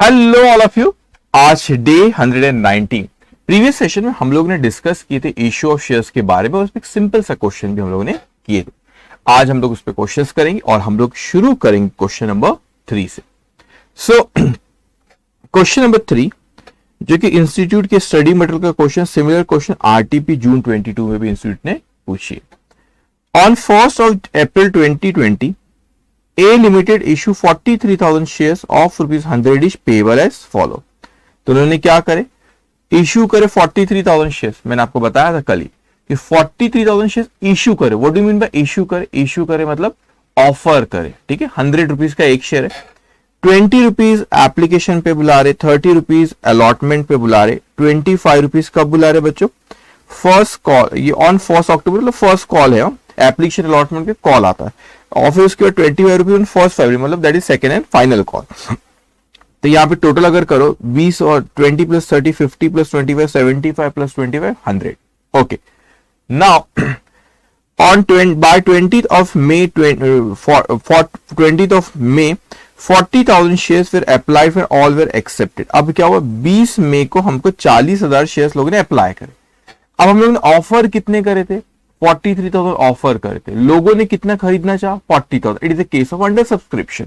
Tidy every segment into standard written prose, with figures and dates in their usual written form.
Hello all of you. आज day 119। Previous session में हम लोग ने डिस्कस किए थे इश्यू ऑफ शेयर्स के बारे में और उसमें एक सिंपल सा क्वेश्चन भी हम लोगों ने किए थे। आज हम लोग उस पर क्वेश्चंस करेंगे और हम लोग शुरू करेंगे क्वेश्चन नंबर 3 से। सो क्वेश्चन नंबर 3 जो कि इंस्टीट्यूट के स्टडी मटेरियल का क्वेश्चन, सिमिलर क्वेश्चन आरटीपी जून 22 में भी इंस्टीट्यूट ने पूछी है। On 1st of April 2020 A Limited issue 43,000 shares of ₹100 each payable as follow। तो उन्होंने क्या करे, इश्यू करे 43,000 शेयर्स। मैंने आपको बताया था कल ही कि 43,000 शेयर्स इश्यू करे। What do mean by issue करे? इश्यू करे मतलब ऑफर करे, ठीक है। 100 रुपीज का एक शेयर है। 20 रुपीज एप्लीकेशन पे बुला रहे, 30 रुपीज अलॉटमेंट पे बुला रहे, 25 रुपीज कब बुला रहे बच्चों? फर्स्ट कॉल, ये ऑन 1 अक्टूबर मतलब फर्स्ट कॉल है, एप्लीकेशन अलॉटमेंट पे कॉल आता है और फिर उसके बाद 25 रुपीज ऑन 1 फरवरी मतलब that is second and final call. तो यहाँ पे टोटल अगर करो 20 और 20 plus 30 50 plus 25 75 plus 25 100। Okay, now on 20 by 20th of May 20th of May 40,000 shares were applied for, all were accepted। अब क्या हुआ, 20 मई को हमको 40,000 शेयर्स लोगों ने अप्लाई करे। अब हम लोगों ने ऑफर कितने करे थे? 43,000 ऑफर करे थे। लोगों ने कितना खरीदना चाहा? 40,000। It is a case of under subscription.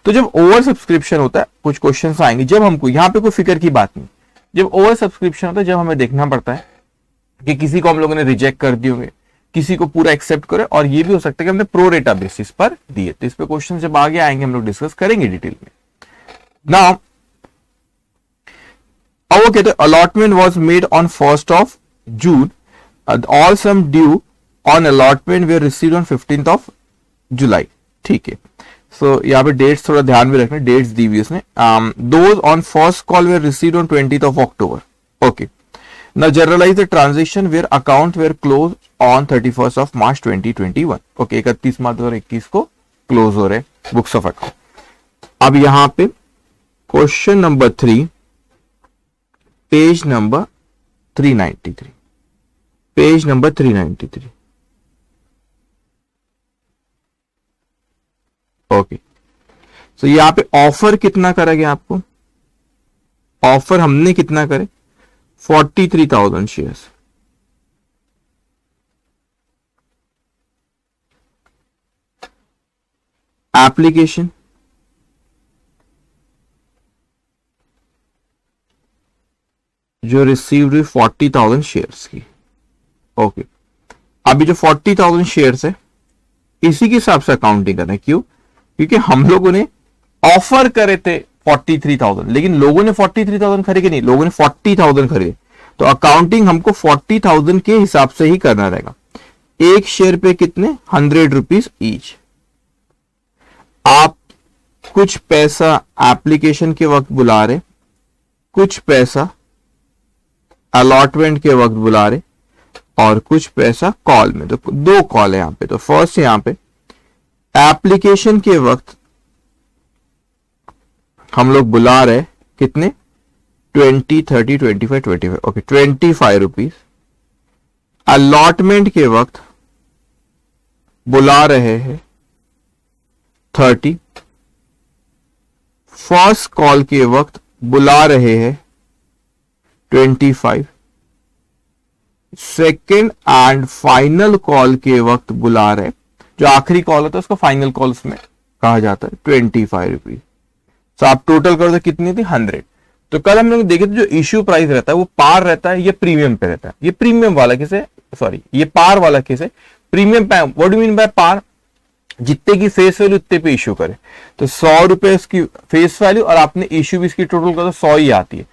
तो जब ओवर सब्सक्रिप्शन होता है, कुछ क्वेश्चंस आएंगे जब हमको, यहाँ पे कोई फिक्र की बात नहीं, जब ओवर सब्सक्रिप्शन होता है जब हमें देखना पड़ता है कि किसी को हम लोगों ने रिजेक्ट कर दिए होंगे, किसी को पूरा एक्सेप्ट करे, और ये भी हो सकता है कि हमने प्रो रेटा बेसिस पर दिए। तो इस पे क्वेश्चन जब आगे आएंगे हम लोग डिस्कस करेंगे डिटेल में। नाउ अब वो कहते हैं allotment was made on 1st of June, all sum due on allotment were received on 15th of July। ठीक है, सो यहाँ पे डेट्स थोड़ा ध्यान में रखना, डेट्स दी हुई इसने। Those on first call way received on 20th of October। Okay, now generalize the transaction where account were closed on 31st of March 2021। Okay, 31 मार्च 2021 को क्लोज हो रहे बुक्स ऑफ अकाउंट। अब यहां पे question number 3 page number 393, page number 393। Okay, so यहां पे offer कितना करा गया आपको? ऑफर हमने कितना करे? 43,000 शेयर्स। एप्लीकेशन जो रिसीव्ड 40,000 शेयर्स की। ओके, अभी जो 40,000 शेयर्स है इसी के हिसाब से अकाउंटिंग करना है। क्यों? क्योंकि हम लोगों ने ऑफर करे थे 43,000, लेकिन लोगों ने 43,000 खरीदे नहीं, लोगों ने 40,000 खरीदे। तो अकाउंटिंग हमको 40,000 के हिसाब से ही करना रहेगा। एक शेयर पे कितने? 100 रुपीज ईच। आप कुछ पैसा एप्लीकेशन के वक्त बुला रहे, कुछ पैसा अलॉटमेंट के वक्त बुला रहे, और कुछ पैसा कॉल में। तो 2 कॉल है यहां पे। तो फर्स्ट यहां पे एप्लीकेशन के वक्त हम लोग बुला रहे कितने? 20 30 25 25। Okay, 25 rupees. अलॉटमेंट के वक्त बुला रहे हैं 30। फर्स्ट कॉल के वक्त बुला रहे हैं 25। सेकेंड एंड फाइनल कॉल के वक्त बुला रहे, जो आखिरी कॉल होता है उसको फाइनल कॉल में कहा जाता है, 25 रुपीज। तो आप टोटल कर दो कितनी थी? 100। तो कल हम लोग देखे थे जो इश्यू प्राइस रहता है वो पार रहता है, ये प्रीमियम पे रहता है। ये प्रीमियम वाला केस है, सॉरी ये पार वाला केस है। प्रीमियम पे व्हाट डू मीन बाय पार? जितने की फेस वैल्यू उतने पे इश्यू करे। तो 100 रुपए इसकी फेस वैल्यू और आपने इश्यू भी इसकी टोटल कर दो 100 ही आती है।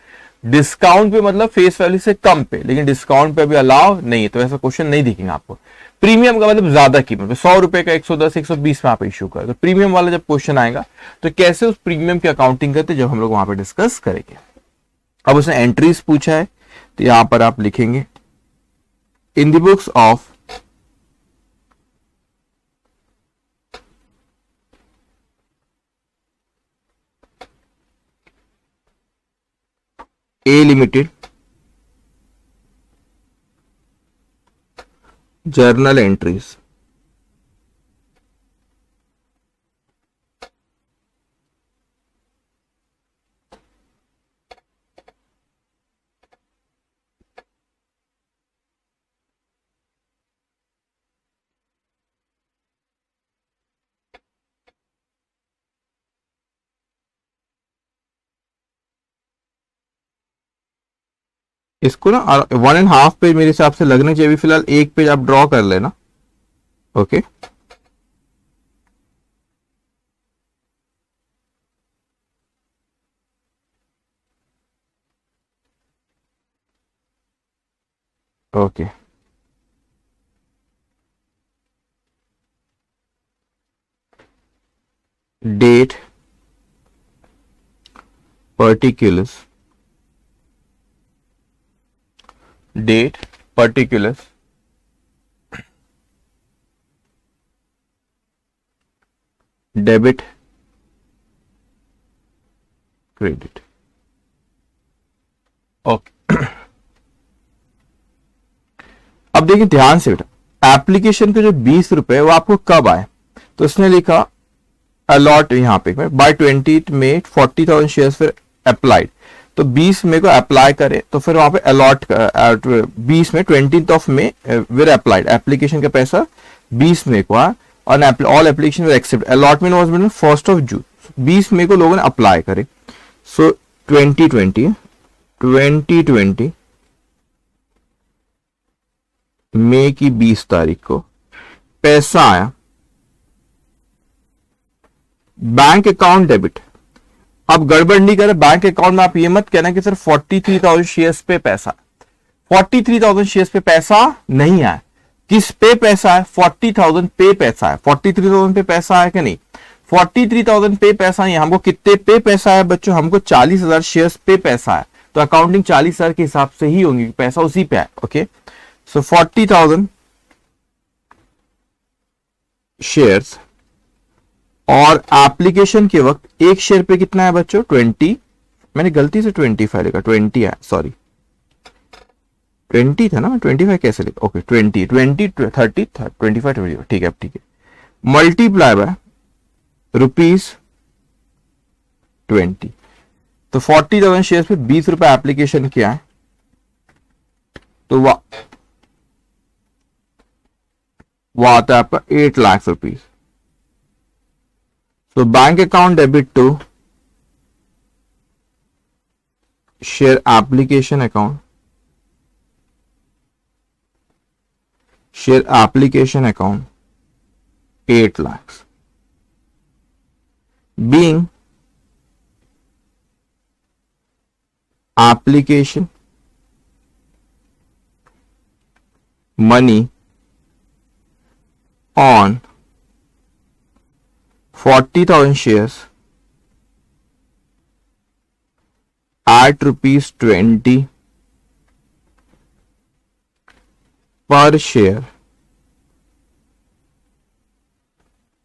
डिस्काउंट पे मतलब फेस वैल्यू से कम पे, लेकिन डिस्काउंट पे अभी अलाउ नहीं है, तो ऐसा क्वेश्चन नहीं दिखेंगे आपको। प्रीमियम का मतलब ज्यादा कीमत पे, 100 रुपए का 110 120 में आप इश्यू कर। तो प्रीमियम वाला जब क्वेश्चन आएगा तो कैसे उस प्रीमियम की अकाउंटिंग करते जब हम लोग वहां पे डिस्कस करेंगे। अब उसने एंट्रीज पूछा है, तो यहां पर आप लिखेंगे इन the books of A limited journal entries. इसको ना 1.5 पेज मेरे हिसाब से लगने चाहिए, फिलहाल 1 पेज आप ड्रॉ कर लेना। Okay okay date particulars date particulars debit credit okay. अब देखिए ध्यान से बेटा, एप्लीकेशन के जो 20 रुपए वो आपको कब आए, तो उसने लिखा अलॉट यहां पे बाय 20 मई 40,000 शेयर्स फिर अप्लाइड, तो 20 मई को अप्लाई करे तो फिर वहां पे अलॉट 20 में 20 मई विर अप्लाइड, एप्लीकेशन का पैसा 20 मई को आया और all application will accept, allotment was between 1 June, 20 मई को लोगों ने अप्लाई करे। सो 2020 मई की 20 तारीख को पैसा आया, बैंक अकाउंट डेबिट। अब गड़बड़ नहीं करे, बैंक अकाउंट में आप ये मत कहना कि सर 43,000 शेयर्स पे पैसा, 43,000 शेयर्स पे पैसा नहीं आया। किस पे पैसा है? 40,000 पे पैसा है। 43,000 पे पैसा है कि नहीं? 43,000 पे पैसा नहीं, हमको कितने पे पैसा है बच्चों? हमको 40,000 शेयर्स पे पैसा है, तो अकाउंटिंग 40,000 के हिसाब से ही होंगी, पैसा उसी पे है। ओके, सो 40,000 शेयर्स और एप्लीकेशन के वक्त एक शेयर पे कितना है बच्चों? 20, मैंने गलती से 25 लिखा, 20 है, सॉरी 20 था ना, 25 कैसे लिखा? ओके 20 30 25 25, ठीक है, ठीक है, मल्टीप्लाई बाय ₹20, तो 40,000 शेयर पे 20 रुपए एप्लीकेशन किया है, तो वो आता है आपका 8 lakh rupees. So bank account debit to share application account. Share application account 8 lakhs. Being application money on 40,000 shares at ₹20 per share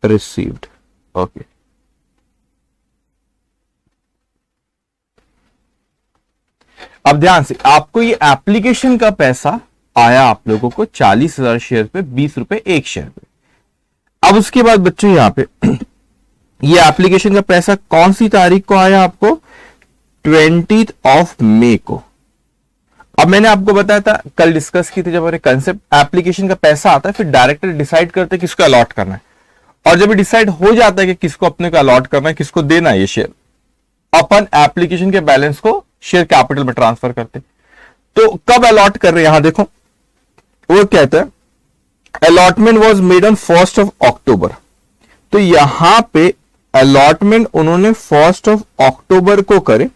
received. Okay. अब ध्यान से, आपको ये एप्लीकेशन का पैसा आया आप लोगों को 40,000 शेयर पे 20 रुपए एक शेयर पे। अब उसके बाद बच्चों यहां पे ये एप्लीकेशन का पैसा कौन सी तारीख को आया आपको? 20 मई को। अब मैंने आपको बताया था, कल डिस्कस की थी जब हमारे कंसेप्ट, एप्लीकेशन का पैसा आता है फिर डायरेक्टर डिसाइड करते हैं किसको अलॉट करना है, और जब डिसाइड हो जाता है कि किसको अपने को अलॉट करना है, किसको देना है ये शेयर, अपन एप्लीकेशन के बैलेंस को शेयर कैपिटल में ट्रांसफर करते। तो कब अलॉट कर रहे हैं, यहां देखो वो कहता है अलॉटमेंट वॉज मेड ऑन 1 अक्टूबर, तो यहां पे अलॉटमेंट उन्होंने 1 अक्टूबर को करे,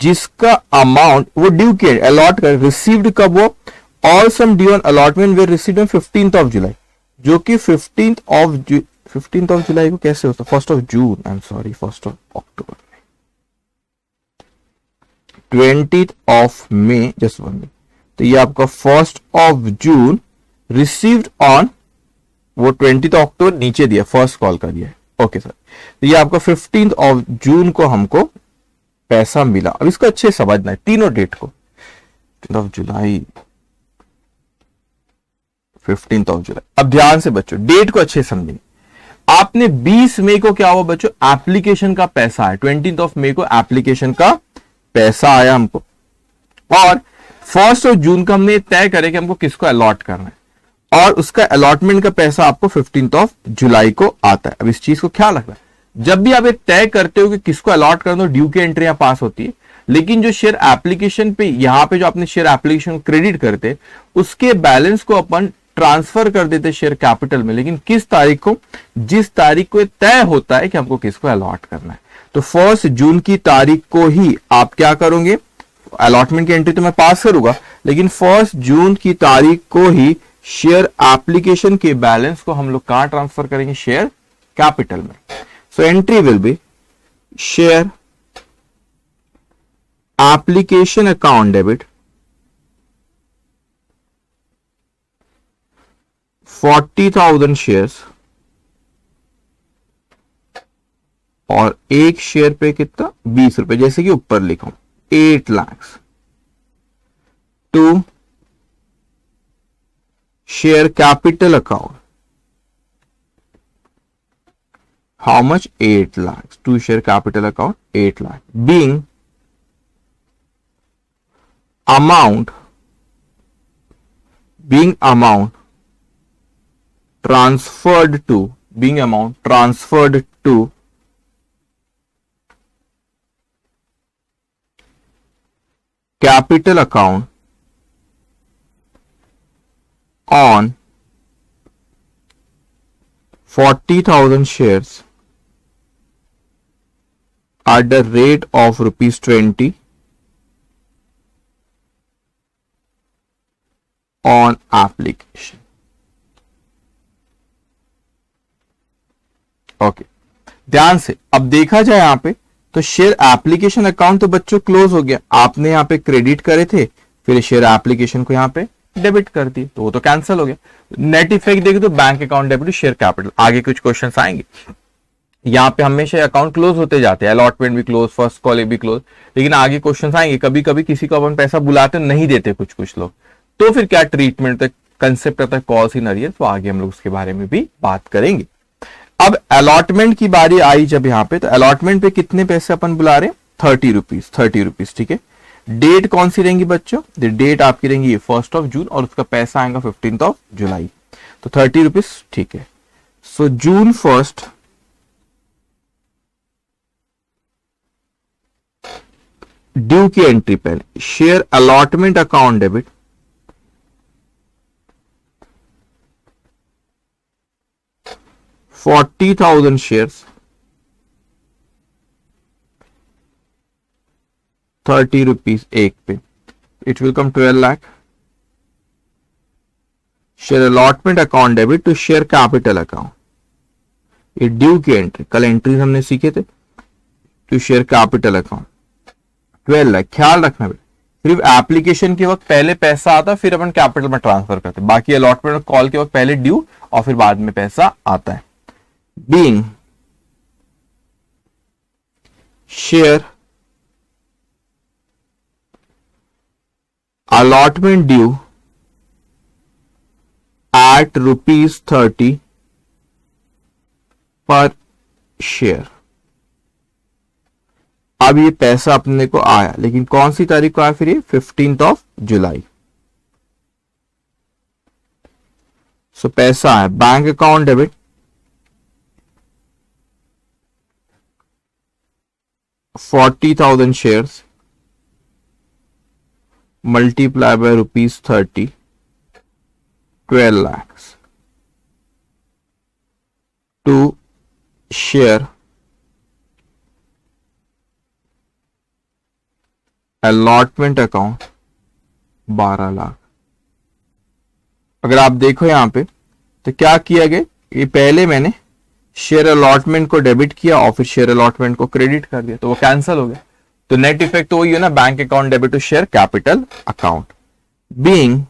जिसका अमाउंट वो ड्यू किया, अलॉट कर, रिसीव्ड कब वो, all sum due on allotment were received on 15 July, जो कि 15 जुलाई को कैसे होता? 1 June, I am sorry, 1 October, 20 May, just 1 minute, तो ये आपका 1 जून रिसीव्ड ऑन, वो 20 अक्टूबर नीचे दिया, फर्स्ट कॉल का दिया है। ओके सर, तो ये आपका 15 जून को हमको पैसा मिला। अब इसको अच्छे समझना है, तीनों डेट को, 15 जुलाई, 15 जुलाई। अब ध्यान से बच्चों डेट को अच्छे समझेंगे। आपने 20 मई को क्या हुआ बच्चों? एप्लीकेशन का पैसा है, 20 मई को एप्लीकेशन का पैसा आया हमको, और 1 जून का हमने तय करे कि हमको किसको अलॉट करना है, और उसका अलॉटमेंट का पैसा आपको 15 जुलाई को आता है। अब इस चीज को ख्याल रखना, जब भी आप ये तय करते हो कि किसको अलॉट करना, ड्यू की एंट्रियां पास होती है, लेकिन जो शेयर एप्लीकेशन पे यहां पे जो अपने शेयर एप्लीकेशन क्रेडिट करते उसके बैलेंस को अपन ट्रांसफर कर देते शेयर कैपिटल में, लेकिन किस तारीख को, जिस तारीख को तय होता है कि हमको किसको अलॉट करना है। तो 1 जून की तारीख को ही आप क्या करोगे, अलॉटमेंट की एंट्री तो मैं पास करूंगा, लेकिन 1 जून की तारीख को ही शेयर एप्लीकेशन के बैलेंस को हम लोग कहां ट्रांसफर करेंगे, शेयर कैपिटल में। So entry will be share application account debit 40,000 shares, और एक शेयर पे कितना, 20 रुपए, जैसे कि ऊपर लिखा 8 lakhs to share capital account, how much, 8 lakhs to share capital account 8 lakh, being amount transferred to capital account on 40,000 shares at the rate of ₹20 on application. Okay, ध्यान से अब देखा जाए यहां पे तो शेयर एप्लीकेशन अकाउंट तो बच्चों क्लोज हो गया, आपने यहां पे क्रेडिट करे थे, फिर शेयर एप्लीकेशन को यहां पे डेबिट कर दी तो वो तो कैंसिल हो गया। नेट इफेक्ट देखे तो bank account debit to share capital. आगे कुछ क्वेश्चंस आएंगे, यहां पे हमेशा अकाउंट क्लोज होते जाते हैं, अलॉटमेंट भी क्लोज, फर्स्ट कॉल भी क्लोज, लेकिन आगे क्वेश्चंस आएंगे, कभी कभी किसी को अपन पैसा बुलाते नहीं देते कुछ लोग, तो फिर क्या ट्रीटमेंट तक कंसेप्ट आता है कॉल्स इन अरियर, तो आगे हम लोग उसके बारे में भी बात करेंगे। अब अलॉटमेंट की बारी आई जब यहां पे, तो अलॉटमेंट पे कितने पैसे अपन बुला रहे हैं, 30 रुपीज, ठीक है। डेट कौन सी रहेंगी बच्चों, डेट आपकी रहेंगी 1 जून और उसका पैसा आएगा 15 जुलाई, तो 30 रुपीज, ठीक है। सो जून 1 ड्यू की एंट्री पहले, share allotment account debit 40,000 shares, 30 rupees एक पे, it will come 12 lakh. Share allotment account debit to share capital account. ये ड्यू की एंट्री, कल एंट्रीज हमने सीखे थे, to share capital account 12 lakh. ख्याल रखना सिर्फ एप्लीकेशन के वक्त पहले पैसा आता फिर अपन कैपिटल में ट्रांसफर करते, बाकी अलॉटमेंट और कॉल के वक्त पहले ड्यू और फिर बाद में पैसा आता है। being share allotment due at ₹30 per share। अब ये पैसा अपने को आया, लेकिन कौन सी तारीख को आया फिर ये, 15 जुलाई। सो पैसा आया bank account debit 40,000 shares multiply by ₹30, 12 lakhs to share allotment account 12 lakh. अगर आप देखो यहां पे तो क्या किया गया, ये पहले मैंने शेयर अलॉटमेंट को डेबिट किया और फिर शेयर अलॉटमेंट को क्रेडिट कर दिया, तो वो कैंसिल हो गया। तो नेट इफेक्ट तो वही है ना, bank account debit to share capital account. Being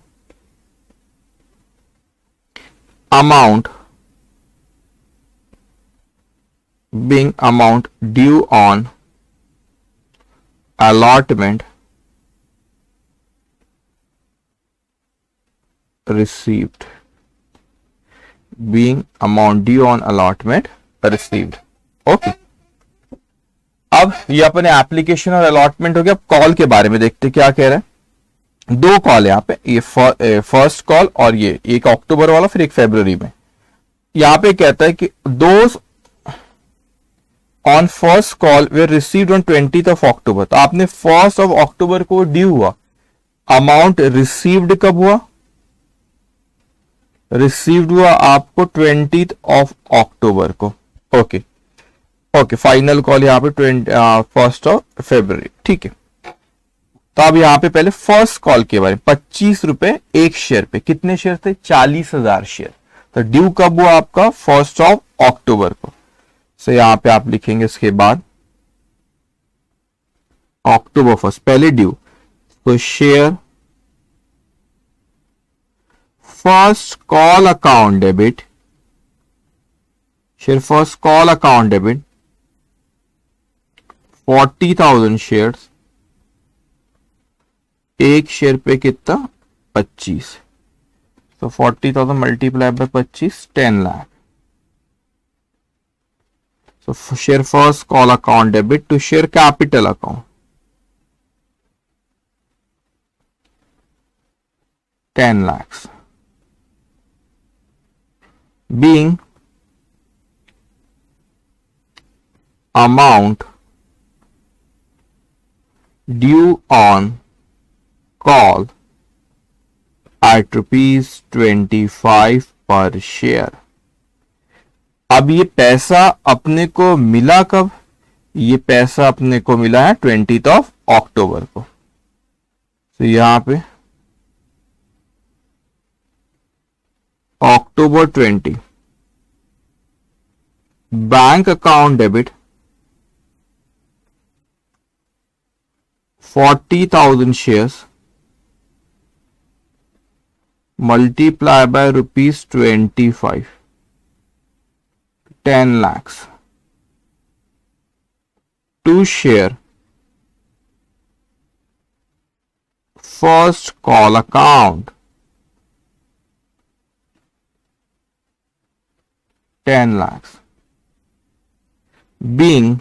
amount due on allotment received, being amount due on allotment received। Okay, अब ये अपने एप्लीकेशन और अलॉटमेंट हो गया। अब कॉल के बारे में देखते क्या कह रहा है। 2 कॉल है यहाँ पे, ये फर्स्ट कॉल और ये एक अक्टूबर वाला फिर एक फरवरी में। यहाँ पे कहता है कि those on first call way received on 20th of October. तो आपने 1st ऑफ अक्टूबर को ड्यू हुआ, अमाउंट रिसीव्ड कब हुआ? रिसीव्ड हुआ आपको 20th ऑफ अक्टूबर को। ओके ओके, फाइनल कॉल यहाँ पे 1st ऑफ फरवरी, ठीक है। तो अब यहाँ पे पहले फर्स्ट कॉल के बारे में, 25 रुपए एक शेयर पे, कितने शेयर थे? 40,000 शेयर। तो ड्यू कब हुआ आपका? 1st ऑफ अक्टूबर को। सो यहाँ पे आप लिखेंगे इसके बाद अक्टूबर 1st, पहले ड्यू। तो share first call account debit, share first call account debit 40,000 shares, एक शेयर पे कितना? 25। तो 40,000 multiply by 25, 10 lakh. So share first call account debit to share capital account, 10 lakhs, being amount due on call at ₹25 per share। अब ये पैसा अपने को मिला कब? ये पैसा अपने को मिला है 20th ऑफ अक्टूबर को। तो यहां पे अक्टूबर 20, bank account debit 40,000 shares multiply by ₹25, 10 lakhs, to share first call account 10 lakhs, being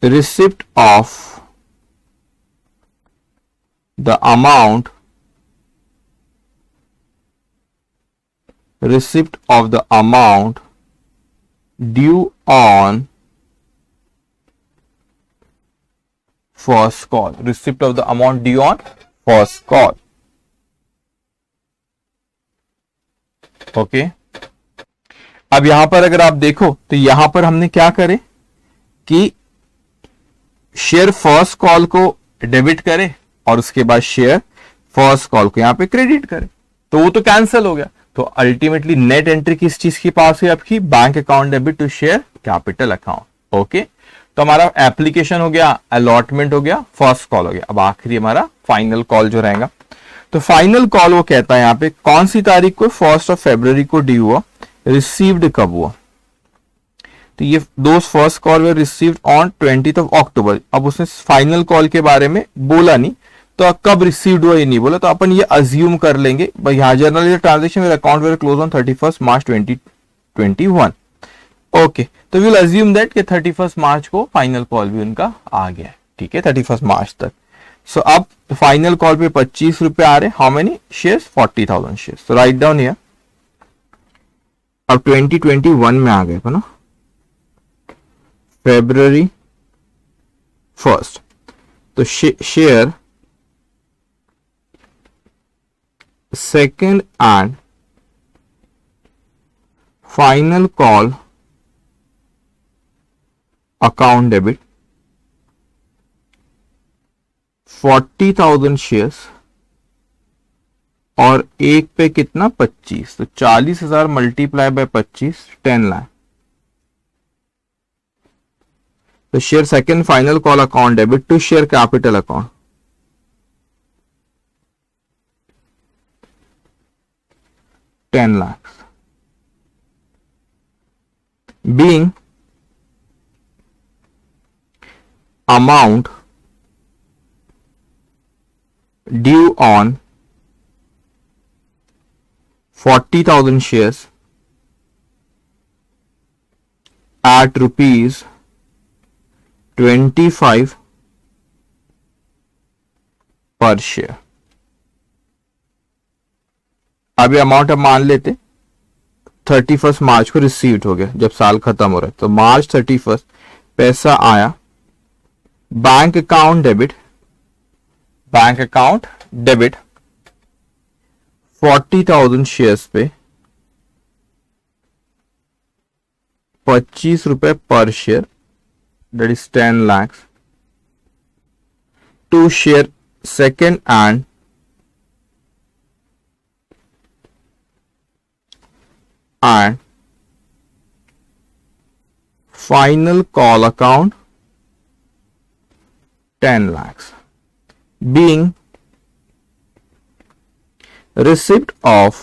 receipt of the amount, receipt of the amount due on first call, receipt of the amount due on first call। Okay अब यहां पर अगर आप देखो तो यहां पर हमने क्या करे कि शेयर फर्स्ट कॉल को डेबिट करे और उसके बाद शेयर फर्स्ट कॉल को यहां पे क्रेडिट करे, तो वो तो कैंसिल हो गया। तो अल्टीमेटली नेट एंट्री किस चीज के पास है आपकी? Bank account debit to share capital account. Okay तो हमारा एप्लीकेशन हो गया, अलॉटमेंट हो गया, फर्स्ट कॉल हो गया। अब आखिरी हमारा फाइनल कॉल जो रहेगा, तो फाइनल कॉल वो कहता है यहाँ पे कौन सी तारीख को? 1st ऑफ फरवरी को ड्यू हुआ, रिसीव्ड कब हुआ? तो ये those first call way received on 20th of October. अब उसने फाइनल कॉल के बारे में बोला नहीं, तो कब रिसीव्ड हुआ ये नहीं बोला, तो अपन ये अज्यूम कर लेंगे भाई यहाँ general transaction were account were close on 31st March 2021। Okay तो विल अज्यूम दैट कि 31st मार्च को फाइनल कॉल भी उनका आ गया है, ठीक है, 31st मार्च तक। सो अब फाइनल कॉल पे 25 रुपए आ रहे, हाउ मेनी शेयर्स? 40,000 शेयर्स। तो राइट डाउन हियर। अब 2021 में आ गए ना, February 1st, तो share second and final call account debit 40,000 shares और एक पे कितना? 25। तो 40,000 मल्टीप्लाई बाय 25, 10 लाख। तो share second final call account debit to share capital account 10 lakhs, being amount due on 40,000 shares at ₹25 पर शेयर। अब ये अमाउंट हम मान लेते 31 मार्च को रिसीव्ड हो गया, जब साल खत्म हो रहा है तो मार्च 31 पैसा आया, बैंक अकाउंट डेबिट 40,000 शेयर्स पे 25 रुपए पर share, that is 10 lakhs, to share second and final call account 10 lakhs being receipt of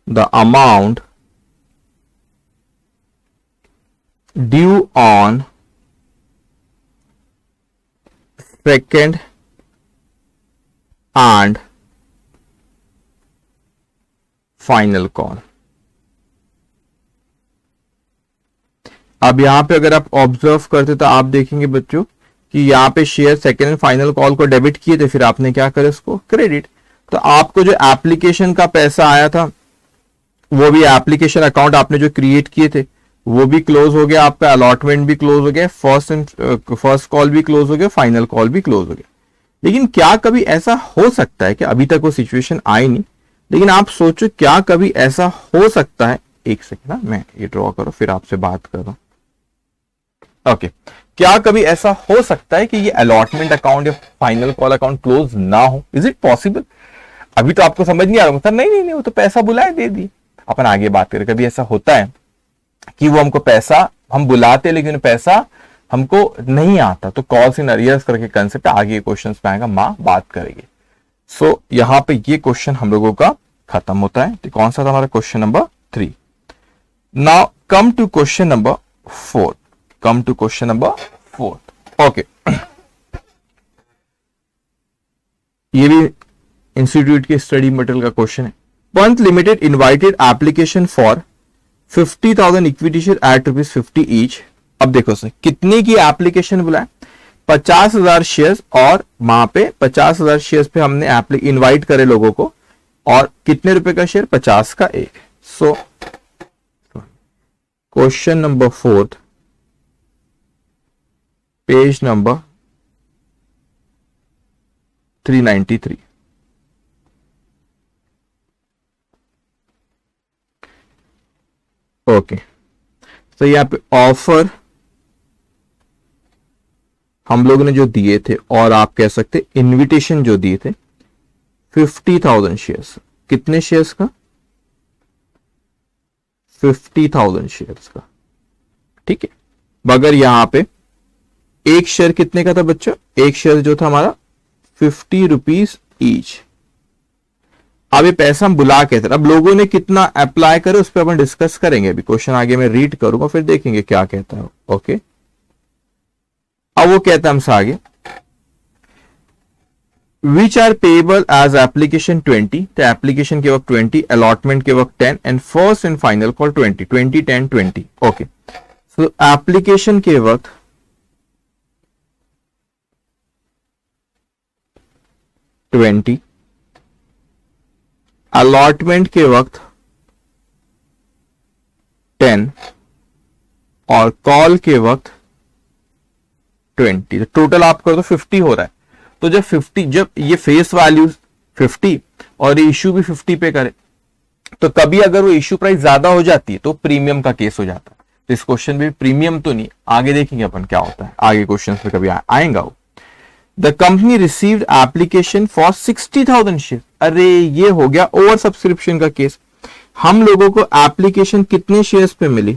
the amount due on second and final call. अब यहां पे अगर आप ऑब्जर्व करते तो आप देखेंगे बच्चों कि यहां पे share second and final call को डेबिट किए थे, फिर आपने क्या करा इसको क्रेडिट। तो आपको जो एप्लीकेशन का पैसा आया था वो भी एप्लीकेशन अकाउंट आपने जो क्रिएट किए थे वो भी क्लोज हो गया, आपका अलॉटमेंट भी क्लोज हो गया, फर्स्ट कॉल भी क्लोज हो गया, फाइनल कॉल भी क्लोज हो गया। लेकिन क्या कभी ऐसा हो सकता है कि अभी तक वो सिचुएशन आई नहीं, लेकिन आप सोचो क्या कभी ऐसा हो सकता है, एक सेकंड ना मैं ये ड्रॉ करो फिर आपसे बात कर रहा हूं। ओके, क्या कभी ऐसा हो सकता है कि ये अलॉटमेंट अकाउंट या फाइनल कॉल अकाउंट क्लोज ना हो? Is it possible? अभी तो आपको समझ नहीं आ रहा सर, नहीं वो तो पैसा बुलाए दे दी। अपन आगे बात करें, कभी ऐसा होता है कि वो हमको पैसा हम बुलाते लेकिन पैसा हमको नहीं आता, तो कॉल्स इन अरियर्स करके कंसेप्ट आगे क्वेश्चंस पे आएगा, मां बात करेंगे। सो यहां पे ये क्वेश्चन हम लोगों का खत्म होता है। तो कौन सा था हमारा question number 3। Now come to question number 4। Okay, ये भी इंस्टीट्यूट के स्टडी मटेरियल का क्वेश्चन है। Pant limited invited application for 50,000 equity share at ₹50 each. अब देखो सर कितने की एप्लीकेशन बुलाए, 50,000 शेयर्स, और वहां पे 50,000 शेयर्स पे हमने इनवाइट करे लोगों को, और कितने रुपए का शेयर, 50 का एक। So question number 4, page number 393। Okay, तो यहां पे ऑफर हम लोगों ने जो दिए थे, और आप कह सकते इनविटेशन जो दिए थे 50,000 शेयर्स, कितने शेयर्स का, 50,000 शेयर्स का, ठीक है। मगर यहां पे एक शेयर कितने का था बच्चों, एक शेयर जो था हमारा 50 रुपीज ईच। अब ये पैसा हम बुला के थे, अब लोगों ने कितना अप्लाई करे उस पर अपन डिस्कस करेंगे। अभी क्वेश्चन आगे मैं रीड करूंगा फिर देखेंगे क्या कहता है। ओके, अब वो कहता है हमसे आगे, which are payable as application 20, तो एप्लीकेशन के वक्त 20, अलॉटमेंट के वक्त 10, and first and final call 20, 20, 10, 20। Okay, so application के वक्त 20, अलॉटमेंट के वक्त 10, और कॉल के वक्त 20। तो टोटल आप करो तो 50 हो रहा है। तो जब ये फेस वैल्यू 50 और ये इश्यू भी 50 पे करे, तो कभी अगर वो इश्यू प्राइस ज्यादा हो जाती है तो प्रीमियम का केस हो जाता है। तो इस क्वेश्चन में प्रीमियम तो नहीं, आगे देखेंगे अपन क्या होता है, आगे क्वेश्चन पे कभी आएगा वो। The company received application for 60,000 share. अरे ये हो गया ओवर सब्सक्रिप्शन का केस। हम लोगों को एप्लीकेशन कितने शेयर्स पे मिली,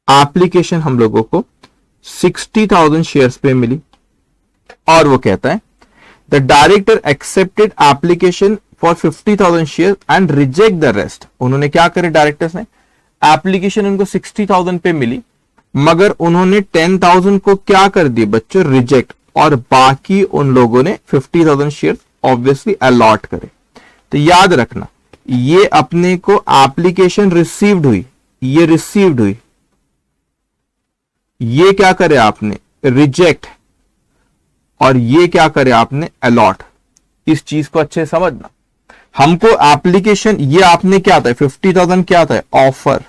एप्लीकेशन हम लोगों को 60,000 शेयर्स पे मिली, और वो कहता है the director accepted application for 50,000 share and reject the rest. उन्होंने क्या करे डायरेक्टर्स ने, एप्लीकेशन उनको 60,000 पे मिली मगर उन्होंने 10,000 को क्या कर दिए बच्चों, रिजेक्ट, और बाकी उन लोगों ने 50,000 शेयर ऑब्वियसली अलॉट करे। तो याद रखना ये अपने को एप्लीकेशन रिसीव्ड हुई, ये रिसीव्ड हुई, ये क्या करे आपने रिजेक्ट, और ये क्या करे आपने अलॉट। इस चीज को अच्छे समझना। हमको एप्लीकेशन, ये आपने क्या आता है 50,000 क्या आता है ऑफर,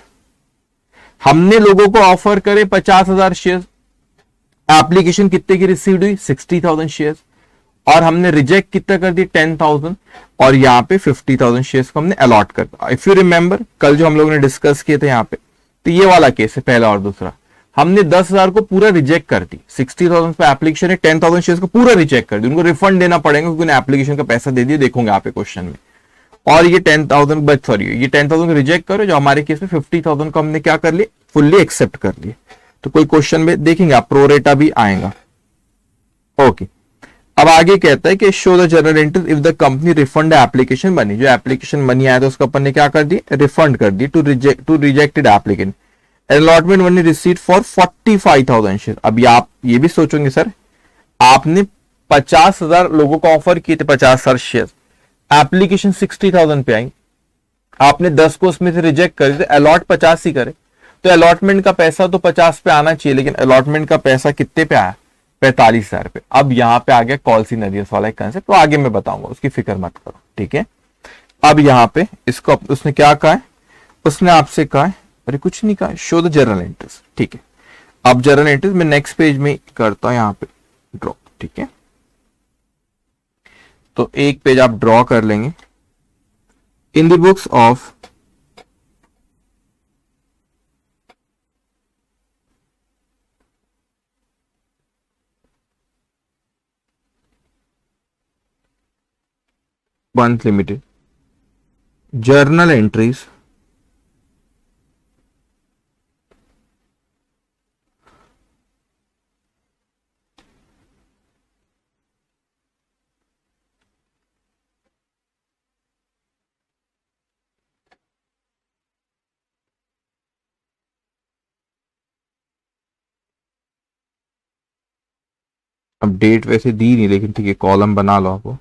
हमने लोगों को ऑफर करे 50,000 शेयर, एप्लीकेशन कितने की रिसीव्ड हुई 60,000 शेयर, और हमने रिजेक्ट कितना कर दिया 10,000, और यहाँ पे 50,000 शेयर्स को हमने अलॉट कर दिया। इफ यू रिमेंबर कल जो हम लोगों ने डिस्कस किए थे यहाँ पे, तो ये वाला केस है पहला और दूसरा, हमने 10,000 को पूरा रिजेक्ट कर दी, 60,000 पे एप्लीकेशन है, 10,000 शेयर्स को पूरा रिजेक्ट कर दी, उनको रिफंड देना पड़ेगा क्योंकि उन्हें एप्लीकेशन का पैसा दे दिया, देखोगे आप क्वेश्चन में। और ये 10,000 बट सॉरी ये 10,000 को रिजेक्ट करो, जो हमारे केस में 50,000 को हमने क्या कर लिया फुल्ली एक्सेप्ट कर लिए। तो कोई क्वेश्चन में देखेंगे आप प्रोरेटा भी आएगा। ओके, अब आगे कहता है कि show the general entries if the company refund application money, जो एप्लीकेशन मनी आया था उसको अपन ने क्या कर दी रिफंड कर दी to rejected applicant, allotment money received for 45,000 share. अभी आप ये भी सोचोगे सर आपने 50,000 लोगों को ऑफर किए थे 50,000 शेयर, एप्लीकेशन 60,000 पे आई, आपने 10 को उसमें से रिजेक्ट कर दिया, अलॉट 50 ही करे, तो अलॉटमेंट का पैसा तो 50 पे आना चाहिए, लेकिन अलॉटमेंट का पैसा कितने पे आया 45,000 पे। अब यहां पे आ गया कॉल सीनरियस वाला एक कंसेप्ट, तो आगे मैं बताऊंगा, उसकी फिक्र मत करो, ठीक है। अब यहां पे इसको उसने क्या कहा है, उसने आपसे कहा है, अरे कुछ नहीं कहा, शो द जर्नल एंट्रीज, ठीक है। अब जर्नल एंट्रीज मैं नेक्स्ट पेज में करता हूं यहां पे ड्रॉ, ठीक है। तो एक पेज आप ड्रॉ कर लेंगे, इन the books of Bandh Limited, journal entries अब डेट वैसे दी नहीं, लेकिन ठीक है कॉलम बना लो आप,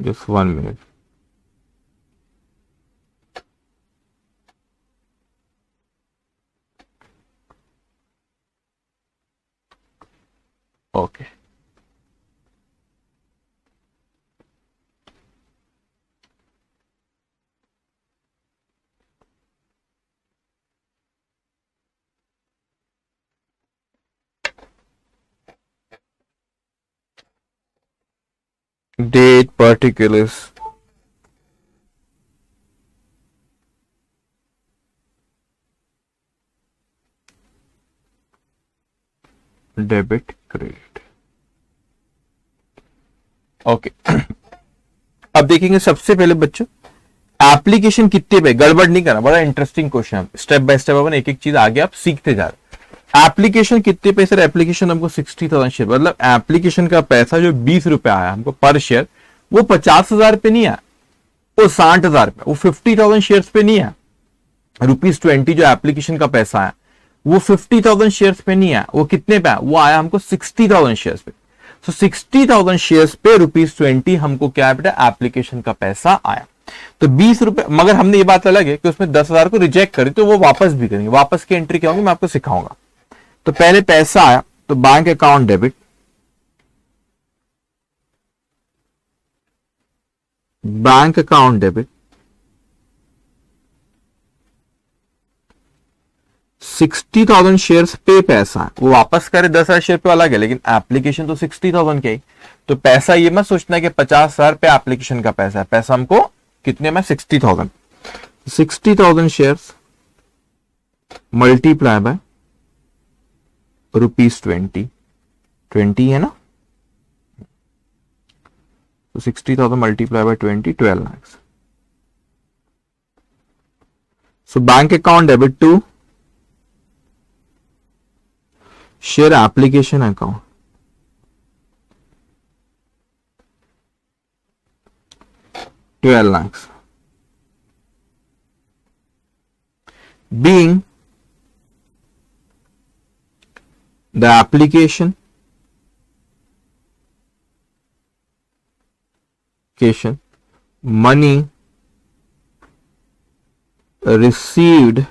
just 1 minute. Okay, date particulars, debit credit. Okay, अब देखेंगे सबसे पहले बच्चों एप्लीकेशन कितने पे, गड़बड़ नहीं करना, बड़ा इंटरेस्टिंग क्वेश्चन है, स्टेप बाय स्टेप अपन एक एक चीज आगे आप सीखते जा रहे। एप्लीकेशन कितने पे सर, एप्लीकेशन हमको 60,000 शेयर, मतलब एप्लीकेशन का पैसा जो 20 रुपए आया हमको पर शेयर, वो 50,000 पे नहीं आया, वो 60,000 पे, वो 50,000 शेयर पे नहीं आया, ₹20 जो एप्लीकेशन का पैसा आया वो 50,000 शेयर्स पे नहीं आया, वो कितने पे आया, वो आया हमको 60,000 शेयर्स पे। तो 60,000 शेयर्स पे ₹20 हमको क्या है बेटा एप्लीकेशन का पैसा आया। तो 20 रुपए, मगर हमने ये बात अलग है कि उसमें 10,000 को रिजेक्ट करी, तो वो वापस भी करेंगे, वापस की एंट्री क्या होगी मैं आपको सिखाऊंगा। तो पहले पैसा आया, तो bank account debit, bank account debit 60,000 shares पे पैसा है, वो वापस करे 10,000 शेयर पे अलग है, लेकिन एप्लीकेशन तो 60,000 के ही। तो पैसा ये मत सोचना कि 50,000 पे एप्लीकेशन का पैसा है, पैसा हमको कितने में 60,000, 60,000 शेयर्स मल्टीप्लाई बाय ₹20, 20 है ना, तो 60,000 multiply by 20, 12 lakhs। So bank account debit to share application account, $12 lakhs, being the application money received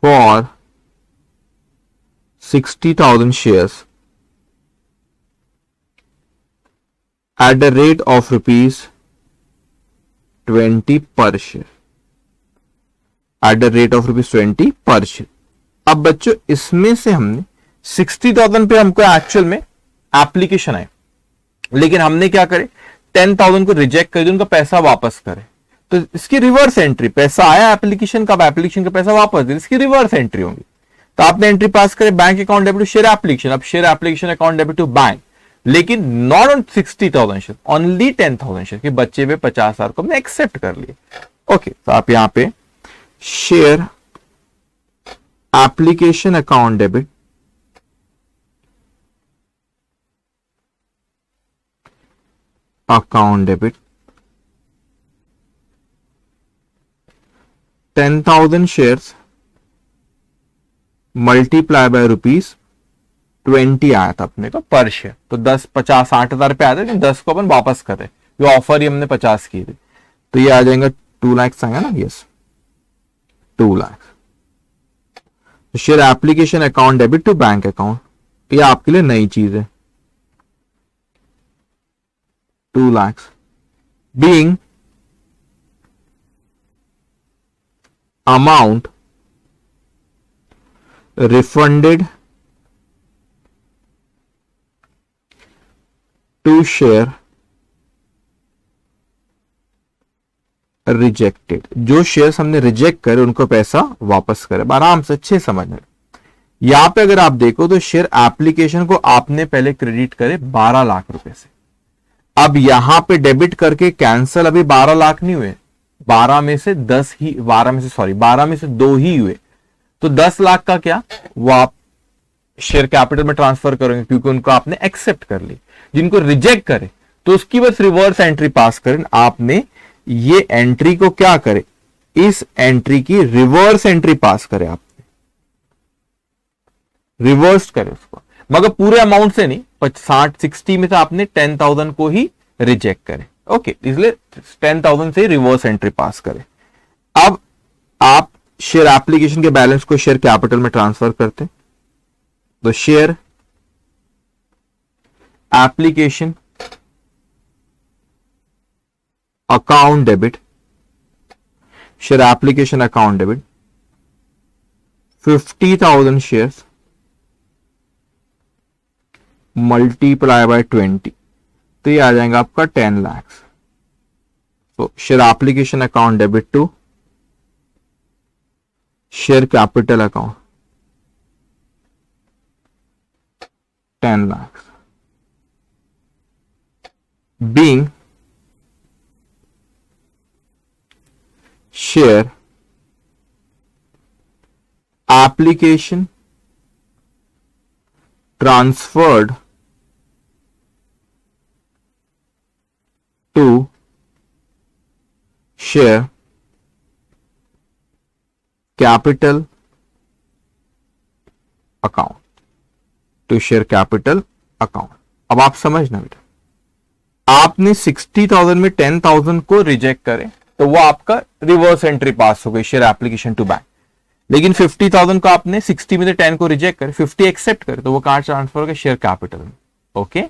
for 60,000 shares at the rate of ₹20 पर share, at the rate of ₹20 पर share. अब बच्चों इसमें से हमने 60,000 पे हमको एक्चुअल में एप्लीकेशन आए, लेकिन हमने क्या करे 10,000 को रिजेक्ट कर दिया, उनका पैसा वापस करे। तो इसकी रिवर्स एंट्री, पैसा आया एप्लीकेशन का, एप्लीकेशन का पैसा वापस दे, इसकी रिवर्स एंट्री होगी। तो आपने एंट्री पास करे bank account debit to share application, अब share application account debit to bank, लेकिन not on 60,000 share, only 10,000 share के बच्चे हुए 50,000 को हमने एक्सेप्ट कर लिया। ओके, तो आप यहां पे share application account debit account debit 10,000 shares multiply by ₹20 आया था अपने को पर शेयर। तो 10, 50, 60,000 पे आया था, लेकिन 10 को अपन वापस कर रहे, जो ऑफर ही हमने 50 की थी। तो ये आ जाएगा 2 लाख आएगा ना, yes 2 lakh. Share application account debit to bank account, ये आपके लिए नई चीज है। 2 lakh being amount refunded to share rejected, जो शेयर्स हमने रिजेक्ट करे उनको पैसा वापस करे। आराम से अच्छे समझना। यहां पे अगर आप देखो तो शेयर एप्लीकेशन को आपने पहले क्रेडिट करे 12 लाख रुपए से, अब यहां पे डेबिट करके कैंसल अभी 12 लाख नहीं हुए, 12 में से 2 ही हुए। तो 10 लाख का क्या वो आप शेयर कैपिटल में ट्रांसफर करेंगे, क्योंकि उनको आपने एक्सेप्ट कर ली। जिनको रिजेक्ट करे तो उसकी बस रिवर्स एंट्री पास करें। आपने ये एंट्री को क्या करे, इस एंट्री की रिवर्स एंट्री पास करे, आपने रिवर्स करे उसको, मगर पूरे अमाउंट से नहीं, 60 में से आपने 10,000 को ही रिजेक्ट करे। ओके, इसलिए 10,000 से रिवर्स एंट्री पास करे। अब आप शेयर एप्लीकेशन के बैलेंस को शेयर कैपिटल में ट्रांसफर करते हैं। तो share application account debit, share application account debit 50,000 shares multiply by 20, तो ये आ जाएगा आपका 10 लाख। तो share application account debit to share capital account 10 lakhs being share application transferred to share capital account, to share capital account. अब आप समझना बेटा, आपने 60,000 में 10,000 को रिजेक्ट करे तो वो आपका रिवर्स एंट्री पास हो गई शेयर एप्लीकेशन टू बैंक, लेकिन 50,000 को आपने 60 में से 10 को रिजेक्ट करे, 50 एक्सेप्ट करे, तो वो कहां ट्रांसफर हो गया, शेयर कैपिटल में। ओके,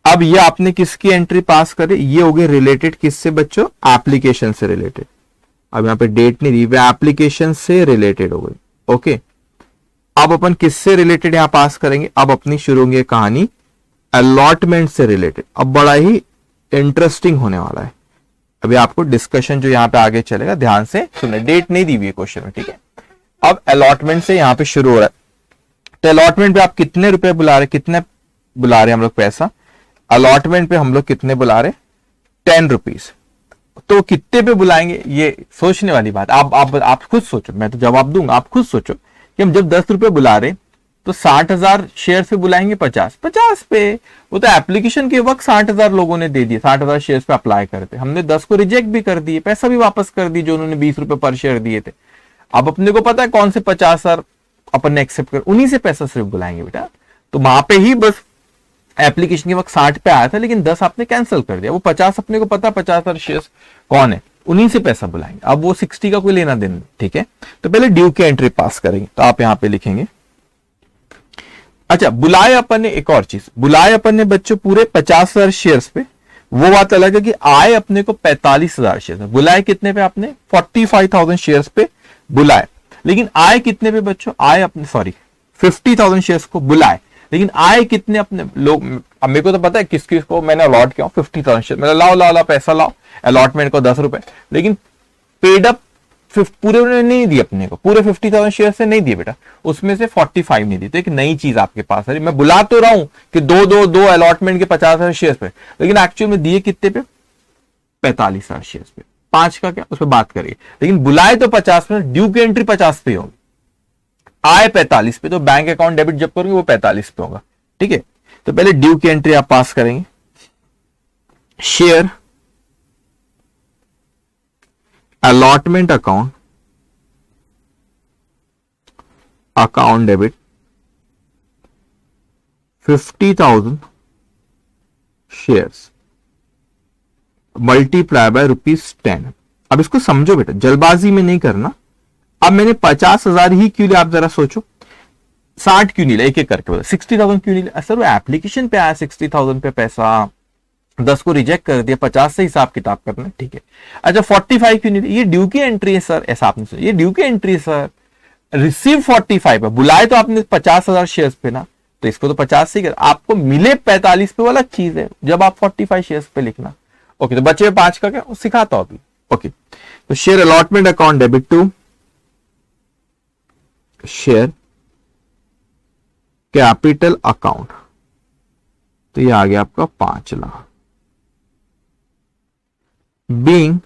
अब ये आपने किसकी एंट्री पास करे, ये हो गए रिलेटेड किससे बच्चों, एप्लीकेशन से रिलेटेड। अब यहां पे डेट नहीं दी, वे एप्लीकेशन से रिलेटेड हो गई। ओके, अब अपन किससे रिलेटेड यहां पास करेंगे, अब अपनी शुरू होंगी कहानी अलॉटमेंट से रिलेटेड। अब बड़ा ही इंटरेस्टिंग होने वाला है, अभी आपको डिस्कशन जो यहां पे आगे चलेगा, ध्यान से सुनना। डेट नहीं दी हुई है क्वेश्चन में, ठीक है। अब अलॉटमेंट से यहां पे शुरू हो रहा है। तो अलॉटमेंट पे आप कितने रुपए बुला रहे, कितने बुला रहे हम लोग पैसा, अलॉटमेंट पे हम लोग कितने बुला रहे, 10 रुपीज। तो कितने पे बुलाएंगे, ये सोचने वाली बात। आप खुद सोचो, मैं तो जवाब दूंगा, आप खुद सोचो कि हम जब 10 रुपए बुला रहे तो 60,000 शेयर पे बुलाएंगे 50 पे। वो तो एप्लीकेशन के वक्त 60,000 लोगों ने दे दिए, 60,000 शेयर पे अप्लाई करते, हमने 10 को रिजेक्ट भी कर दिए, पैसा भी वापस कर दिए जो उन्होंने 20 रुपए पर शेयर दिए थे। अब अपने को पता है कौन से 50,000 अपन ने एक्सेप्ट कर, उन्हीं से पैसा सिर्फ बुलाएंगे बेटा। तो वहां पे ही बस एप्लीकेशन के वक्त 60 पे आया था, लेकिन 10 आपने कैंसिल कर दिया। वो 50 अपने को पता 50,000 शेयर कौन है, उन्हीं से पैसा बुलाएंगे। अब वो 60 का कोई लेना देना, ठीक है। तो पहले ड्यू की एंट्री पास करेंगे। तो आप यहां पे लिखेंगे अच्छा, बुलाए अपन ने एक और चीज, बुलाए अपन ने बच्चों पूरे 50,000 शेयर्स पे, वो बात अलग है कि आए अपने को 45,000 शेयर्स, बुलाए कितने पे आपने 45,000 शेयर्स पे बुलाए, लेकिन आए कितने पे बच्चों, आए अपने 50,000 शेयर्स को बुलाए, लेकिन आए कितने अपने लोग, अब मेरे को तो पता है किस किस को मैंने अलॉट किया 50,000 शेयर, मतलब लाओ लाओ लाओ पैसा लाओ, अलॉटमेंट को 10 रुपए, लेकिन पेड अप पूरे उन्होंने नहीं दिए अपने को, पूरे 50,000 शेयर से नहीं दिए बेटा, उसमें से 45 नहीं दिए। तो एक नई चीज आपके पास है, मैं बुला तो रहा हूं कि दो अलॉटमेंट के 50,000 शेयर पे, लेकिन एक्चुअल में दिए कितने पे, 45,000 शेयर पे। 5 का क्या उस पर बात करिए, लेकिन बुलाए तो 50 में, ड्यू की एंट्री 50 पे होगी, आए 45 पे, तो बैंक अकाउंट डेबिट जब करोगे वो 45 पे होगा। ठीक है, तो पहले ड्यू की एंट्री आप पास करेंगे, share allotment account debit 50,000 shares multiply by ₹10। अब इसको समझो बेटा, जल्दबाजी में नहीं करना। अब मैंने 50,000 ही क्यों लिया, आप जरा सोचो, 60 क्यों नहीं लिया, एक एक करके बोला 60,000 क्यों नहीं लिया, सर वो एप्लीकेशन पे आया 60,000 पे पैसा, 10 को रिजेक्ट कर दिया, 50 से हिसाब किताब करना, ठीक है। अच्छा 45 क्यों नहीं लिया, ये ड्यू की एंट्री है सर, ऐसा आपने सोचा, ये ड्यू की एंट्री है सर, रिसीव 45 है, बुलाए तो आपने 50,000 शेयर्स पे ना, तो इसको तो 50 से कर, आपको मिले 45 पे, वाला चीज है जब आप 45 शेयर्स पे लिखना। ओके, तो बचे 5 का क्या सिखाता हूं अभी। ओके, तो share allotment account debit to share capital account, तो ये आ गया आपका 5 lakh. Being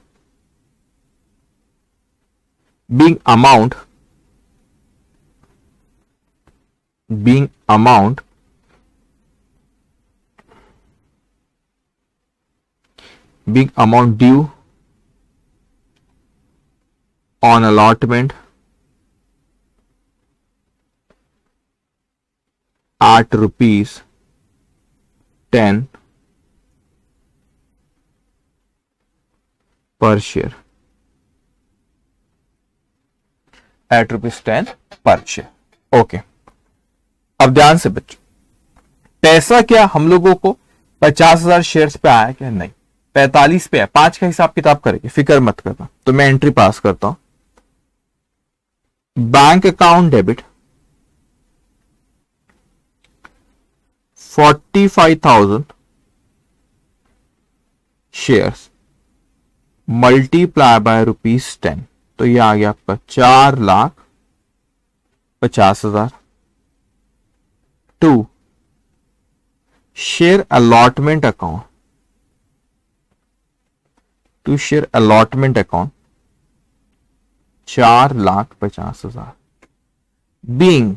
amount due on allotment at ₹10 per share, at ₹10 per share। Okay, अब ध्यान से बच्चों, पैसा क्या हम लोगों को 50,000 शेयर्स पे आया क्या, नहीं, 45 पे है, 5 का हिसाब किताब करेंगे, फिक्र मत करना। तो मैं एंट्री पास करता हूं, bank account debit 45,000 shares multiply by ₹10, तो ये आ गया आपका 4,50,000 to share allotment account, to share allotment account 4,50,000 being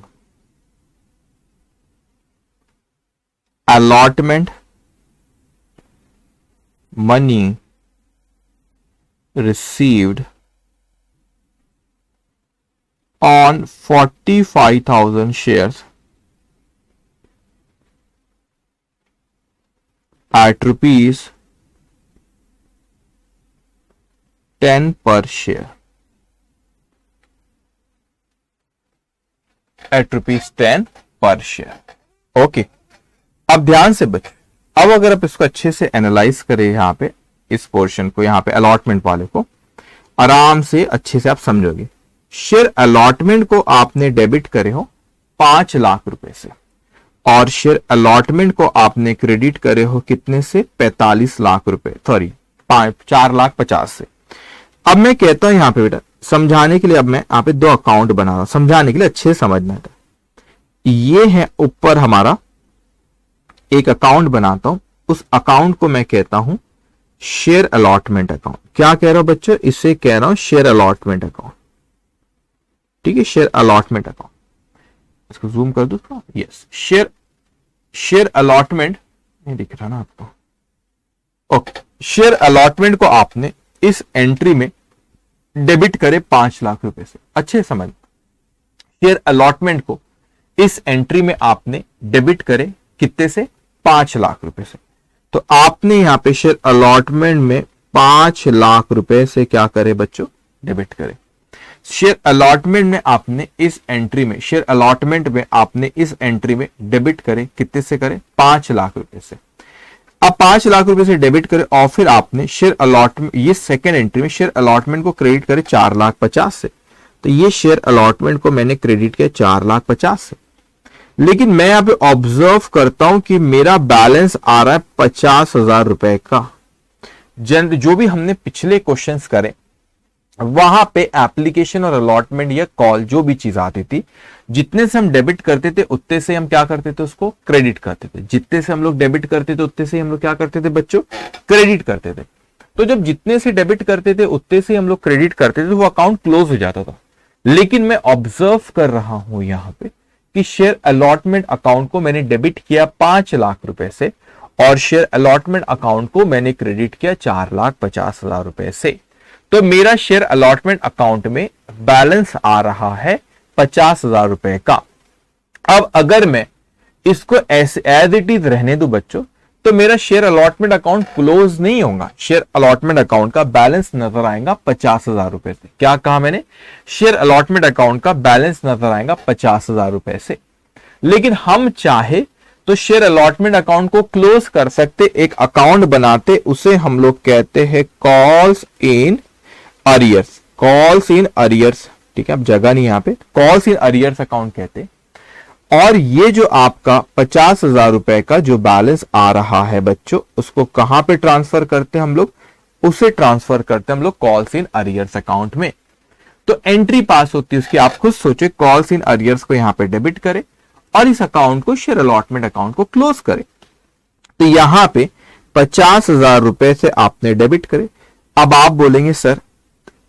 allotment money received on 45,000 shares at ₹10 per share, at ₹10 per share। Okay, अब ध्यान से बच्चों, अब अगर आप इसको अच्छे से एनालाइज करें, यहां पे इस पोर्शन को, यहां पे अलॉटमेंट वाले को आराम से अच्छे से आप समझोगे। शेयर अलॉटमेंट को आपने डेबिट करे हो 5 लाख रुपए से, और शेयर अलॉटमेंट को आपने क्रेडिट करे हो कितने से, 45 लाख रुपए, सॉरी 4,50,000 से। अब मैं कहता हूं यहां पे बेटा, समझाने के लिए अब मैं यहां पे 2 अकाउंट बना रहा हूं, समझाने के लिए अच्छे से समझना है। ये है ऊपर हमारा एक अकाउंट बनाता हूं, उस अकाउंट को मैं कहता हूं शेयर अलॉटमेंट अकाउंट। क्या कह रहा हूं बच्चों, इसे कह रहा हूं शेयर अलॉटमेंट अकाउंट, ठीक है, शेयर अलॉटमेंट अकाउंट। इसको जूम कर दो थोड़ा, यस, शेयर अलॉटमेंट नहीं दिख रहा ना आपको, ओके। शेयर अलॉटमेंट को आपने इस एंट्री में डेबिट करे 5 लाख रुपए से, अच्छे समझ, शेयर अलॉटमेंट को इस एंट्री में आपने डेबिट करे कितने से, 5 लाख रुपए से। तो आपने यहां पे शेयर अलॉटमेंट में 5 लाख रुपए से क्या करे बच्चों, डेबिट करे। शेयर अलॉटमेंट में आपने इस एंट्री में, शेयर अलॉटमेंट में आपने इस एंट्री में डेबिट करे, कितने से करे, 5 लाख रुपए से। अब 5 लाख रुपए से डेबिट करे और फिर आपने शेयर अलॉटमेंट, ये सेकेंड एंट्री में शेयर अलॉटमेंट को क्रेडिट करे 4,50,000 से। तो ये शेयर अलॉटमेंट को मैंने क्रेडिट किया 4,50,000 से। लेकिन मैं यहां पे ऑब्जर्व करता हूं कि मेरा बैलेंस आ रहा है 50,000 रुपए का। जो भी हमने पिछले क्वेश्चंस करे वहां पे एप्लीकेशन और अलॉटमेंट या कॉल जो भी चीज आती थी, जितने से हम डेबिट करते थे उतने से हम क्या करते थे, उसको क्रेडिट करते थे। जितने से हम लोग डेबिट करते थे उतने से हम लोग क्या करते थे बच्चों, क्रेडिट करते थे। तो जब जितने से डेबिट करते थे उतने से हम लोग क्रेडिट करते थे तो वो अकाउंट क्लोज हो जाता था। लेकिन मैं ऑब्जर्व कर रहा हूं यहां पे कि शेयर अलॉटमेंट अकाउंट को मैंने डेबिट किया 5 लाख रुपए से और शेयर अलॉटमेंट अकाउंट को मैंने क्रेडिट किया 4,50,000 रुपए से। तो मेरा शेयर अलॉटमेंट अकाउंट में बैलेंस आ रहा है 50,000 रुपए का। अब अगर मैं इसको ऐसे एज इट इज रहने दूं बच्चों, तो मेरा शेयर अलॉटमेंट अकाउंट क्लोज नहीं होगा। शेयर अलॉटमेंट अकाउंट का बैलेंस नजर आएगा 50,000 रुपए से। क्या कहा मैंने, शेयर अलॉटमेंट अकाउंट का बैलेंस नजर आएगा 50,000 रुपए से। लेकिन हम चाहे तो शेयर अलॉटमेंट अकाउंट को क्लोज कर सकते, एक अकाउंट बनाते, उसे हम लोग कहते हैं calls in arrears. Calls in arrears, ठीक है, अब जगह नहीं यहां पे, कॉल्स इन अरियर्स अकाउंट कहते। और ये जो आपका 50,000 रुपए का जो बैलेंस आ रहा है बच्चों, उसको कहां पे ट्रांसफर करते हैं हम लोग, उसे ट्रांसफर करते हैं हम लोग कॉल्स इन अरियर्स अकाउंट में। तो एंट्री पास होती है उसकी, आप खुद सोचे, कॉल्स इन अरियर्स को यहां पे डेबिट करें और इस अकाउंट को शेयर अलॉटमेंट अकाउंट को क्लोज करें। तो यहां पे 50,000 रुपए से आपने डेबिट करे। अब आप बोलेंगे सर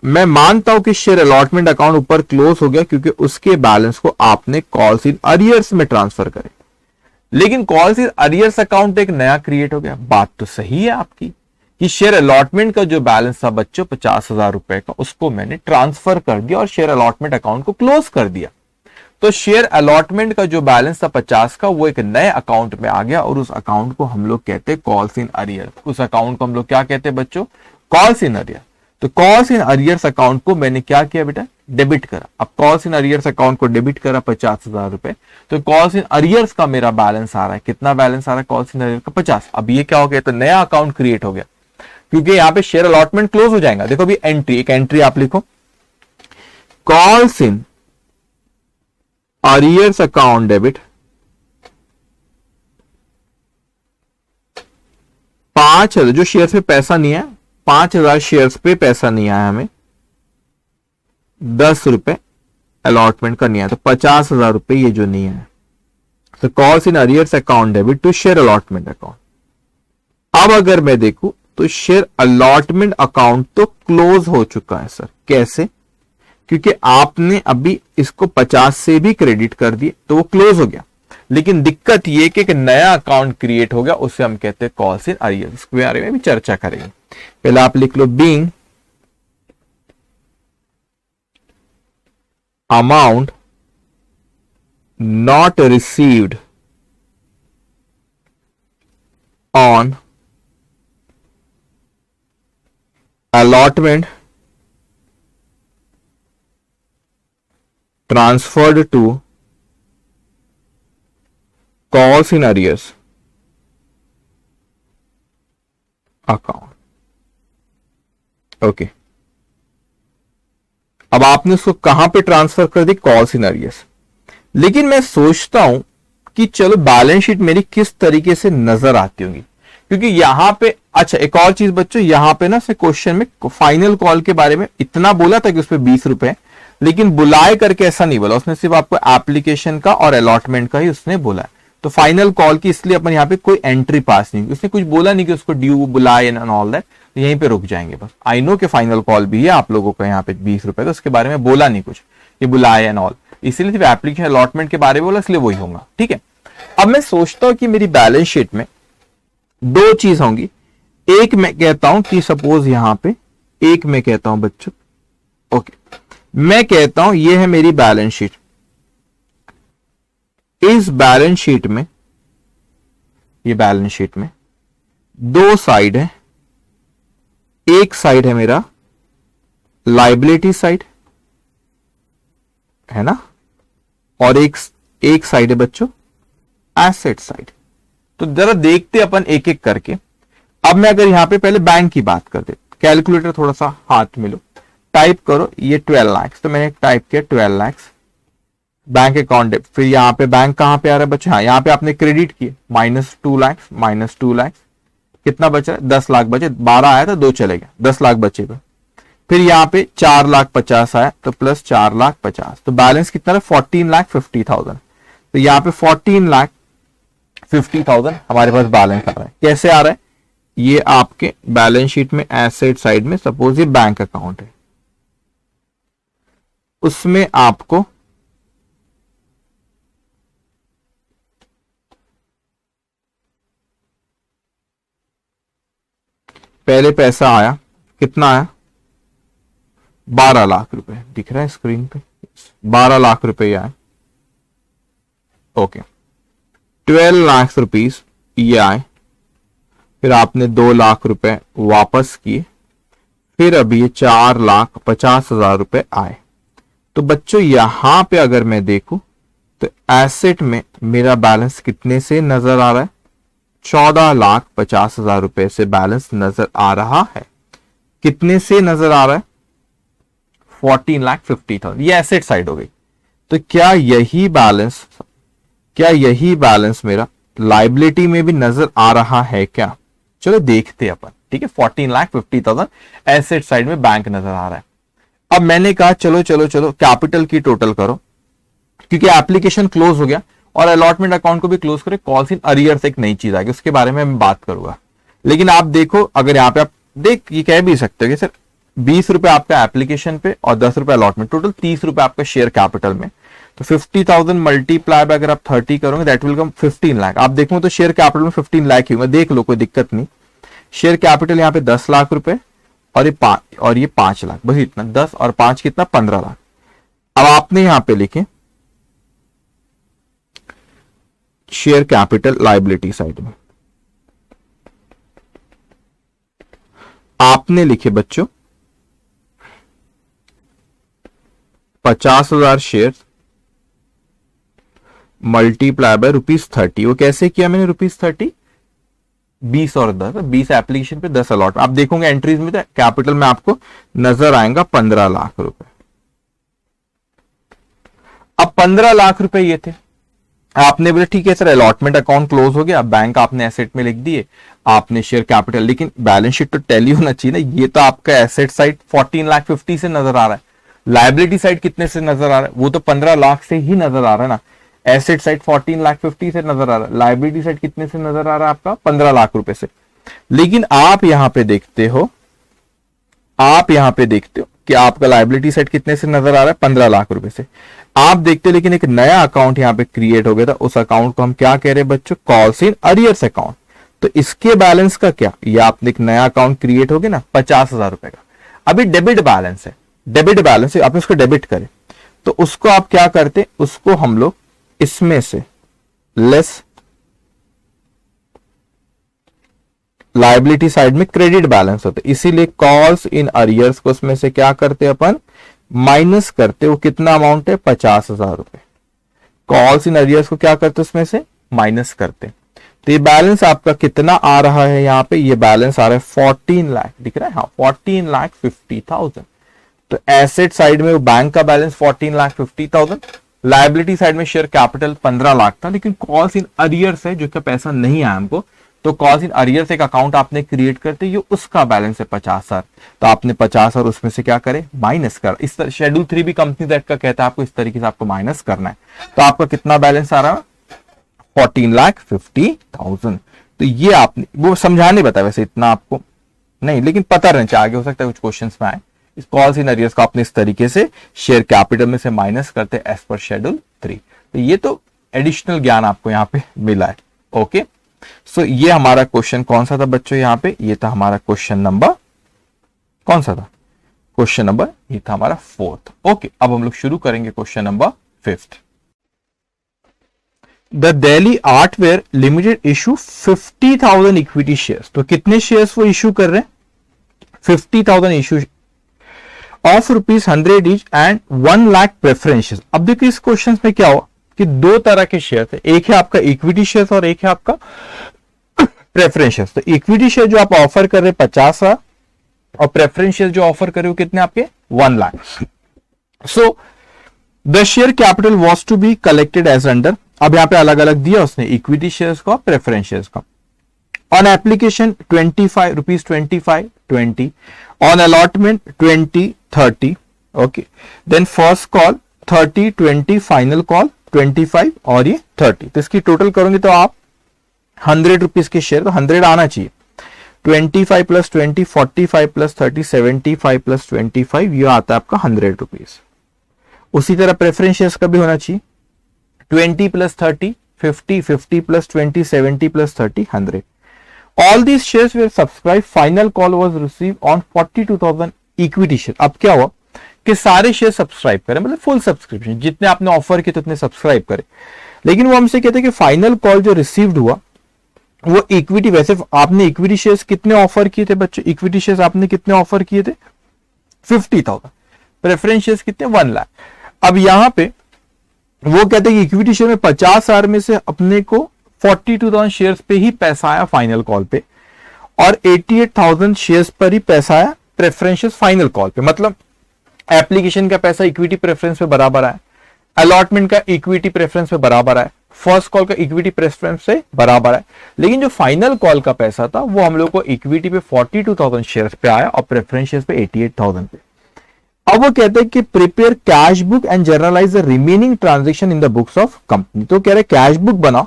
मैं मानता हूं कि शेयर अलॉटमेंट अकाउंट ऊपर क्लोज हो गया क्योंकि उसके बैलेंस को आपने कॉल्स इन अरियर्स में ट्रांसफर करे। लेकिन कॉल्स इन अरियर्स अकाउंट एक नया क्रिएट हो गया। बात तो सही है आपकी कि शेयर अलॉटमेंट का जो बैलेंस था बच्चों 50,000 रुपए का, उसको मैंने ट्रांसफर कर दिया और शेयर अलॉटमेंट अकाउंट को क्लोज कर दिया। तो शेयर अलॉटमेंट का जो बैलेंस था 50 का, वो एक नए अकाउंट में आ गया और उस अकाउंट को हम लोग कहते हैं कॉल्स इन अरियर। उस अकाउंट को हम लोग क्या कहते हैं बच्चों, कॉल्स इन अरियर। तो कॉल्स इन अरियर्स अकाउंट को मैंने क्या किया बेटा, डेबिट करा। अब कॉल्स इन अरियर्स अकाउंट को डेबिट करा 50,000 रुपए, तो कॉल्स इन अरियर्स का मेरा बैलेंस आ रहा है, कितना बैलेंस आ रहा है कॉल्स इन अरियर्स का, 50। अब ये क्या हो गया, तो नया अकाउंट क्रिएट हो गया क्योंकि यहां पे शेयर अलॉटमेंट क्लोज हो जाएगा। देखो अभी एंट्री, एक एंट्री आप लिखो, calls in arrears account debit 5,000, जो शेयर पे पैसा नहीं है, 5,000 शेयर्स पे पैसा नहीं आया हमें, 10 रुपए अलॉटमेंट का नहीं आया, तो 50,000 रुपए ये जो नहीं है। तो calls in arrears account debit to share allotment account. अब अगर मैं देखूं तो शेयर अलॉटमेंट अकाउंट तो क्लोज हो चुका है सर। कैसे, क्योंकि आपने अभी इसको 50 से भी क्रेडिट कर दिए तो वो क्लोज हो गया। लेकिन दिक्कत ये कि एक नया अकाउंट क्रिएट हो गया, उससे हम कहते हैं कॉल्स इन अरियर्स। इसके बारे में भी चर्चा करेंगे। पहले आप लिख लो being amount not received on allotment transferred to calls in arrears account। ओके, अब आपने उसको कहां पे ट्रांसफर कर दी, कॉल्स इन अरियर्स। लेकिन मैं सोचता हूं कि चलो बैलेंस शीट मेरी किस तरीके से नजर आती होगी, क्योंकि यहां पे, अच्छा एक और चीज बच्चों, यहां पे ना से क्वेश्चन में फाइनल कॉल के बारे में इतना बोला था कि उस पर 20 रुपए, लेकिन बुलाए करके ऐसा नहीं बोला उसने, सिर्फ आपको एप्लीकेशन का और अलॉटमेंट का ही उसने बोला है। तो फाइनल कॉल की इसलिए अपन यहाँ पे कोई एंट्री पास नहीं, उसने कुछ बोला नहीं कि उसको ड्यू बुलाए एंड ऑल दैट, तो यहीं पे रुक जाएंगे बस। आई नो कि फाइनल कॉल भी है आप लोगों का यहाँ पे 20 रुपए, तो उसके बारे में बोला नहीं कुछ कि बुलाए एंड ऑल, इसीलिए सिर्फ एप्लीकेशन अलॉटमेंट के बारे में बोला, इसलिए वही होगा। ठीक है, अब मैं सोचता हूं कि मेरी बैलेंस शीट में दो चीज होंगी। एक मैं कहता हूं कि सपोज यहां पे, एक मैं कहता हूं बच्चों, ओके, मैं कहता हूं ये है मेरी बैलेंस शीट। इस बैलेंस शीट में, ये बैलेंस शीट में दो साइड है। एक साइड है मेरा लायबिलिटी साइड है ना, और एक साइड है बच्चों एसेट साइड। तो जरा देखते अपन एक एक करके। अब मैं अगर यहां पे पहले बैंक की बात कर दे, कैलकुलेटर थोड़ा सा हाथ में लो, टाइप करो ये 12 लाख, तो मैंने टाइप किया 12 लाख बैंक अकाउंट। फिर यहाँ पे बैंक कहां पे आ रहा है बच्चों, हाँ यहाँ पे आपने क्रेडिट किए -2 लाख, -2 लाख, कितना बचा, 10 लाख बचे, 12 आया था 2 चले गए, 10 लाख बचेगा। फिर यहाँ पे 4,50,000 आया तो प्लस 4,50,000, तो बैलेंस कितना है 14,50,000। तो यहाँ पे 14,50,000 हमारे पास बैलेंस आ रहा है। कैसे आ रहा है, ये आपके बैलेंस शीट में एसेट साइड में सपोज ये बैंक अकाउंट है, उसमें आपको पहले पैसा आया, कितना आया 12 लाख रुपए, दिख रहा है स्क्रीन पे 12 लाख रुपए आए। ओके 12 लाख रुपीस ये आए, फिर आपने 2 लाख रुपए वापस किए, फिर अभी ये 4,50,000 रुपए आए। तो बच्चों यहां पे अगर मैं देखूं तो एसेट में मेरा बैलेंस कितने से नजर आ रहा है, 14,50,000 रुपए से बैलेंस नजर आ रहा है। कितने से नजर आ रहा है, 14,50,000। ये एसेट साइड हो गई। तो क्या यही बैलेंस मेरा लाइबिलिटी में भी नजर आ रहा है क्या, चलो देखते अपन। ठीक है 14,50,000 एसेट साइड में बैंक नजर आ रहा है। अब मैंने कहा चलो कैपिटल की टोटल करो, क्योंकि एप्लीकेशन क्लोज हो गया और अलॉटमेंट अकाउंट को भी क्लोज करे, कॉल्स इन अरियर से एक नई चीज आएगी, उसके बारे में मैं बात करूंगा। लेकिन आप देखो, अगर यहाँ पे आप ये कह भी सकते हो कि सर 20 रुपए आपका एप्लीकेशन पे और 10 रुपए अलॉटमेंट, टोटल 30 रुपए आपका शेयर कैपिटल में। तो 50,000 मल्टीप्लाई अगर आप 30 करोगे दैट विल कम 15 लाख। आप देखो तो शेयर कैपिटल में 15 लाख ही होगा, देख लो कोई दिक्कत नहीं। शेयर कैपिटल यहाँ पे 10 लाख रुपए और ये 5 लाख, बस इतना, 10 और 5 कितना 15 लाख। अब आपने यहां पे लिखे शेयर कैपिटल लायबिलिटी साइड में आपने लिखे बच्चों 50,000 शेयर मल्टीप्लाई बाय ₹30। वो कैसे किया मैंने ₹30, 20 और 10, 20 एप्लीकेशन पे 10 अलॉट। आप देखोगे एंट्रीज में तो कैपिटल में आपको नजर आएगा 15 लाख रुपए। अब 15 लाख रुपए ये थे, आपने बोले ठीक है सर अलॉटमेंट अकाउंट क्लोज हो गया, बैंक आपने एसेट में लिख दिए, आपने शेयर कैपिटल, लेकिन बैलेंस शीट तो टैली होना चाहिए ना। ये तो आपका एसेट साइड 14,50,000 से नजर आ रहा है, लायबिलिटी साइड कितने से नजर आ रहा है, वो तो 15 लाख से ही नजर आ रहा है ना। एसेट साइड 14,50,000 से नजर आ रहा है, लायबिलिटी साइड कितने से नजर आ रहा है आपका 15 लाख रुपए से। लेकिन आप यहां पे देखते हो कि आपका लायबिलिटी साइड कितने से नजर आ रहा है 15 लाख रुपए से। आप देखते लेकिन एक नया अकाउंट यहां पे क्रिएट हो गया था, उस अकाउंट को हम क्या कह रहे हैं बच्चों, कॉल्स इन अरियर्स अकाउंट। तो इसके बैलेंस का क्या, ये आपने एक नया अकाउंट क्रिएट हो गया ना 50,000 रुपए का, अभी डेबिट बैलेंस है, आपने उसको डेबिट करे तो उसको आप क्या करते, उसको हम लोग इसमें से लेस लायबिलिटी साइड में क्रेडिट बैलेंस होता है, इसीलिए कॉल्स इन अरियर्स को उसमें से क्या करते अपन माइनस करते। वो कितना अमाउंट है 50,000 रुपए, कॉल्स इन अरियर्स को क्या करते उसमें से माइनस करते। तो ये बैलेंस आपका कितना आ रहा है, यहाँ पे ये बैलेंस आ रहा है 14 लाख, दिख रहा है हाँ 14,50,000। तो एसेट साइड में वो बैंक का बैलेंस 14,50,000, लायबिलिटी साइड में शेयर कैपिटल 15 लाख था, लेकिन कॉल्स इन अरियर्स है जो कि पैसा नहीं आया हमको, तो कॉल्स इन अरियर्स एक अकाउंट आपने क्रिएट करते, ये उसका बैलेंस है 50,000। तो आपने 50,000 उसमें से क्या करे माइनस कर, इस शेड्यूल 3 भी कंपनी एक्ट का कहता है आपको इस तरीके से आपको माइनस करना है। तो आपका कितना बैलेंस आ रहा है 14,50,000। तो ये आपने वो समझाने बताया, वैसे इतना आपको नहीं, लेकिन पता रहना चाहिए, आगे हो सकता है कुछ क्वेश्चन में आए। इस कॉल्स इन अरियर्स को आपने इस तरीके से शेयर कैपिटल में से माइनस करते एज पर शेड्यूल 3। तो ये तो एडिशनल ज्ञान आपको यहाँ पे मिला है। ओके सो ये हमारा क्वेश्चन कौन सा था बच्चों, यहाँ पे ये था हमारा क्वेश्चन नंबर, कौन सा था क्वेश्चन नंबर, ये था हमारा 4th। ओके अब हम लोग शुरू करेंगे question number 5th। The Delhi artware limited issue 50,000 equity shares. तो कितने शेयर्स वो इशू कर रहे हैं 50,000 issue, of ₹100 each and 1 lakh preferences. अब देखिए इस क्वेश्चन में क्या हुआ कि दो तरह के शेयर है, एक है आपका इक्विटी शेयर और एक है आपका प्रेफरेंस शेयर। तो इक्विटी शेयर जो आप ऑफर कर रहे 50,000 और प्रेफरेंस शेयर जो ऑफर कर रहे हो कितने आपके 1 lakh. So the share capital was to be collected as under, अब यहां पे अलग अलग दिया उसने इक्विटी शेयर्स का प्रेफरेंस शेयर्स का। On application 25 rupees 25 20, on allotment 20 30, okay. Then first call 30 20, final call 25 और ये 30। तो इसकी टोटल करोगे तो आप 100 रुपीज के शेयर, तो 100 आना चाहिए। 25 प्लस 20 45 प्लस 30 75 प्लस 25 ये आता है आपका 100 रुपीज। उसी तरह प्रेफरेंस शेयर्स का भी होना चाहिए 20 plus 30 50 50 plus 20 70 plus 30 100। All these shares were subscribe, final call was receive on 42,000 equity share. अब क्या हुआ कि सारे शेयर सब्सक्राइब करें, मतलब फुल सब्सक्रिप्शन जितने आपने ऑफर किए उतने सब्सक्राइब करें, लेकिन वो हमसे कहते हैं कि फाइनल कॉल जो रिसीव्ड हुआ वो इक्विटी, वैसे आपने इक्विटी शेयर्स कितने ऑफर किए थे बच्चों, इक्विटी शेयर्स आपने कितने ऑफर किए थे 50,000, प्रेफरेंस शेयर्स कितने 1 लाख। अब यहां पे वो कहते हैं कि इक्विटी शेयर में 50,000 में से अपने को 42,000 शेयर्स पे ही पैसा आया फाइनल कॉल पे, और 88,000 शेयर्स पर ही पैसा आया प्रेफरेंस शेयर्स फाइनल कॉल पे। मतलब एप्लीकेशन का पैसा इक्विटी प्रेफरेंस पे बराबर आया, अलॉटमेंट का इक्विटी प्रेफरेंस पे बराबर आया, फर्स्ट कॉल का इक्विटी प्रेफरेंस से बराबर है, लेकिन जो फाइनल कॉल का पैसा था वो हम लोग को इक्विटी पे 42,000 शेयर्स पे आया और प्रेफरेंस शेयर्स पे 88,000 पे। अब वो कहते हैं कि prepare cash book and generalized the remaining transaction in the books of company. तो कह रहे कैश बुक बनाओ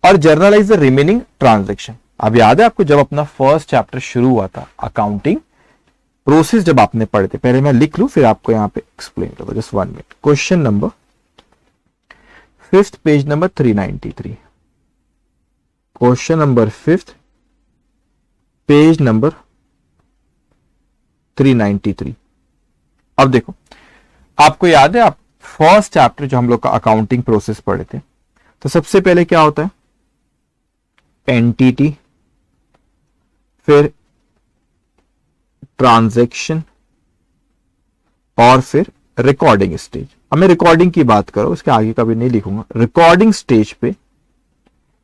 और जर्नलाइज द रिमेनिंग ट्रांजेक्शन। अब याद है आपको जब अपना फर्स्ट चैप्टर शुरू हुआ था अकाउंटिंग प्रोसेस, जब आपने पढ़े थे, पहले मैं लिख लूं फिर आपको यहां पे एक्सप्लेन करूंगा, just 1 minute. Question number 5th page number 393, question number 5th page number 393। अब देखो आपको याद है आप फर्स्ट चैप्टर जो हम लोग का अकाउंटिंग प्रोसेस पढ़े थे, तो सबसे पहले क्या होता है एंटिटी, फिर ट्रांजैक्शन और फिर रिकॉर्डिंग स्टेज। अब मैं रिकॉर्डिंग की बात करूं, उसके आगे कभी नहीं लिखूंगा। रिकॉर्डिंग स्टेज पे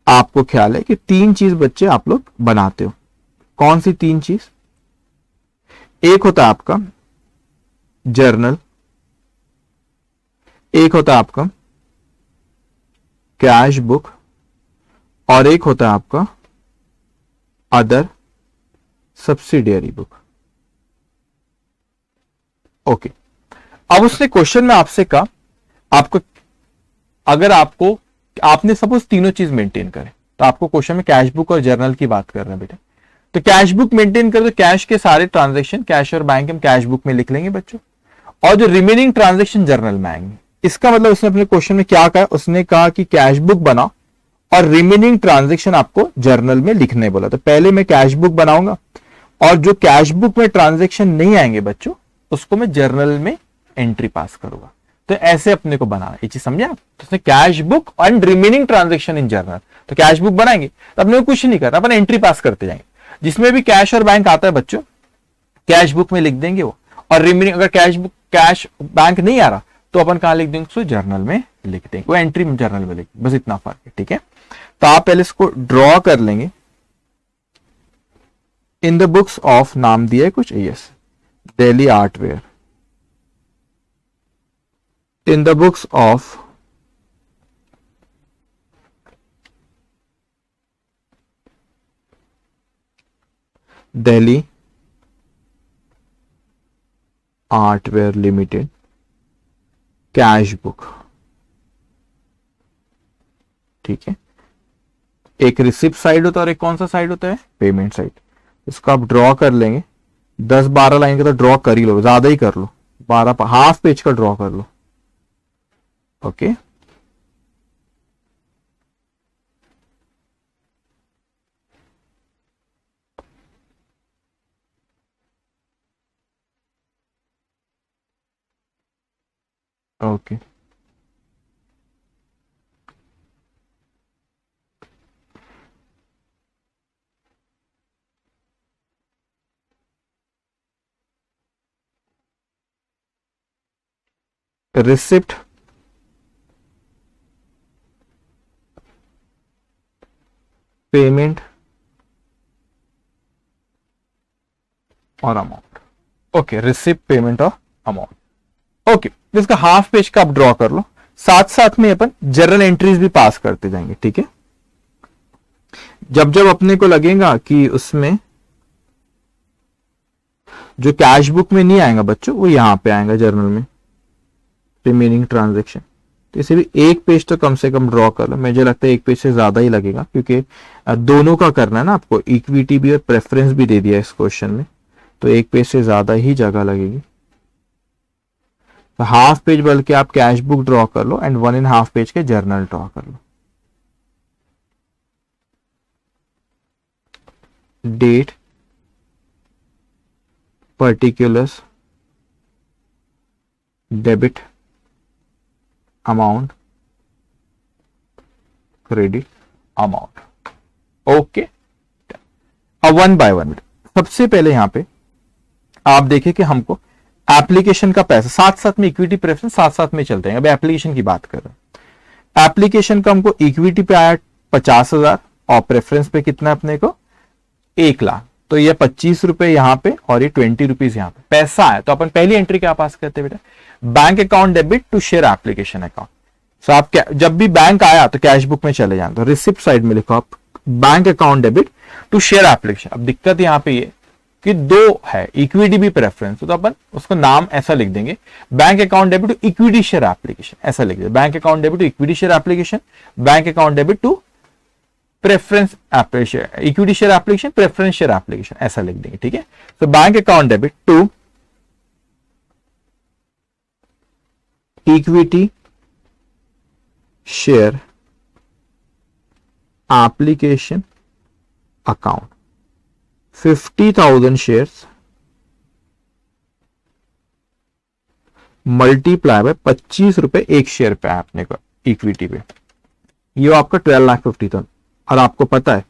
आपको ख्याल है कि 3 चीज बच्चे आप लोग बनाते हो। कौन सी 3 चीज? एक होता है आपका जर्नल, एक होता है आपका कैश बुक और एक होता है आपका अदर सब्सिडियरी बुक। ओके, अब उसने क्वेश्चन में आपसे कहा आपको, अगर आपको आपने सपोज तीनों चीज मेंटेन करें, तो आपको क्वेश्चन में कैश बुक और जर्नल की बात कर रहे हैं बेटा। तो कैश बुक मेंटेन कर, तो कैश के सारे ट्रांजैक्शन कैश और बैंक हम कैश बुक में लिख लेंगे बच्चों, और जो रिमेनिंग ट्रांजैक्शन जर्नल में आएंगे। इसका मतलब उसने अपने क्वेश्चन में क्या कहा, उसने कहा कि कैश बुक बनाओ और रिमेनिंग ट्रांजैक्शन आपको जर्नल में लिखने बोला। तो पहले मैं कैश बुक बनाऊंगा और जो कैश बुक में ट्रांजैक्शन नहीं आएंगे बच्चों उसको मैं जर्नल में एंट्री पास करूंगा। तो ऐसे अपने को बनाना, ये चीज समझे आप। तो उसने cash book and remaining transaction in journal, तो कैश बुक बनाएंगे तो अपने को कुछ नहीं करना, अपन एंट्री पास करते जाएंगे। जिसमें भी कैश और बैंक आता है बच्चों कैश बुक में लिख देंगे वो, और रिमेनिंग अगर कैश बैंक नहीं आ रहा तो अपन कहां लिख देंगे, उसको जर्नल में लिख देंगे, वो एंट्री जर्नल में लिख, बस इतना फर्क है। ठीक है, तो आप पहले इसको ड्रॉ कर लेंगे। इन द बुक्स ऑफ, नाम दिया है कुछ, yes, Delhi artware. In the books of Delhi artware limited cash book. ठीक है, एक रिसिप्ट साइड होता है और एक कौन सा साइड होता है, पेमेंट साइड। इसको आप ड्रॉ कर लेंगे, 10-12 लाइन का तो ड्रॉ कर ही लो, ज्यादा ही कर लो, 12 हाफ पेज का ड्रॉ कर लो। ओके, ओके, रिसिप्ट पेमेंट और अमाउंट। ओके, रिसिप्ट पेमेंट और अमाउंट। ओके, इसका हाफ पेज का आप ड्रॉ कर लो, साथ साथ में अपन जर्नल एंट्रीज भी पास करते जाएंगे। ठीक है, जब जब अपने को लगेगा कि उसमें जो कैश बुक में नहीं आएगा बच्चों, वो यहां पे आएगा जर्नल में, रिमेनिंग ट्रांजेक्शन। तो इसे भी एक पेज तो कम से कम ड्रॉ कर लो, मुझे लगता है एक पेज से ज्यादा ही लगेगा, क्योंकि दोनों का करना है ना आपको, इक्विटी भी और प्रेफरेंस भी दे दिया इस क्वेश्चन में, तो एक पेज से ज्यादा ही जगह लगेगी। तो हाफ पेज बल्कि आप कैश बुक ड्रॉ कर लो एंड 1.5 पेज के जर्नल ड्रॉ कर लो। Date, particulars, debit, amount, credit amount. Okay, अब वन बाय वन। सबसे पहले यहां पे आप देखिए कि हमको एप्लीकेशन का पैसा, साथ साथ में इक्विटी प्रेफरेंस साथ साथ में चलते हैं। अब एप्लीकेशन की बात कर रहे हैं, एप्लीकेशन का हमको इक्विटी पे आया 50,000 और प्रेफरेंस पे कितना अपने को 1,00,000। तो ये 25 रुपए यहां पे और ये 20 रुपीज यहां पे पैसा है। तो अपन पहली एंट्री क्या पास करते हैं बेटा, bank account debit to share application account. So आप जब भी बैंक आया तो कैश बुक में चले जाए, तो रिसिप्ट साइड में लिखो आप bank account debit to share application. अब दिक्कत यहां पे ये कि दो है, इक्विटी भी प्रेफरेंस, तो अपन उसको नाम ऐसा लिख देंगे, bank account debit to equity share application, ऐसा लिख देंगे, bank account debit to equity share application, bank account debit to preference application, equity share application, preference share application, ऐसा लिख देंगे। ठीक है, तो bank account debit to equity share application account, 50,000 shares multiply by 25 रुपए एक शेयर पे है अपने को इक्विटी पे, ये आपका 12,50,000। और आपको पता है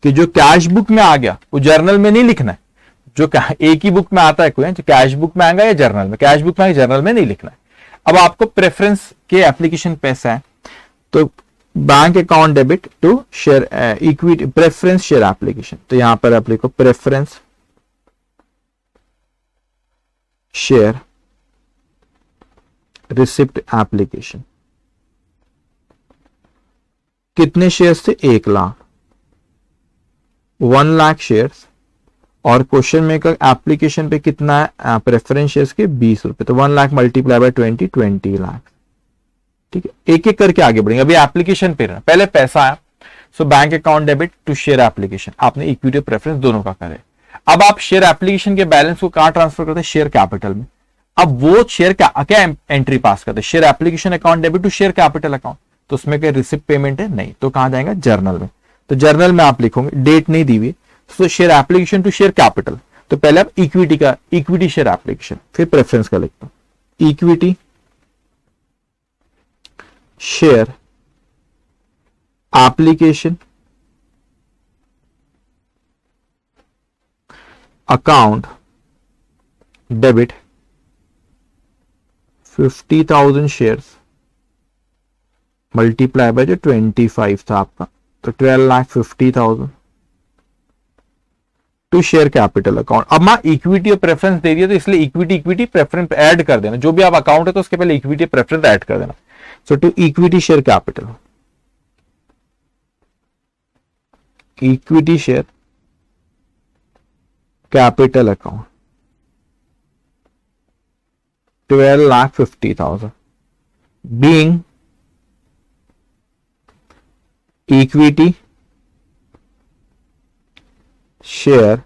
कि जो कैश बुक में आ गया वो जर्नल में नहीं लिखना है, जो एक ही बुक में आता है कोई, जो कैश बुक में आएगा या जर्नल में, कैश बुक में आएगा जर्नल में नहीं लिखना है। अब आपको प्रेफरेंस के एप्लीकेशन पैसा है, तो bank account debit to share equity preference share application, तो यहां पर आप लिखो प्रेफरेंस शेयर रिसिप्ट एप्लीकेशन। कितने शेयर्स थे, 1,00,000, 1,00,000 शेयर्स, और क्वेश्चन में का एप्लीकेशन पे कितना है प्रेफरेंस शेयर्स के 20 रुपए, तो 1,00,000 मल्टीप्लाई बाय 20 लाख। ठीक है, एक एक करके आगे बढ़ेंगे। अभी एप्लीकेशन पे रहना, पहले पैसा आया, so bank account debit to share application, आपने इक्विटी प्रेफरेंस दोनों का करे। अब आप शेयर एप्लीकेशन के बैलेंस को कहां ट्रांसफर करते हैं, शेयर कैपिटल में। अब वो शेयर क्या एंट्री पास करते हैं, share application account debit to share capital account, तो उसमें कोई रिसिप्ट पेमेंट है नहीं, तो कहां जाएगा, जर्नल में। तो जर्नल में आप लिखोगे, डेट नहीं दी हुई, तो share application to share capital, तो पहले आप इक्विटी का, इक्विटी शेयर एप्लीकेशन, फिर प्रेफरेंस का लिखता हूं, equity share application account debit 50,000 shares multiply by जो 25 था आपका, तो 12,50,000 टू शेयर कैपिटल अकाउंट। अब मैं इक्विटी और प्रेफरेंस दे दिया, तो इसलिए इक्विटी इक्विटी प्रेफरेंस ऐड कर देना, जो भी आप अकाउंट है तो उसके पहले इक्विटी प्रेफरेंस ऐड कर देना। So to equity share capital, equity share capital account 12,50,000 being equity share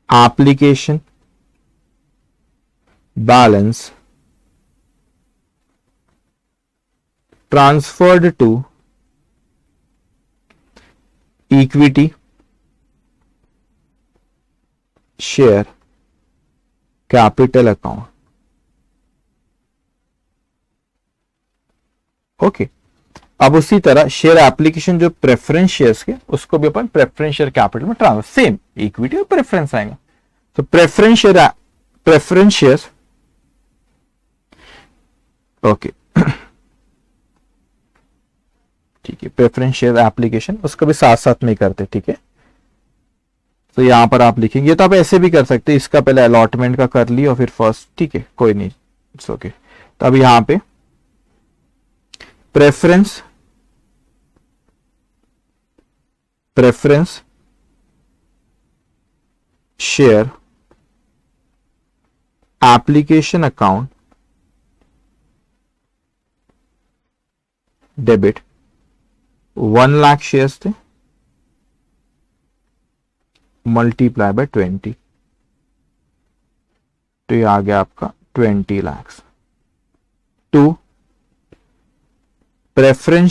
application balance transferred to equity share capital account। ओके, अब उसी तरह शेयर एप्लीकेशन जो प्रेफरेंस शेयर्स के, उसको भी अपन प्रेफरेंस शेयर कैपिटल में ट्रांसफर, सेम इक्विटी और प्रेफरेंस आएगा। तो प्रेफरेंस शेयर्स ओके ठीक है, प्रेफरेंस शेयर एप्लीकेशन उसको भी साथ साथ में करते, ठीक है। तो यहां पर आप लिखेंगे, तो आप ऐसे भी कर सकते हैं, इसका पहले अलॉटमेंट का कर लिया और फिर फर्स्ट, ठीक है कोई नहीं, इट्स ओके। तो अब यहां पे preference share application account debit 1 lakh shares थे मल्टीप्लाई बाय 20, तो ये आ गया आपका 20 lakh. To preference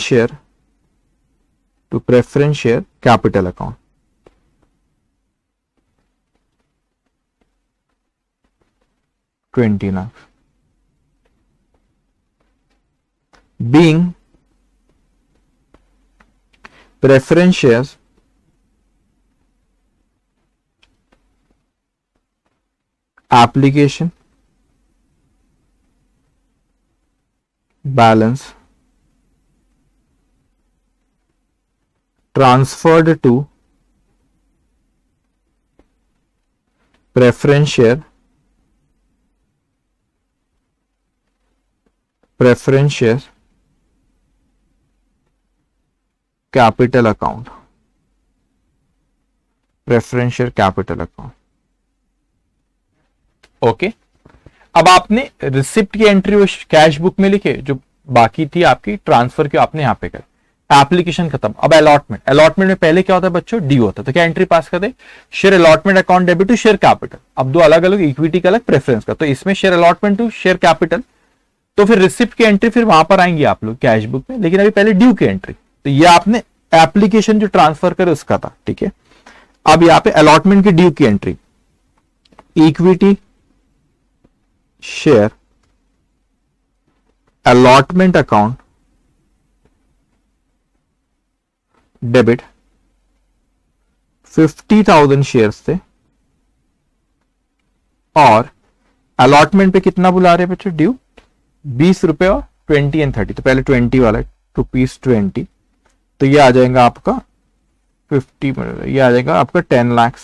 share capital account, $20 lakh. Being preference shares application balance transferred to preference share capital account, preference share capital account। ओके अब आपने रिसिप्ट की एंट्री वो कैश बुक में लिखे, जो बाकी थी आपकी ट्रांसफर की आपने यहां पे कर, एप्लीकेशन खत्म। अब अलॉटमेंट में पहले क्या होता है बच्चों, डी होता है, तो क्या एंट्री पास कर दे, share allotment account debit to share capital. अब दो अलग अलग, इक्विटी का अलग, प्रेफरेंस का, तो इसमें share allotment to share capital, तो फिर रिसिप्ट की एंट्री फिर वहां पर आएंगी आप लोग कैश बुक में, लेकिन अभी पहले ड्यू की एंट्री, तो ये आपने एप्लीकेशन जो ट्रांसफर करे उसका था, ठीक है। अब यहां पे अलॉटमेंट की ड्यू की entry, equity share allotment account debit 50,000 shares थे, और अलॉटमेंट पे कितना बुला रहे बच्चों, ड्यू 20 रुपए और 20 एंड 30, तो पहले 20 वाला ₹20, तो ये आ जाएगा आपका 50, ये आ जाएगा आपका 10 lakh.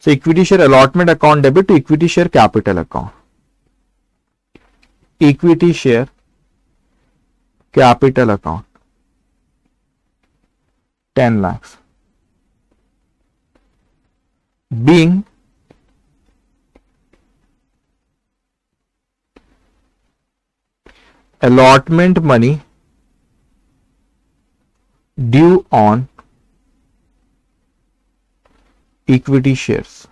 So equity share allotment account debit to equity share capital account, equity share capital account 10 lakhs। Being allotment money due on equity shares.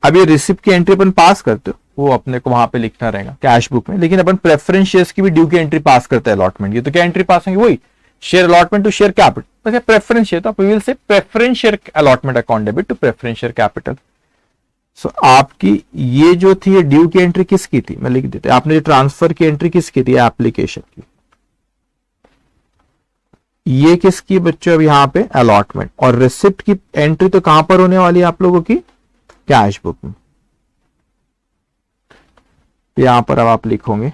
अब ये रिसिप्ट की एंट्री अपन पास करते हो, वो अपने को वहां पे लिखना रहेगा कैश बुक में, लेकिन अपन प्रेफरेंस शेयर्स की भी ड्यू की एंट्री पास करते हैं अलॉटमेंट की, तो क्या एंट्री पास होंगी, वही share allotment to share capital, preference share, तो आप will say preference share allotment account debit to preference share capital. So आपकी ये जो थी ये ड्यू की एंट्री किसकी थी, मैं लिख देते, आपने ट्रांसफर की एंट्री किसकी थी, एप्लीकेशन की। ये किसकी बच्चों, अब यहां पे अलॉटमेंट, और रिसिप्ट की एंट्री तो कहां पर होने वाली है आप लोगों की, कैश बुक में। यहां पर अब आप लिखोगे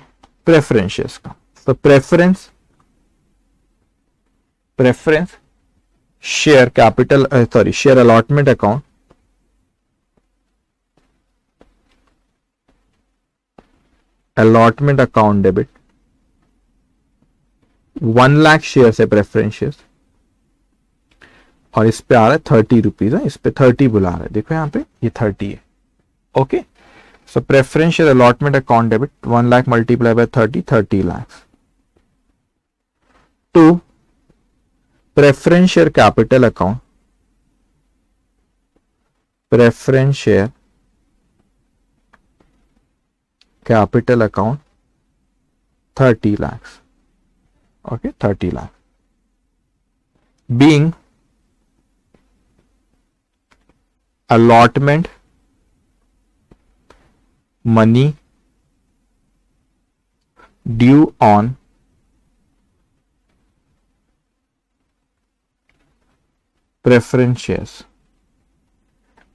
प्रेफरेंस का, तो preference share capital, sorry share allotment account debit 1 lakh share है प्रेफरेंस शेयर, और इस पे आ रहा है 30 रुपीज, इस पे 30 बुला रहा है, देखो यहां पे ये 30 है। Okay so preference share allotment account debit 1 lakh multiply by 30 lakh. To preference share capital account $30 lakhs, okay, 30 lakh। Being allotment money due on preference shares.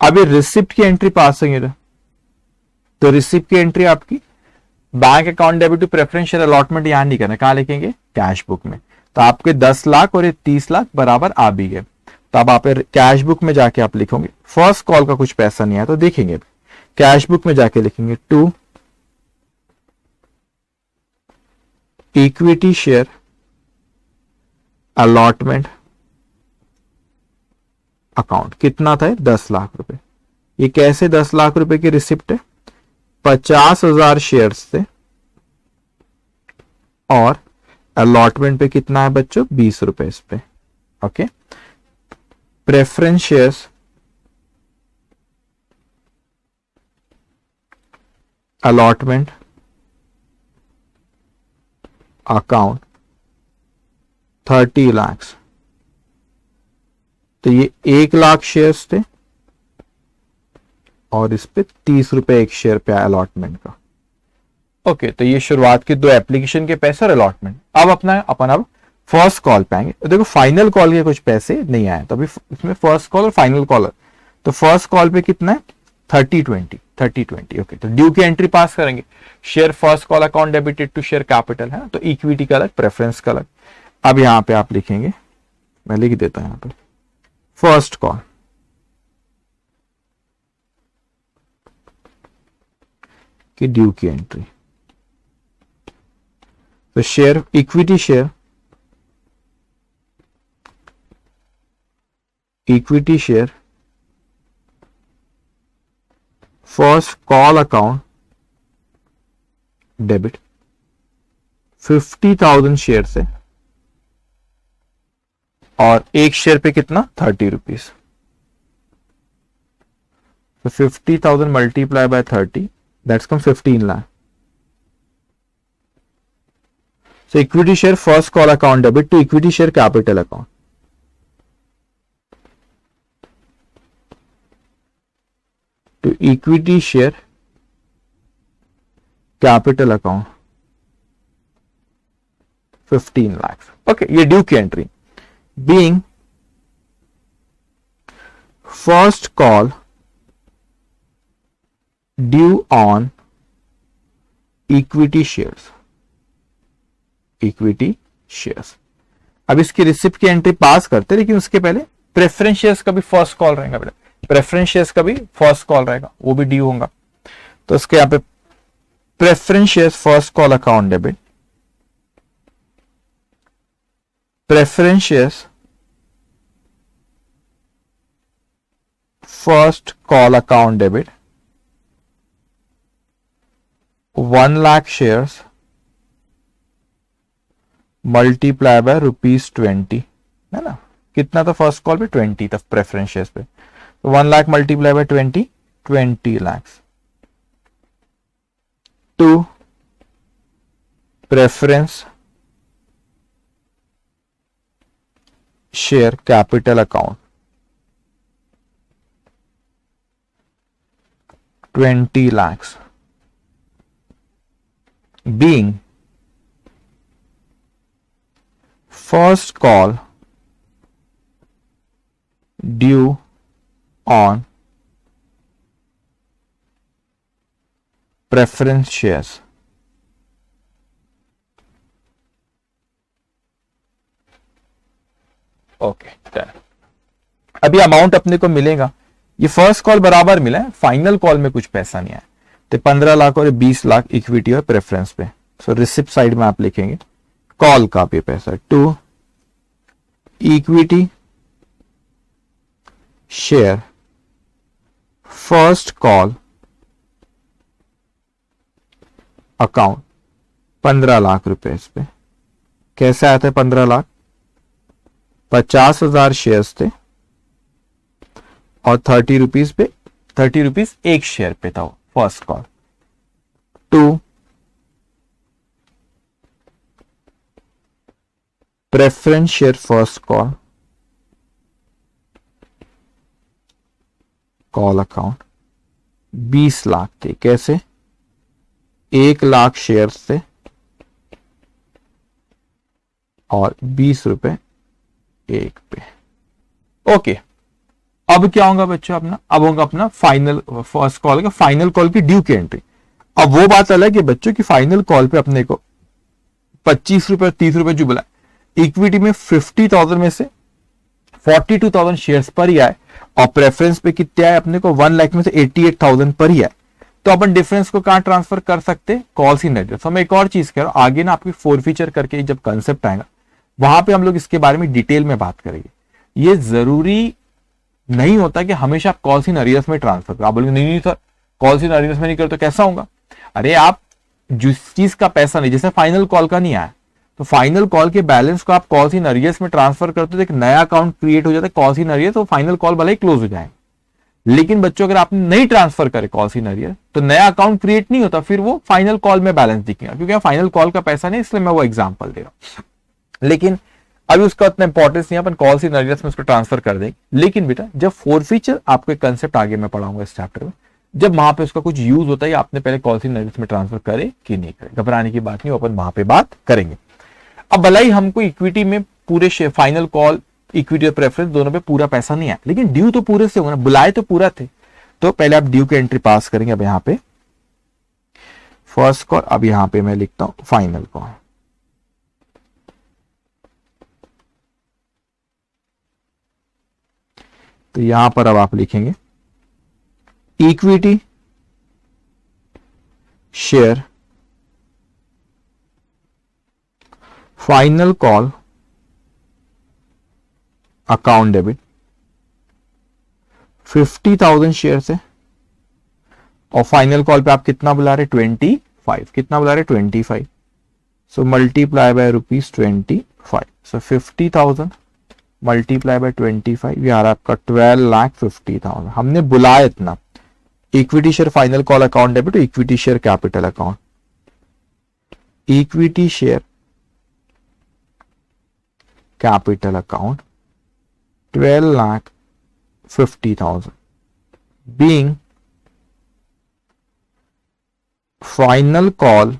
अब ये रिसिप्ट की एंट्री पास होंगे, तो रिसिप्ट की एंट्री आपकी bank account debit to preference share allotment यहां नहीं करना, कहां लिखेंगे, कैश बुक में। तो आपके 10 लाख और ये 30 लाख बराबर आ भी गए। तो अब आप कैश बुक में जाके आप लिखोगे, फर्स्ट कॉल का कुछ पैसा नहीं आया तो देखेंगे, कैश बुक में जाके लिखेंगे to equity share allotment account. कितना था, 10 लाख रुपए। ये कैसे 10 लाख रुपए की रिसिप्ट है, 50,000 शेयर्स थे और अलॉटमेंट पे कितना है बच्चों, 20 रुपए इस पे। Okay, preference shares allotment account 30 lakh. तो ये 1 लाख शेयर्स थे और इस पे 30 रुपए एक शेयर पे आया अलॉटमेंट का। ओके, तो ये शुरुआत की 2 एप्लीकेशन के पैसे और अलॉटमेंट। अब अपन फर्स्ट कॉल पे आएंगे। देखो फाइनल कॉल के कुछ पैसे नहीं आए, तो अभी इसमें फर्स्ट कॉल और फाइनल कॉल। तो फर्स्ट कॉल पे कितना है, 30-20। ओके, तो ड्यू की एंट्री पास करेंगे। Share first call account debited to share capital है, तो इक्विटी का अलग, प्रेफरेंस का अलग। अब यहां पे आप लिखेंगे, मैं लिख देता हूं यहां पे, फर्स्ट कॉल की ड्यू की एंट्री। तो share equity share first call account debit 50,000 share से और एक शेयर पे कितना, 30 रुपीज। तो 50,000 multiply by 30, that's come 15 lakh. So equity share first call account debit to equity share capital account. To equity share capital account 15 lakhs. Okay, ये due की entry. Being first call due on equity shares. Equity shares. अब इसकी receipt की entry pass करते, लेकिन उसके पहले preference shares का भी फर्स्ट कॉल रहेगा बेटा, प्रेफरेंस शेयर्स का भी फर्स्ट कॉल रहेगा, वो भी ड्यू होगा। तो इसके यहां पे preference shares first call account debit, preference shares first call account debit 1 lakh shares multiply by ₹20 है ना। कितना था फर्स्ट कॉल पे, 20 था प्रेफरेंस शेयर्स पे। तो 1 lakh multiply by 20 lakh to preference share capital account 20 lakhs being first call due on preference shares. Okay, अभी amount अपने को मिलेगा, ये फर्स्ट कॉल बराबर मिला है, फाइनल कॉल में कुछ पैसा नहीं आया, तो 15 लाख और 20 लाख इक्विटी और प्रेफरेंस पे। सो रिसिप्ट साइड में आप लिखेंगे कॉल का भी पैसा to equity share first call account 15 lakh रुपए इस पे। कैसे आते हैं 15 लाख, 50,000 शेयर्स थे और 30 रुपीज पे, 30 रुपीज एक शेयर पे था वो first call to preference share first call account 20 lakh थे। कैसे, 1 लाख शेयर्स थे और 20 रुपए एक पे। ओके, अब क्या होगा बच्चों अपना, अब होगा अपना फाइनल फर्स्ट कॉल का फाइनल कॉल की ड्यू की एंट्री। अब वो बात अलग है बच्चों की फाइनल कॉल पे अपने को 25 रुपए 30 रुपए जो बोला, इक्विटी में 50,000 में से 42,000 शेयर्स पर ही आए और प्रेफरेंस पे कितने आए अपने को 1 लाख में से 88,000 पर ही आए। तो अपन डिफरेंस को कहां ट्रांसफर कर सकते, कॉल्स इन एरियर्स। मैं एक और चीज कह रहा हूं, आगे ना आपकी फोरफीचर करके जब कंसेप्ट आएगा वहां पे हम लोग इसके बारे में डिटेल में बात करेंगे। ये जरूरी नहीं होता कि हमेशा आप कॉल्स इन एरियर्स में ट्रांसफर करो। आप बोलोगे नहीं सर कॉल्स इन एरियर्स में नहीं करते तो कैसा होगा। अरे आप जिस चीज का पैसा नहीं, जैसे फाइनल कॉल का नहीं आया तो फाइनल कॉल के बैलेंस को आप कॉल्स इन एरियर्स में ट्रांसफर करते हो, एक नया अकाउंट क्रिएट हो जाता है कॉल्स इन एरियर्स, तो फाइनल कॉल भले ही क्लोज हो जाए। लेकिन बच्चों अगर आपने नहीं ट्रांसफर करे कॉल्स इन एरियर तो नया अकाउंट क्रिएट नहीं होता, फिर वो फाइनल कॉल में बैलेंस दिखेगा, क्योंकि फाइनल कॉल का पैसा नहीं, इसलिए मैं वो एग्जांपल दे रहा हूं। लेकिन अभी उसका उतना इंपॉर्टेंस नहीं, अपन कॉल्स इन एरियर्स में उसको ट्रांसफर कर देंगे। लेकिन बेटा जब फोरफीचर आपको एक कंसेप्ट आगे मैं पढ़ाऊंगा इस चैप्टर में, जब वहां पे उसका कुछ यूज होता है, आपने पहले कॉल्स इन एरियर्स में ट्रांसफर करे कि नहीं करे, घबराने की बात नहीं, अपन वहां पे बात करेंगे। अब भला ही हमको इक्विटी में पूरे फाइनल कॉल इक्विटी और प्रेफरेंस दोनों पे पूरा पैसा नहीं आया, लेकिन ड्यू तो पूरे से होगा ना, बुलाए तो पूरा थे। तो पहले आप ड्यू की एंट्री पास करेंगे। अब यहां पे फर्स्ट कॉल, अब यहां पे मैं लिखता हूं फाइनल कॉल। तो यहां पर अब आप लिखेंगे equity share final call account debit 50,000 share से, और फाइनल कॉल पे आप कितना बुला रहे 25, कितना बुला रहे 25, so multiply by ₹25, so 50,000 multiply by 25, ये आ रहा है आपका 12,50,000। हमने बुलाया इतना, equity share final call account debit, equity share capital account, equity share capital account 12,50,000 being final call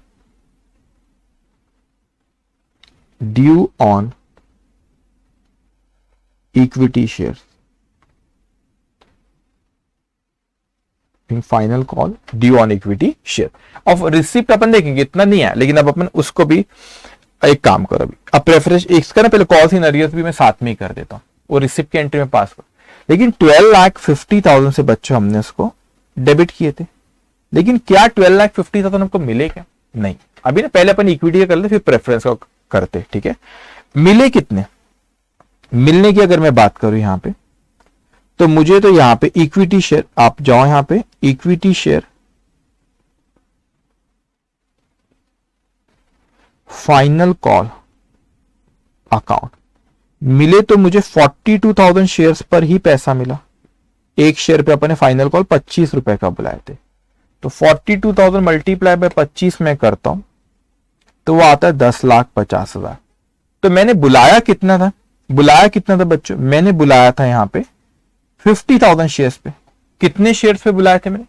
due on equity shares, final call due on equity share. और receipt अपन देखेंगे इतना नहीं है, लेकिन अब अपन उसको भी एक काम करो। अभी अब प्रेफरेंस इसका ना पहले कॉल्स इन एरियर्स भी मैं साथ में ही कर देता हूं, वो रिसिप्ट की एंट्री में पास कर। लेकिन 12,50,000 से बच्चों हमने उसको डेबिट किए थे, लेकिन क्या 12,50,000 हमको मिले क्या? नहीं। अभी ना पहले अपन इक्विटी का कर ले, फिर प्रेफरेंस का करते, ठीक है। मिले कितने, मिलने की अगर मैं बात करूं यहां पे, तो मुझे तो यहां पे इक्विटी शेयर, आप जाओ यहां पे equity share final call account मिले, तो मुझे 42,000 शेयर्स पर ही पैसा मिला। एक शेयर पे अपने फाइनल कॉल 25 रुपए का बुलाए थे, तो 42,000 मल्टीप्लाई बाय 25 में करता हूं तो वो आता है 10,50,000। तो मैंने बुलाया कितना था, बच्चों? मैंने बुलाया था यहां पे 50,000 शेयर्स पे। कितने शेयर्स पे बुलाए थे मैंने?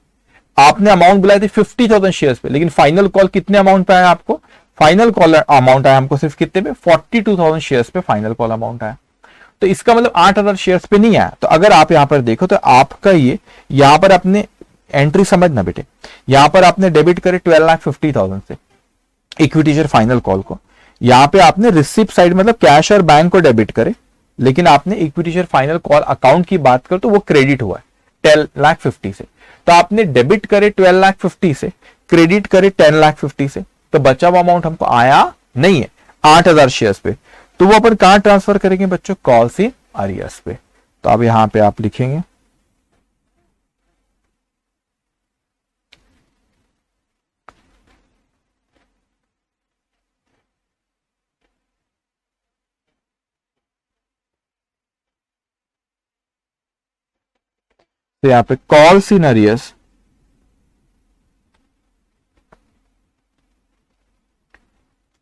आपने अमाउंट बुलाए थे 50,000 शेयर्स पे, लेकिन फाइनल कॉल कितने अमाउंट पे आया आपको? फाइनल कॉल अमाउंट आया हमको सिर्फ कितने पे? 42,000 शेयर्स पे फाइनल कॉल अमाउंट आया। तो इसका मतलब 8,000 शेयर्स पे नहीं आया। तो अगर आप यहां पर देखो तो आपका ये यहां पर अपने एंट्री समझना बेटे, यहां पर आपने डेबिट करे 12,50,000 से इक्विटी शेयर फाइनल कॉल को, यहां पे आपने रिसिप्ट साइड मतलब कैश और बैंक को डेबिट करे, लेकिन आपने equity share final call account की बात कर तो वो क्रेडिट हुआ है 10,50,000 से। तो आपने डेबिट करे 12,50,000 से, क्रेडिट करे 10,50,000 से, तो बचा हुआ अमाउंट हमको आया नहीं है 8,000 शेयर्स पे। तो वो अपन कहां ट्रांसफर करेंगे बच्चों? कॉल्स इन एरियर्स पे। तो अब यहां पे आप लिखेंगे तो यहां पे calls in arrears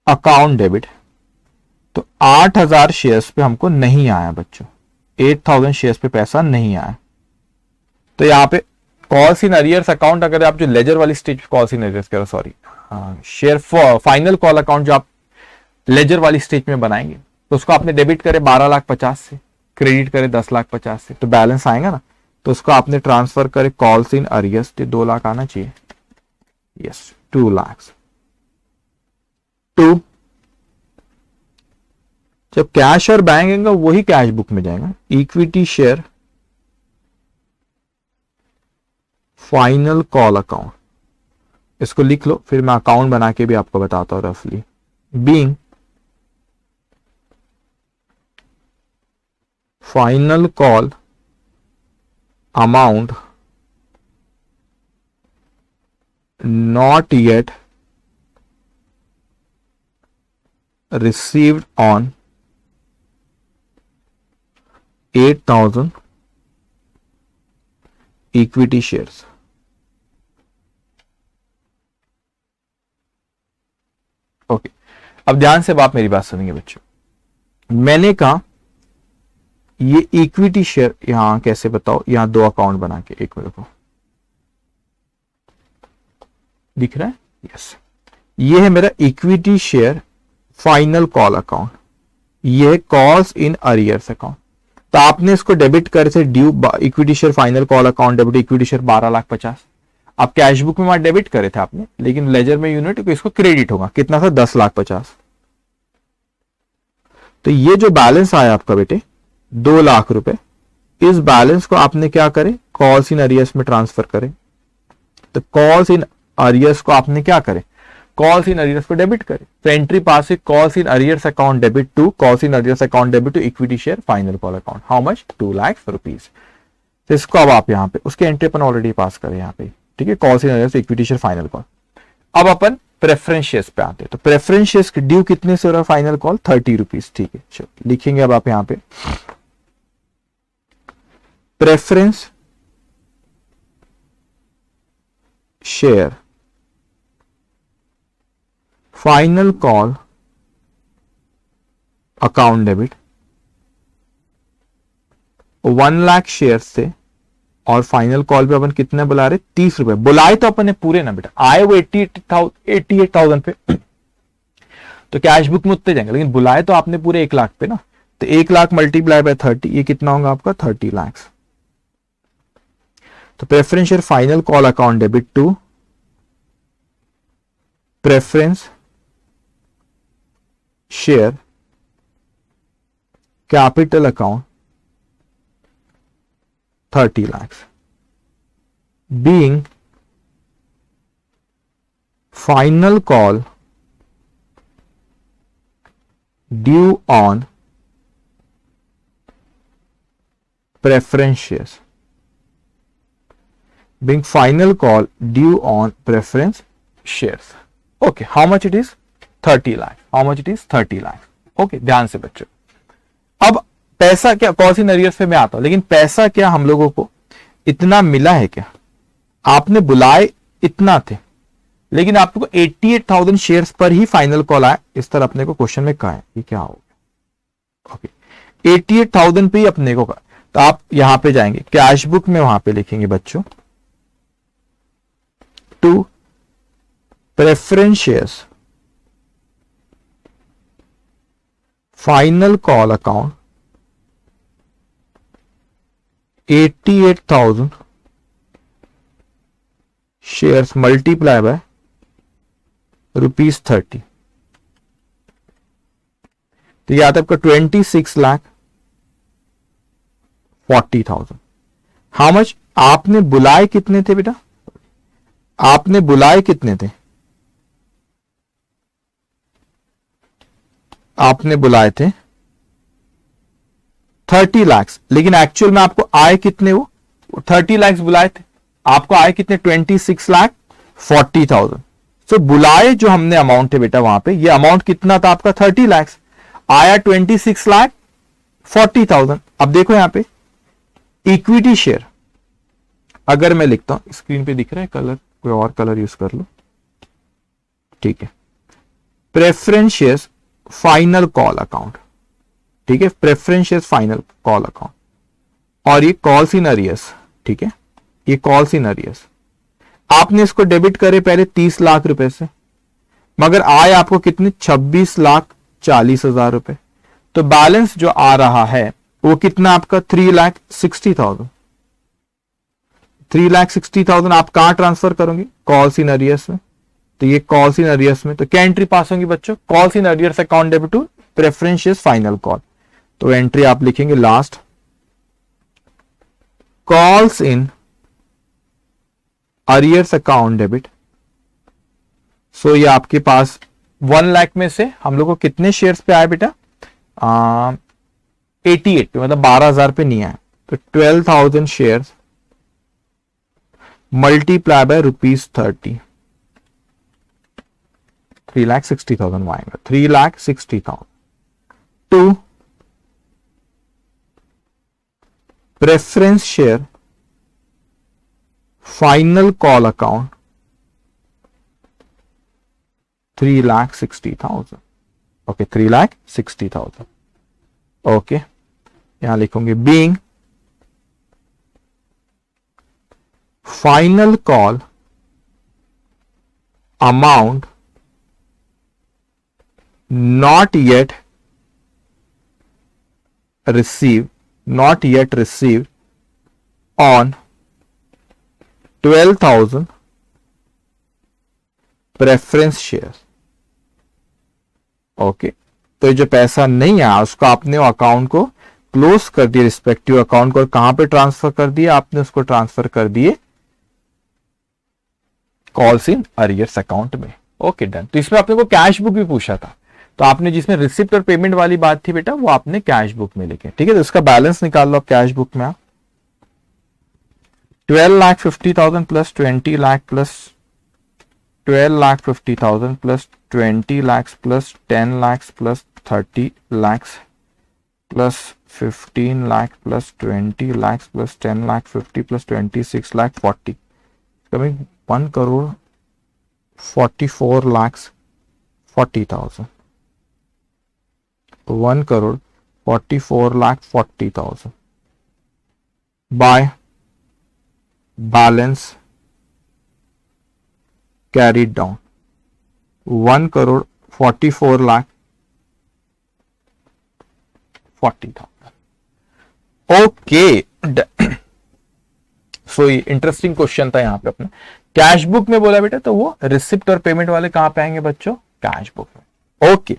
account debit, तो 8,000 शेयर्स पे हमको नहीं आया बच्चों, 8,000 शेयर्स पे पैसा नहीं आया। तो यहां पे कॉल्स इन एरियर्स अकाउंट, अगर आप जो लेजर वाली स्टेज कॉल्स इन एरियर्स करो, sorry share final call account जो आप लेजर वाली स्टेज में बनाएंगे, तो उसको आपने डेबिट करे 12,50,000 से, क्रेडिट करे 10,50,000 से, तो बैलेंस आएगा ना। तो उसको आपने ट्रांसफर करे कॉल्स इन एरियर्स, तो 2 लाख आना चाहिए। यस 2 लाख। 2 जब कैश और बैंक आएगा वही कैश बुक में जाएगा। Equity share final call account, इसको लिख लो, फिर मैं अकाउंट बना के भी आपको बताता हूं रफली। Being final call amount not yet received on 8,000 equity shares। Okay, अब ध्यान से आप मेरी बात सुनेंगे बच्चों। मैंने कहा ये इक्विटी शेयर यहां कैसे बताओ, यहां 2 अकाउंट बना के, एक मेरे को दिख रहा है, यस। ये है मेरा equity share final call account, ये है कॉल्स इन अरियर्स अकाउंट। तो आपने इसको डेबिट करे थे due equity share final call account debit equity share 12,50,000। आप कैश बुक में वहां डेबिट करे थे आपने, लेकिन लेजर में यूनिट इसको क्रेडिट होगा, कितना था 10,50,000। तो ये जो बैलेंस आया आपका बेटे 2 लाख रुपए, इस बैलेंस को आपने क्या करे, कॉल्स इन अरियर्स में ट्रांसफर करे। तो कॉल्स इन अरियर्स को आपने क्या करे, कॉल्स इन अरियर्स को डेबिट करे। तो एंट्री पास है calls in arrears account debit to calls in arrears account debit to equity share final call account, how much 2 lakh rupees. तो इसको अब आप यहाँ पे उसके एंट्री अपन ऑलरेडी पास करें यहाँ पे, ठीक है, calls in arrears equity share final call. अब अपन प्रेफरेंस शेयर्स पे आते हैं। तो प्रेफरेंस शेयर्स ड्यू कितने से हो रहा है फाइनल कॉल 30 रुपीज, ठीक है। चलो लिखेंगे अब आप यहाँ पे preference share final call account debit 1 lakh share से, और फाइनल कॉल पे अपन कितने बुला रहे 30 रुपए। बुलाए तो अपन ने पूरे ना बेटा, आए वो 88,000 पे, तो कैश बुक में उतने जाएंगे, लेकिन बुलाए तो आपने पूरे 1 लाख पे ना। तो 1 लाख मल्टीप्लाई बाय 30, ये कितना होगा आपका 30 लाख। तो preference share final call account debit to preference share capital account 30 lakhs being final call due on preference shares, being final call due on preference shares। okay, how much it is 30 lakh, how much it is 30 lakh। okay, ध्यान से बच्चों, अब पैसा क्या calls in arrears पे मैं आता हूं, लेकिन पैसा क्या हम लोगों को इतना मिला है क्या, आपने बुलाए इतना थे, लेकिन आपको 88,000 शेयर्स पर ही फाइनल कॉल आया, इस तरह अपने को क्वेश्चन में कहा है, ये क्या हो गया। ओके, 88,000 पे ही अपने को कहा। तो आप यहां पे जाएंगे कैश बुक में, वहां पे लिखेंगे बच्चों to preference shares final call account 88,000 shares multiply by ₹30। तो यह आता है आपका 26,40,000। हाउ मच आपने बुलाए कितने थे बेटा, आपने बुलाए कितने थे, आपने बुलाए थे 30 लाख, लेकिन एक्चुअल में आपको आए कितने, वो 30 लाख बुलाए थे, आपको आए कितने 26,40,000। सो बुलाए जो हमने अमाउंट है बेटा वहां पे, ये अमाउंट कितना था आपका 30 लाख, आया 26,40,000। अब देखो यहां पे इक्विटी शेयर, अगर मैं लिखता हूं, स्क्रीन पे दिख रहा है कलर, कोई और कलर यूज कर लो, ठीक है। Preference shares final call account, ठीक है, preference shares final call account, और ये कॉल्स इन अरियर्स, ठीक है, ये कॉल्स इन अरियर्स। आपने इसको डेबिट करे पहले 30 लाख रुपए से, मगर आए आपको कितने 26,40,000 रुपए। तो बैलेंस जो आ रहा है वो कितना आपका 3,60,000। 3,60,000 आप कहां ट्रांसफर करोगे, कॉल्स इन अरियर्स में। तो ये कॉल्स इन अरियर्स में, तो क्या एंट्री पास होंगी बच्चों? Calls in arrears account debit to preference shares final call. तो एंट्री आप लिखेंगे last, calls in arrears account debit. So ये आपके पास 1 लाख में से हम लोग को कितने शेयर्स पे आए बेटा? 88 पे, मतलब 12,000 पे नहीं आए। तो 12,000 शेयर्स मल्टीप्लाई बाय ₹30, 3,60,000 आएगा, 3,60,000 to preference share final call account 3,60,000। Okay, 3,60,000। Okay, यहां लिखूंगे being final call amount not yet received on 12,000 preference share. Okay, तो ये जो पैसा नहीं आया उसको आपने अकाउंट को क्लोज कर दिया, रिस्पेक्टिव अकाउंट को, कहां पे ट्रांसफर कर दिया आपने? उसको ट्रांसफर कर दिए कॉल्स इन अरियर्स अकाउंट में। Okay, done. तो इसमें आपने को कैश बुक भी पूछा था, तो आपने जिसमें रिसिप्ट और पेमेंट वाली बात थी बेटा, वो आपने कैश बुक में लिखे। ठीक है, तो इसका बैलेंस निकाल लो आप कैश बुक में। आप 12,50,000 plus 20 lakh plus 12,50,000 plus 20 lakh plus 10 lakh plus 30 lakh plus 15 lakh plus 20 lakh plus 10 lakh 50 plus 26 lakh 40, coming 1,44,40,000। 1,44,40,000 by balance carried down 1,44,40,000। Okay, so ये इंटरेस्टिंग क्वेश्चन था यहां पे अपने कैश बुक में बोला बेटा, तो वो रिसिप्ट और पेमेंट वाले कहां पे आएंगे बच्चों? कैश बुक में। ओके,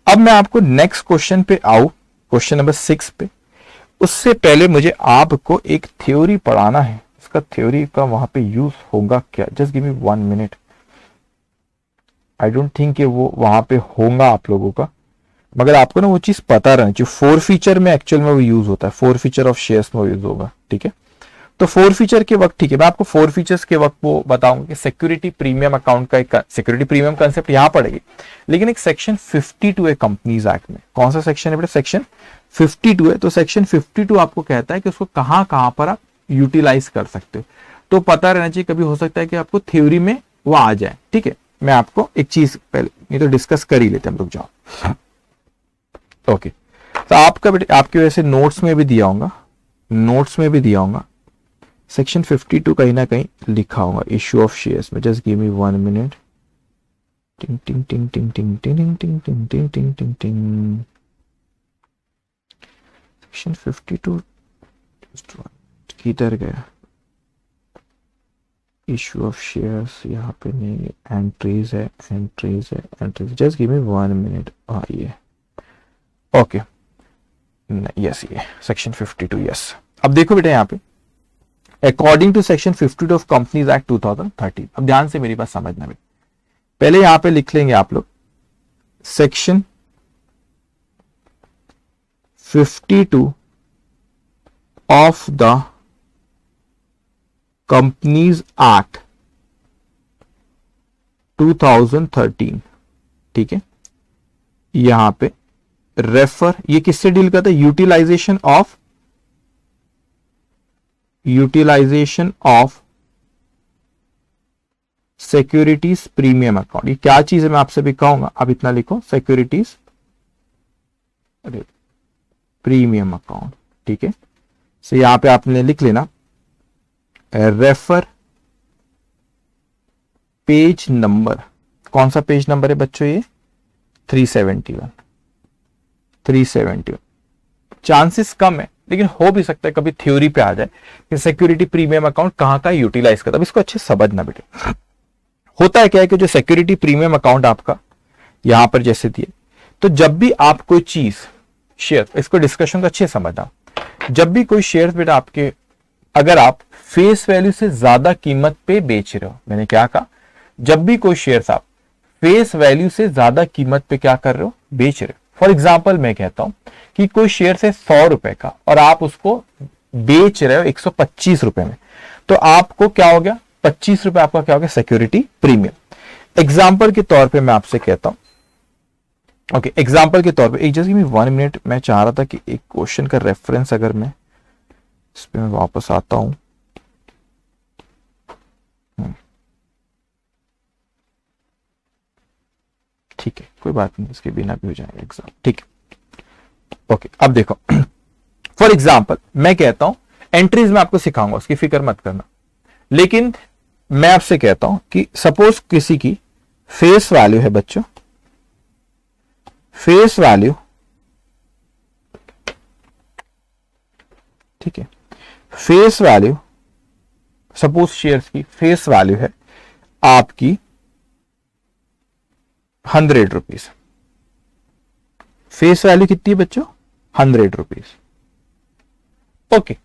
अब मैं आपको नेक्स्ट क्वेश्चन पे आऊं, क्वेश्चन नंबर 6 पे। उससे पहले मुझे आपको एक थ्योरी पढ़ाना है, इसका थ्योरी का वहां पे यूज होगा क्या? Just give me 1 minute. I don't think कि वो वहां पे होगा आप लोगों का, मगर आपको ना वो चीज पता रहनी चाहिए। 4 फीचर में एक्चुअल में वो यूज होता है, 4 फीचर ऑफ शेयर्स में वो यूज होगा। ठीक है, तो 4 फीचर के वक्त, ठीक है, मैं आपको 4 फीचर्स के वक्त वो बताऊंगा कि सिक्योरिटी प्रीमियम अकाउंट का एक सिक्योरिटी प्रीमियम कंसेप्ट यहां पड़ेगी, लेकिन एक सेक्शन 52 है कंपनीज एक्ट में। कौन सा सेक्शन है बेटा? सेक्शन 52 है। तो सेक्शन 52 आपको कहता है कि उसको कहां कहां पर आप यूटिलाइज कर सकते हो, तो पता रहना चाहिए। कभी हो सकता है कि आपको थ्योरी में वो आ जाए। ठीक है, मैं आपको एक चीज पहले ये तो डिस्कस कर ही लेते हैं हम लोग, जाओ। ओके, तो आपका बेटे आपकी वजह से नोट्स में भी दिया होगा, सेक्शन 52 कहीं ना कहीं लिखा होगा इश्यू ऑफ शेयर्स में। Just give me 1 minute. टिंग टिंग टिंग टिंग टिंग टिंग टिंग टिंग टिंग टिंग टिंग टिंग। सेक्शन 52 किधर गया? इश्यू ऑफ शेयर्स यहाँ पे नहीं, एंट्रीज है। Just give me 1 minute. ये ओके, यस, ये सेक्शन 52, यस। अब देखो बेटा यहाँ पे according to section 52 of companies act 2013। अब ध्यान से मेरी बात समझना बेटा, पहले यहां पे लिख लेंगे आप लोग section 52 of the companies act 2013। ठीक है, यहां पे रेफर, ये किससे डील करता है? Utilisation of securities premium account. ये क्या चीज है मैं आपसे भी कहूंगा, अब इतना लिखो, सिक्योरिटीज प्रीमियम अकाउंट। ठीक है, सो यहां पे आपने लिख लेना रेफर पेज नंबर। कौन सा पेज नंबर है बच्चों? ये 371। चांसेस कम है, लेकिन हो भी सकता है कभी थ्योरी पे आ जाए कि सिक्योरिटी प्रीमियम अकाउंट कहां का यूटिलाइज करता है। अब इसको अच्छे समझना बेटे। होता है क्या है कि जो सिक्योरिटी प्रीमियम अकाउंट आपका यहां पर जैसे दिए, तो जब भी आप कोई चीज शेयर, इसको डिस्कशन को अच्छे समझना, जब भी कोई शेयर बेटा आपके, अगर आप फेस वैल्यू से ज्यादा कीमत पे बेच रहे हो, मैंने क्या कहा, जब भी कोई शेयर आप फेस वैल्यू से ज्यादा कीमत पे क्या कर रहे हो, बेच रहे हो। फॉर एग्जाम्पल मैं कहता हूं कि कोई शेयर है 100 रुपए का और आप उसको बेच रहे हो 125 रुपए में, तो आपको क्या हो गया, 25 रुपए आपका क्या हो गया, सिक्योरिटी प्रीमियम। एग्जाम्पल के तौर पे मैं आपसे कहता हूं, ओके, एग्जाम्पल के तौर पे एक जस्ट गिव मी 1 मिनट, मैं चाह रहा था कि एक क्वेश्चन का रेफरेंस अगर मैं इस पे मैं वापस आता हूं। ठीक है, कोई बात नहीं, इसके बिना भी हो जाएगा एग्जाम, ठीक है। ओके, अब देखो फॉर एग्जाम्पल मैं कहता हूं, एंट्रीज में आपको सिखाऊंगा, उसकी फिक्र मत करना, लेकिन मैं आपसे कहता हूं कि सपोज किसी की फेस वैल्यू है बच्चों, फेस वैल्यू, ठीक है, फेस वैल्यू, सपोज शेयर्स की फेस वैल्यू है आपकी 100 रुपीज, फेस वैल्यू कितनी है बच्चों, 100 रुपीज, ओके,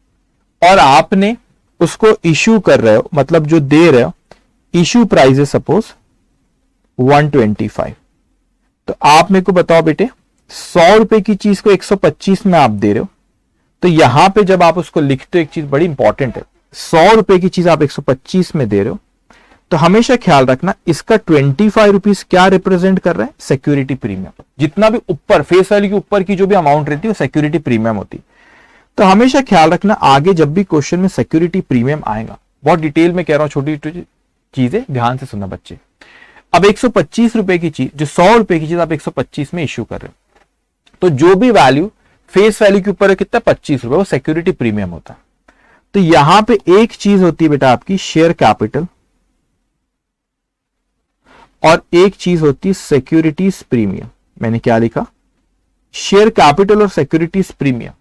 और आपने उसको इश्यू कर रहे हो, मतलब जो दे रहे हो, इश्यू प्राइस है सपोज 125, तो आप मेरे को बताओ बेटे, 100 रुपए की चीज को 125 में आप दे रहे हो, तो यहां पे जब आप उसको लिखते हो, एक चीज बड़ी इंपॉर्टेंट है, 100 रुपए की चीज आप 125 में दे रहे हो, तो हमेशा ख्याल रखना इसका 25 रुपीज क्या रिप्रेजेंट कर रहा है, सिक्योरिटी प्रीमियम। जितना भी ऊपर फेस वैल्यू के ऊपर की जो भी अमाउंट रहती है वो सिक्योरिटी प्रीमियम होती है। तो हमेशा ख्याल रखना, आगे जब भी क्वेश्चन में सिक्योरिटी प्रीमियम आएगा, बहुत डिटेल में कह रहा हूं, छोटी छोटी चीजें ध्यान से सुनना बच्चे। अब 125 रुपए की चीज, जो 100 रुपए की चीज आप 125 में इश्यू कर रहे हो, तो जो भी वैल्यू फेस वैल्यू के ऊपर है कितना, 25 रुपए, वो सिक्योरिटी प्रीमियम होता है। तो यहां पे एक चीज होती है बेटा आपकी शेयर कैपिटल, और एक चीज होती है सिक्योरिटीज प्रीमियम। मैंने क्या लिखा, शेयर कैपिटल और सिक्योरिटीज प्रीमियम।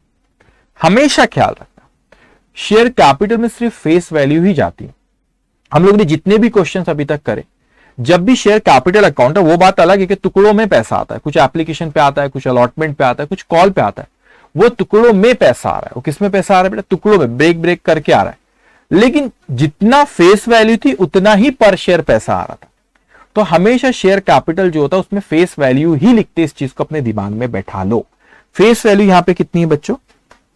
हमेशा ख्याल रखना, शेयर कैपिटल में सिर्फ फेस वैल्यू ही जाती है। हम लोग ने जितने भी क्वेश्चंस अभी तक करे, जब भी शेयर कैपिटल अकाउंट है, वो बात अलग है कि टुकड़ों में पैसा आता है, कुछ एप्लीकेशन पे आता है, कुछ अलॉटमेंट पे आता है, कुछ कॉल पे आता है, वो टुकड़ों में पैसा आ रहा है। वो किस में पैसा आ रहा है बेटा, टुकड़ों में, ब्रेक ब्रेक करके आ रहा है। लेकिन जितना फेस वैल्यू थी उतना ही पर शेयर पैसा आ रहा था। तो हमेशा शेयर कैपिटल जो होता है उसमें फेस वैल्यू ही लिखते, इस चीज को अपने दिमाग में बैठा लो। फेस वैल्यू यहां पे कितनी है बच्चों,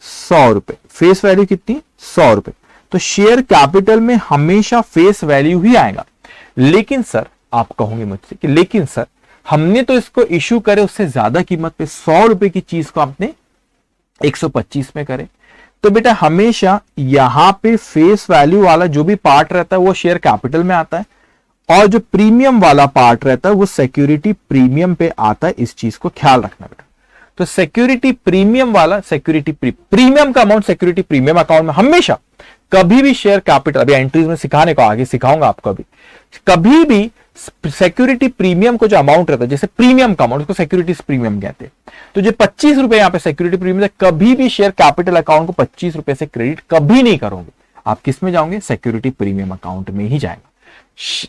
100 रुपए, फेस वैल्यू कितनी, 100 रुपए। तो शेयर कैपिटल में हमेशा फेस वैल्यू ही आएगा। लेकिन सर, आप कहोगे मुझसे कि लेकिन सर हमने तो इसको इश्यू करे उससे ज्यादा कीमत पे, 100 रुपए की चीज को आपने 125 में करे। तो बेटा हमेशा यहां पे फेस वैल्यू वाला जो भी पार्ट रहता है वो शेयर कैपिटल में आता है, और जो प्रीमियम वाला पार्ट रहता है वो सिक्योरिटी प्रीमियम पे आता है। इस चीज को ख्याल रखना बेटा। तो सिक्योरिटी प्रीमियम वाला, सिक्योरिटी प्रीमियम का अमाउंट सिक्योरिटी प्रीमियम अकाउंट में हमेशा, कभी भी शेयर कैपिटल, अभी एंट्रीज में सिखाने को आगे सिखाऊंगा आपको, कभी भी सिक्योरिटी प्रीमियम को जो अमाउंट रहता है, जैसे प्रीमियम का अमाउंट, उसको सिक्योरिटी प्रीमियम कहते हैं। तो जो 25 रुपए यहां पे सिक्योरिटी प्रीमियम है, कभी भी शेयर कैपिटल अकाउंट को 25 रुपए से क्रेडिट कभी नहीं करोगे। आप किस में जाओगे, सिक्योरिटी प्रीमियम अकाउंट में ही जाएगा।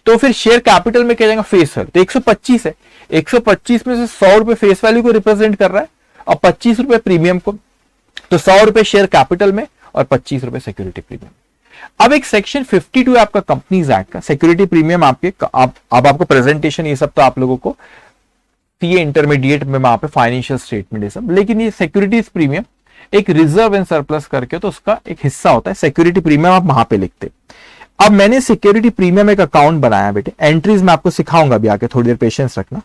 तो फिर शेयर कैपिटल में क्या जाएगा, फेस वैल्यू। तो 125 है, 125 में से 100 रुपए फेस वैल्यू को रिप्रेजेंट कर रहा है और 25 रुपए प्रीमियम को। तो 100 रुपए शेयर कैपिटल में और 25 रुपए सिक्योरिटी प्रीमियम। अब एक सेक्शन 52 है आपका कंपनीज एक्ट का, सिक्योरिटी प्रीमियम आपके, अब आपको प्रेजेंटेशन ये सब तो आप लोगों को सीए इंटरमीडिएट में वहां पे फाइनेंशियल स्टेटमेंट ये सब, लेकिन ये सिक्योरिटीज प्रीमियम एक रिजर्व एंड सरप्लस करके तो उसका एक हिस्सा होता है। सिक्योरिटी प्रीमियम आप वहां पे लिखते। अब मैंने सिक्योरिटी प्रीमियम एक अकाउंट बनाया बेटे, एंट्रीज में आपको सिखाऊंगा अभी आके, थोड़ी देर पेशेंस रखना।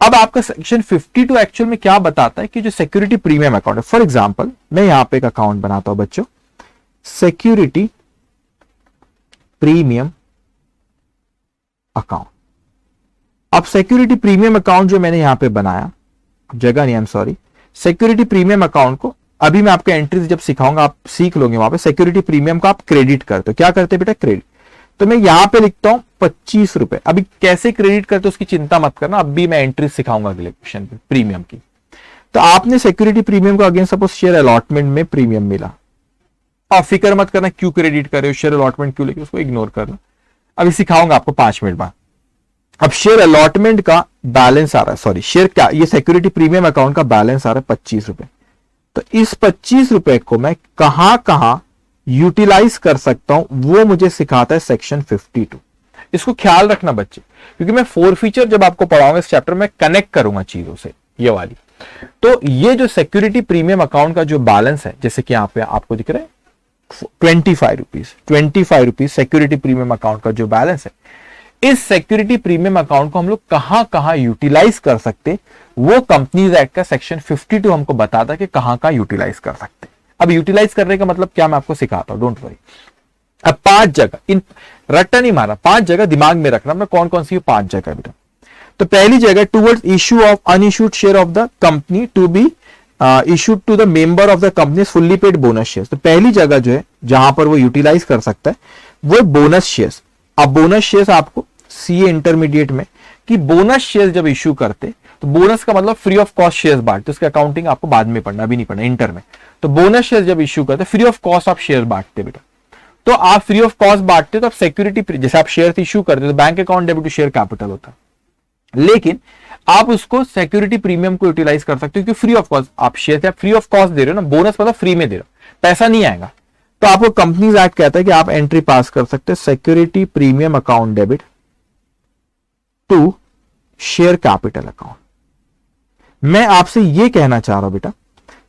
अब आपका सेक्शन 52 एक्चुअल में क्या बताता है कि जो सिक्योरिटी प्रीमियम अकाउंट है, फॉर एग्जांपल मैं यहां पे एक अकाउंट बनाता हूं बच्चों, सिक्योरिटी प्रीमियम अकाउंट। अब सिक्योरिटी प्रीमियम अकाउंट जो मैंने यहां पे बनाया, जगह नहीं, आई am sorry, security premium account को अभी मैं आपको एंट्रीज जब सिखाऊंगा आप सीख लोगे। वहां पे सिक्योरिटी प्रीमियम को आप क्रेडिट करते हो, क्या करते बेटा, क्रेडिट। तो मैं यहां पे लिखता हूं 25 रुपए। अभी कैसे क्रेडिट करते हो उसकी चिंता मत करना, अब भी मैं एंट्रीज सिखाऊंगा अगले क्वेश्चन पे प्रीमियम की। तो आपने सिक्योरिटी प्रीमियम को अगेन सपोज शेयर अलॉटमेंट में प्रीमियम मिला, आप फिक्र मत करना क्यों क्रेडिट कर रहे हो, शेयर अलॉटमेंट क्यों लेके, उसको इग्नोर करना, अभी सिखाऊंगा आपको 5 मिनट बाद। अब शेयर अलॉटमेंट का बैलेंस आ रहा है, सॉरी शेयर क्या, ये सिक्योरिटी प्रीमियम अकाउंट का बैलेंस आ रहा है 25 रुपए। तो इस 25 रुपए को मैं कहां कहां यूटिलाइज कर सकता हूं वो मुझे सिखाता है सेक्शन 52। इसको ख्याल रखना बच्चे, क्योंकि मैं फोर फीचर जब आपको पढ़ाऊंगा इस चैप्टर में कनेक्ट करूंगा चीजों से ये वाली। तो ये जो सिक्योरिटी प्रीमियम अकाउंट का जो बैलेंस है, जैसे कि यहां पे आपको दिख रहा है 25 रुपीज सिक्योरिटी प्रीमियम अकाउंट का जो बैलेंस है, इस सिक्योरिटी प्रीमियम अकाउंट को हम लोग कहां कहां यूटिलाइज कर सकते, वो कंपनीज एक्ट का सेक्शन 52 हमको बताता है कि कहां कहां यूटिलाइज कर सकते। अब यूटिलाइज करने का मतलब क्या मैं आपको सिखाता हूं, डोंट वरी। अब 5 जगह, इन रट्टा नहीं मारा, 5 जगह दिमाग में रखना, मैं कौन कौन सी 5 जगह बेटा। तो पहली जगह towards issue of unissued share of the company to be issued to the member of the company fully paid bonus shares. तो पहली जगह जो है जहां पर वो यूटिलाइज कर सकता है वो बोनस शेयर्स। अब बोनस शेयर्स आपको सीए इंटरमीडिएट में कि बोनस शेयर्स जब इश्यू करते, तो बोनस का मतलब फ्री ऑफ कॉस्ट शेयर्स बांटते, उसकी अकाउंटिंग आपको बाद में पढ़ना, अभी नहीं पढ़ना इंटर में। तो बोनस शेयर्स जब इश्यू करते फ्री ऑफ कॉस्ट आप शेयर बांटते बेटा। तो आप फ्री ऑफ कॉस्ट बांटते तो आप सिक्योरिटी, जैसे आप शेयर इश्यू करते तो bank account debit to share capital होता, लेकिन आप उसको सिक्योरिटी प्रीमियम को यूटिलाइज कर सकते हो क्योंकि फ्री ऑफ कॉस्ट आप शेयर, आप फ्री ऑफ कॉस्ट दे रहे हो ना, बोनस मतलब फ्री में दे रहे हो, पैसा नहीं आएगा। तो आपको कंपनीज एक्ट कहता है कि आप एंट्री पास कर सकते हैं security premium account debit to share capital account. मैं आपसे यह कहना चाह रहा हूं बेटा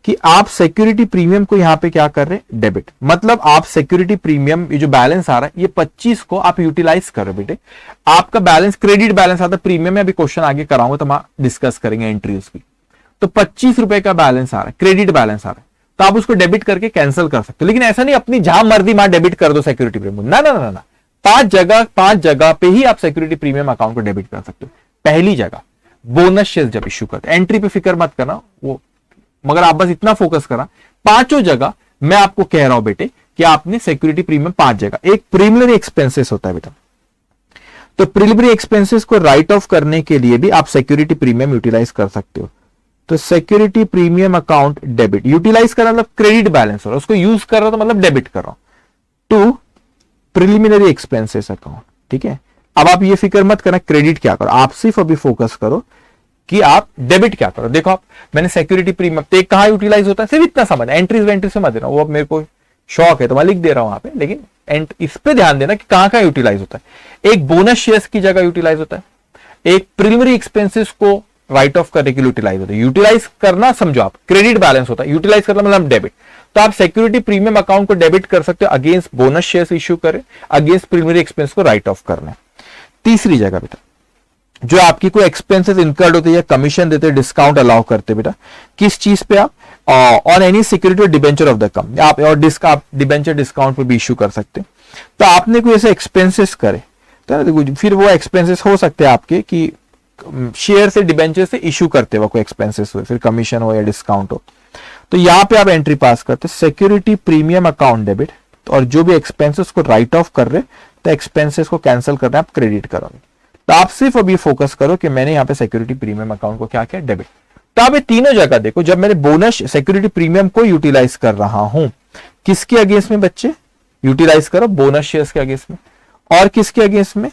कि आप सिक्योरिटी प्रीमियम को यहां पे क्या कर रहे हैं, डेबिट, मतलब आप सिक्योरिटी प्रीमियम ये जो बैलेंस आ रहा है ये 25 को आप यूटिलाइज कर रहे हो बेटे। आपका बैलेंस क्रेडिट बैलेंस आता है प्रीमियम में, अभी क्वेश्चन आगे कराऊंगा तो हम डिस्कस करेंगे एंट्रीज की। तो 25 रुपए का बैलेंस आ रहा है, क्रेडिट बैलेंस आ रहा है, तो आप उसको डेबिट करके कैंसिल कर सकते हो। लेकिन ऐसा नहीं अपनी जहां मर्जी वहां डेबिट कर दो सिक्योरिटी प्रीमियम, ना ना ना ना, 5 जगह पे ही आप सिक्योरिटी प्रीमियम अकाउंट को डेबिट कर सकते हो। पहली जगह बोनस शेयर जब इश्यू करते, एंट्री पे फिक्र मत करना वो, मगर आप बस इतना फोकस करा, 5 जगह मैं आपको कह रहा हूं बेटे कि आपने सिक्योरिटी प्रीमियम 5 जगह, एक प्रीलिमिनरी एक्सपेंसेस होता है बेटा, तो प्रीलिमिनरी एक्सपेंसेस को राइट ऑफ करने के लिए भी आप सिक्योरिटी प्रीमियम यूटिलाइज कर सकते हो। तो security premium account debit, utilise करना मतलब क्रेडिट बैलेंस हो रहा है, उसको यूज कर रहा हो तो मतलब डेबिट कर रहा हूं, टू प्रीलिमिनरी एक्सपेंसेस अकाउंट। ठीक है, अब आप ये फिक्र मत करना क्रेडिट क्या करो, आप सिर्फ अभी फोकस करो कि आप डेबिट क्या करो। देखो आप, मैंने सिक्योरिटी प्रीमियम तो कहां यूटिलाइज होता है, सिर्फ इतना समझ, एंट्रीज वेंट्रीज समझ देना, वो अब मेरे को शौक है तो मैं लिख दे रहा हूं वहां पे, लेकिन इस पे ध्यान देना कि कहां कहां यूटिलाइज होता है। एक बोनस शेयर्स की जगह यूटिलाइज होता है, एक प्रीलिमिनरी एक्सपेंसेस को राइट ऑफ करने के लिए यूटिलाइज होता है। यूटिलाइज करना समझो आप क्रेडिट बैलेंस होता है, यूटिलाइज करना मतलब डेबिट। तो आप सिक्योरिटी प्रीमियम अकाउंट को डेबिट कर सकते हो अगेंस्ट बोनस शेयर्स इश्यू करें, अगेंस्ट प्रीलिमिनरी एक्सपेंस को राइट ऑफ करना है। तीसरी जगह बेटा, जो आपकी कोई एक्सपेंसेस इनकर्ड होते हैं, कमीशन देते हैं, डिस्काउंट अलाउ करते बेटा, किस चीज पे आप, ऑन एनी सिक्योरिटी और डिबेंचर ऑफ द कंपनी, आप और आप डिबेंचर डिस्काउंट पे भी इश्यू कर सकते हैं। तो आपने कोई ऐसे एक्सपेंसेस करे तो फिर वो एक्सपेंसेस हो सकते हैं आपके कि शेयर से डिबेंचर से इश्यू करते हुए कोई एक्सपेंसेस हुए, फिर कमीशन हो या डिस्काउंट हो, तो यहां पे आप एंट्री पास करते सिक्योरिटी प्रीमियम अकाउंट डेबिट, और जो भी एक्सपेंसेस को राइट ऑफ कर रहे तो एक्सपेंसेस को कैंसिल करना आप क्रेडिट करोगे। तो आप सिर्फ अभी फोकस करो कि मैंने यहां पे सिक्योरिटी प्रीमियम अकाउंट को क्या किया, डेबिट। तो आप ये तीनों जगह देखो, जब मैंने बोनस सिक्योरिटी प्रीमियम को यूटिलाइज कर रहा हूं, किसके अगेंस्ट में बच्चे यूटिलाइज करो, बोनस शेयर्स के अगेंस्ट में, और किसके अगेंस्ट में,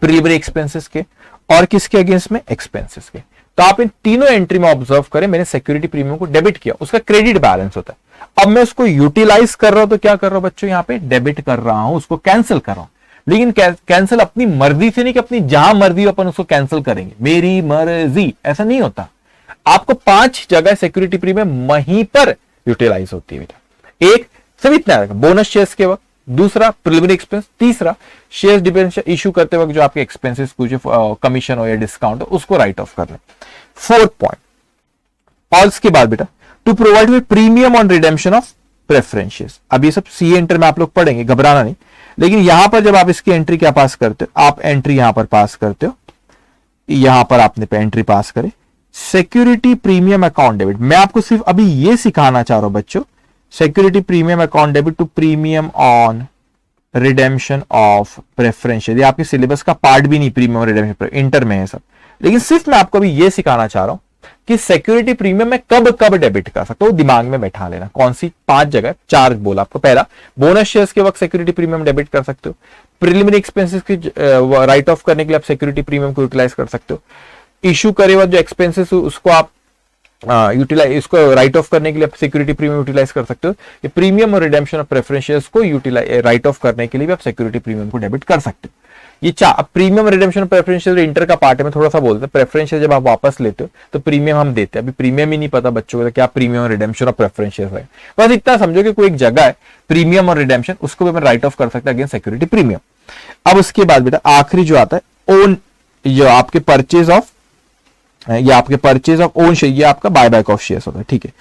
प्रीलिमिनरी एक्सपेंसेस के, और किसके अगेंस्ट में, एक्सपेंसेस के। तो आप इन तीनों एंट्री में ऑब्जर्व करें, मैंने सिक्योरिटी प्रीमियम को डेबिट किया, उसका क्रेडिट बैलेंस होता है। अब मैं उसको यूटिलाइज कर रहा हूं तो क्या कर रहा हूं बच्चों, यहां पे डेबिट कर रहा हूं, उसको कैंसिल कर रहा हूं। लेकिन कैंसिल अपनी मर्जी से नहीं कि अपनी जहां मर्जी अपन उसको कैंसिल करेंगे, मेरी मर्जी, ऐसा नहीं होता। आपको 5 जगह सिक्योरिटी प्रीमियम वहीं पर यूटिलाइज होती है बेटा। एक सिर्फ इतना बोनस शेयर्स के वक्त, दूसरा प्रीलिमिनरी एक्सपेंस, तीसरा शेयर डिबेंचर इश्यू करते वक्त जो आपके एक्सपेंसेस कुछ कमीशन हो या डिस्काउंट हो उसको राइट ऑफ कर लें। 4th पॉइंट, और इसके बाद बेटा to provide with premium on redemption of preference shares. अब ये सब सी एंटर में आप लोग पढ़ेंगे, घबराना नहीं, लेकिन यहां पर जब आप इसकी एंट्री क्या पास करते हो, आप एंट्री यहां पर पास करते हो, यहां पर आपने एंट्री पास करे सिक्योरिटी प्रीमियम अकाउंट डेबिट। मैं आपको सिर्फ अभी ये सिखाना चाह रहा हूं बच्चों, security premium account debit to premium on redemption of preference share. ये आपके सिलेबस का पार्ट भी नहीं, प्रीमियम रिडेम्पशन इंटर में है सब, लेकिन सिर्फ मैं आपको अभी ये सिखाना चाह रहा हूं कि सिक्योरिटी प्रीमियम में कब कब डेबिट कर सकते हो, दिमाग में बैठा लेना। कौन सी 5 जगह, 4 बोला आपको। पहला, बोनस शेयर्स के वक्त सिक्योरिटी प्रीमियम डेबिट कर सकते हो। प्रिलिमिनरी एक्सपेंसेस की राइट ऑफ करने के लिए आप सिक्योरिटी प्रीमियम को यूटिलाइज कर सकते हो। इशू करे हुआ जो एक्सपेंसेस उसको आप यूटिलाइज, इसको राइट ऑफ करने के लिए आप सिक्योरिटी प्रीमियम यूटिलाइज कर सकते हो। ये प्रीमियम और रिडेम्पशन ऑफ प्रेफरेंस शेयर्स को यूटिलाइज राइट ऑफ करने के लिए भी आप सिक्योरिटी प्रीमियम को डेबिट कर सकते हो। ये premium redemption preference share inter का पार्ट है, मैं थोड़ा सा बोलते हैं। प्रेफरेंस शेयर जब आप वापस लेते हो तो प्रीमियम हम देते हैं। अभी प्रीमियम ही नहीं पता बच्चों को क्या प्रीमियम और रिडेम्पशन और प्रेफरेंस शेयर है। बस इतना समझो कि कोई एक जगह है प्रीमियम और रिडेम्पशन, उसको भी मैं राइट ऑफ कर सकता अगेंस्ट सिक्योरिटी प्रीमियम। अब उसके बाद बेटा आखिरी जो आता है ओन, जो आपके परचेज ऑफ, ये आपके परचेज ऑफ ओन शेयर, ये आपका बायबैक ऑफ शेयर्स होता है, ठीक है।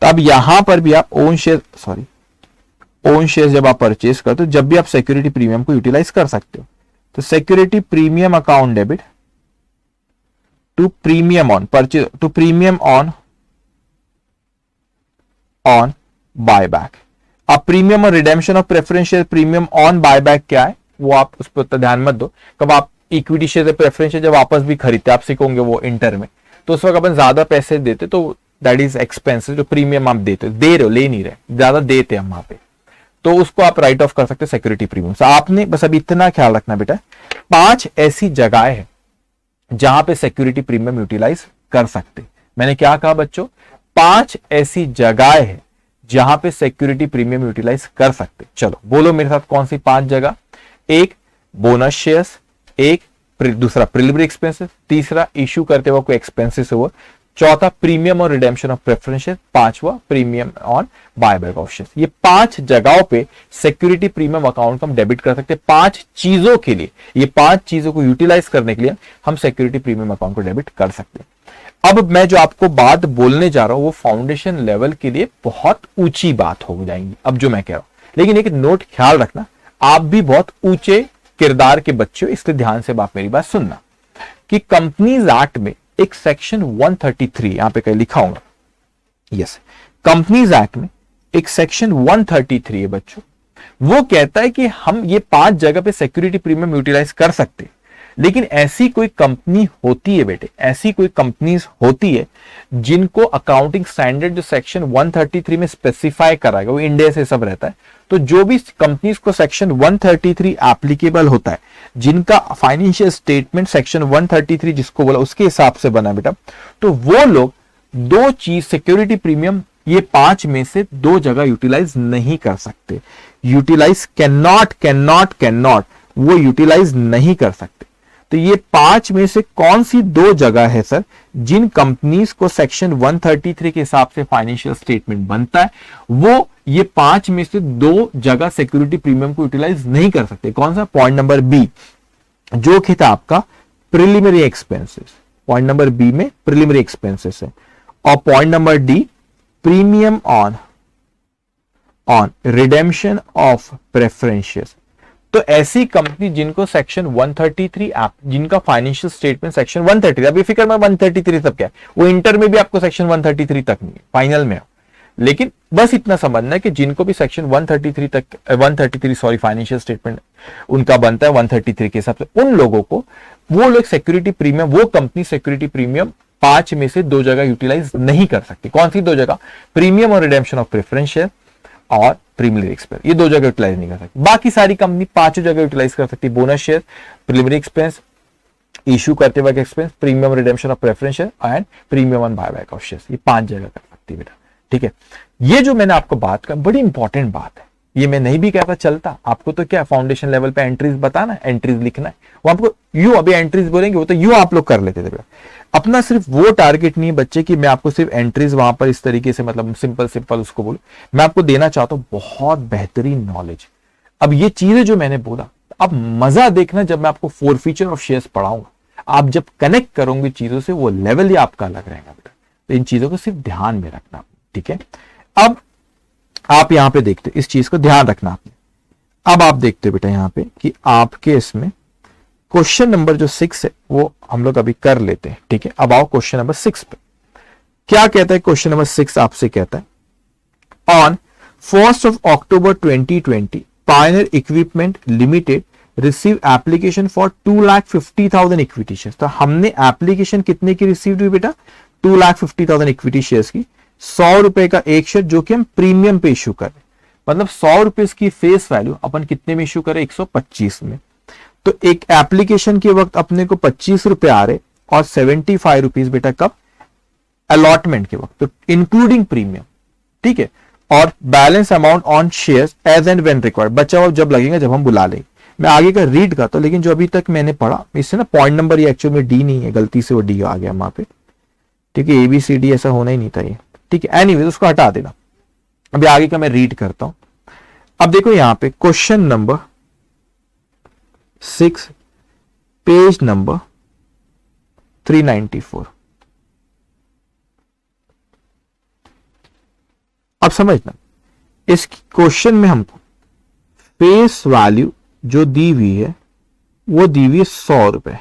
तो अब यहां पर भी आप ओन शेयर जब आप परचेज करते हो, जब भी आप सिक्योरिटी प्रीमियम को यूटिलाइज कर सकते हो। तो security premium account debit to premium on purchase, to premium on buyback. अब प्रीमियम और redemption of preference share, premium on buyback क्या है वो आप उस पर ध्यान मत दो। कब आप इक्विटी शेयर प्रेफरेंस शेयर जब वापस भी खरीदते, आप सीखोगे वो इंटर में, तो उस वक्त अपन ज्यादा पैसे देते, तो दैट इज एक्सपेंसिव। जो प्रीमियम आप देते हो, दे रहे हो, ले नहीं रहे, ज्यादा देते हम वहां पे, तो उसको आप राइट ऑफ कर सकते हैं सिक्योरिटी प्रीमियम से। आपने बस अभी इतना ख्याल रखना बेटा, 5 ऐसी जगहें हैं जहां पे सिक्योरिटी प्रीमियम यूटिलाइज कर सकते। मैंने क्या कहा बच्चों, 5 ऐसी जगहें हैं जहां पे सिक्योरिटी प्रीमियम यूटिलाइज कर सकते। चलो बोलो मेरे साथ कौन सी 5 जगह। एक, बोनस शेयर्स। एक, दूसरा प्रिलिमिनरी एक्सपेंसेस। तीसरा, इशू करते हुए कोई एक्सपेंसेस हुआ। चौथा, प्रीमियम और रिडेम्पशन ऑफ प्रेफरेंस शेयर। पांचवा, premium on buyback of shares. ये 5 जगहों पे सिक्योरिटी प्रीमियम अकाउंट को हम डेबिट कर सकते हैं। 5 चीजों के लिए, ये 5 चीजों को यूटिलाइज करने के लिए हम सिक्योरिटी प्रीमियम अकाउंट को डेबिट कर सकते हैं। अब मैं जो आपको बात बोलने जा रहा हूं वो फाउंडेशन लेवल के लिए बहुत ऊंची बात हो जाएंगी, अब जो मैं कह रहा हूं। लेकिन एक नोट ख्याल रखना, आप भी बहुत ऊंचे किरदार के बच्चे हो, इसलिए ध्यान से आप मेरी बात सुनना कि कंपनीज एक्ट में एक सेक्शन 133 यहां पे कहीं लिखा होगा, यस, कंपनीज एक्ट में एक सेक्शन 133 है बच्चों। वो कहता है कि हम ये 5 जगह पे सिक्योरिटी प्रीमियम यूटिलाइज कर सकते हैं। लेकिन ऐसी कोई कंपनी होती है बेटे, ऐसी कोई कंपनीज होती है जिनको अकाउंटिंग स्टैंडर्ड जो सेक्शन 133 में स्पेसिफाई कराएगा, वो इंडिया से सब रहता है। तो जो भी कंपनीज को सेक्शन 133 एप्लीकेबल होता है, जिनका फाइनेंशियल स्टेटमेंट सेक्शन 133 जिसको बोला उसके हिसाब से बना बेटा, तो वो लोग 2 चीज सिक्योरिटी प्रीमियम ये 5 में से 2 जगह यूटिलाइज नहीं कर सकते। यूटिलाइज कैन नॉट वो यूटिलाइज नहीं कर सकते। तो ये 5 में से कौन सी 2 जगह है सर जिन कंपनीज को सेक्शन 133 के हिसाब से फाइनेंशियल स्टेटमेंट बनता है, वो ये 5 में से 2 जगह सिक्योरिटी प्रीमियम को यूटिलाइज नहीं कर सकते। कौन सा? पॉइंट नंबर बी, जो कि था आपका preliminary expenses. Point number B में प्रिलिमिनरी एक्सपेंसेस है। और point number D, premium on redemption of preference shares. तो ऐसी कंपनी जिनको सेक्शन 133 जिनका फाइनेंशियल स्टेटमेंट सेक्शन 133, अभी फिक्र में 133 तक क्या है, वो इंटर में भी आपको सेक्शन 133 तक नहीं है, फाइनल में हो। लेकिन बस इतना समझना है कि जिनको भी सेक्शन 133 फाइनेंशियल स्टेटमेंट उनका बनता है 133 के हिसाब से, उन लोगों को वो लोग सिक्योरिटी प्रीमियम, वो कंपनी सिक्योरिटी प्रीमियम 5 में से 2 जगह यूटिलाइज नहीं कर सकती। कौन सी 2 जगह? प्रीमियम और रिडेम्पशन ऑफ प्रेफरेंस शेयर और प्रीमियरी एक्सपेंस, ये 2 जगह यूटिलाइज नहीं कर सकती। बाकी सारी कंपनी 5 जगह यूटिलाइज कर सकती। बोनस शेयर, प्रीमियरी एक्सपेंस, इशू करते वक्त expense, premium redemption of preference share and premium on buyback of shares, ये 5 जगह कर सकती है बेटा। ठीक है, ये जो मैंने आपको बात कर, बड़ी इंपॉर्टेंट बात है। ये मैं नहीं भी कहता चलता, आपको तो क्या फाउंडेशन लेवल पे एंट्रीज बताना है, एंट्रीज लिखना है। वो आपको यूं अभी एंट्रीज बोलेंगे, वो तो यूं आप लोग कर लेते थे बेटा। अपना सिर्फ वो टारगेट नहीं है बच्चे कि मैं आपको सिर्फ एंट्रीज वहां पर इस तरीके से, मतलब सिंपल उसको बोलूं। मैं आपको देना चाहता हूं बहुत बेहतरीन नॉलेज। अब ये चीजें जो मैंने बोला, अब मजा देखना जब मैं आपको फोरफीचर ऑफ शेयर्स पढ़ाऊंगा, आप जब कनेक्ट करोगे चीजों से, वो लेवल ही आपका अलग रहेगा बेटा। तो इन चीजों को सिर्फ ध्यान में रखना, ठीक है। अब आप यहां पे देखते, इस चीज को ध्यान रखना आपने। अब आप देखते हो बेटा यहां पे कि आपके इसमें क्वेश्चन नंबर जो 6 है वो हम लोग अभी कर लेते हैं, ठीक है। अब आओ क्वेश्चन नंबर 6 पे। क्या कहता है क्वेश्चन नंबर 6? आपसे कहता है on 1st of October 2020 Pioneer equipment limited receive application for 2,50,000 equity shares. तो हमने एप्लीकेशन कितने की रिसीव हुई बेटा? 2,50,000 इक्विटी शेयर्स की 100 रुपए का एक शेयर जो कि हम प्रीमियम पे इश्यू करें, मतलब 100 रुपए की फेस वैल्यू अपन कितने में इश्यू करें, 125 में। तो एक एप्लीकेशन के वक्त अपने को 25 रुपए आ रहे और 75 रुपीज बेटा कब, अलॉटमेंट के वक्त, तो इंक्लूडिंग प्रीमियम, ठीक है। और balance amount on shares as and when required, बचा हुआ जब लगेगा जब हम बुला लेंगे। मैं आगे का रीड करता हूं, लेकिन जो अभी तक मैंने पढ़ा इससे ना पॉइंट नंबर ये एक्चुअल में डी नहीं है, गलती से वो डी आ गया वहां पे, ठीक है। ABCD ऐसा होना ही नहीं था ये, ठीक है। एनीवेज उसको हटा देना। अभी आगे का मैं रीड करता हूं। अब देखो यहां पे क्वेश्चन नंबर 6 पेज नंबर 394। अब समझना, इस क्वेश्चन में हमको फेस वैल्यू जो दी हुई है वो दी हुई है 100 रुपए,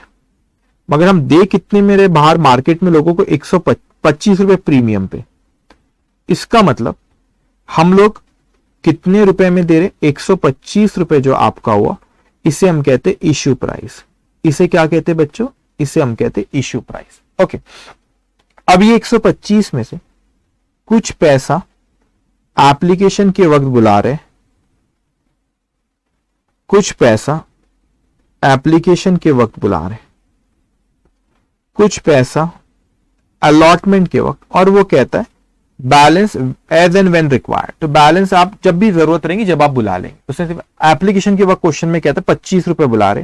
मगर हम दे कितने मेरे बाहर मार्केट में लोगों को 125 रुपए प्रीमियम पे। इसका मतलब हम लोग कितने रुपए में दे रहे, 125 रुपए जो आपका हुआ, इसे हम कहते हैं इश्यू प्राइस। इसे क्या कहते हैं बच्चों, इसे हम कहते हैं इश्यू प्राइस। ओके, अब ये 125 में से कुछ पैसा एप्लीकेशन के वक्त बुला रहे, कुछ पैसा एप्लीकेशन के वक्त बुला रहे, कुछ पैसा अलॉटमेंट के वक्त, और वो कहता है balance as and when required. तो बैलेंस आप जब भी जरूरत रहेगी जब आप बुला लेंगे। उसने सिर्फ एप्लीकेशन के वक्त क्वेश्चन में कहता है 25 रुपए बुला रहे,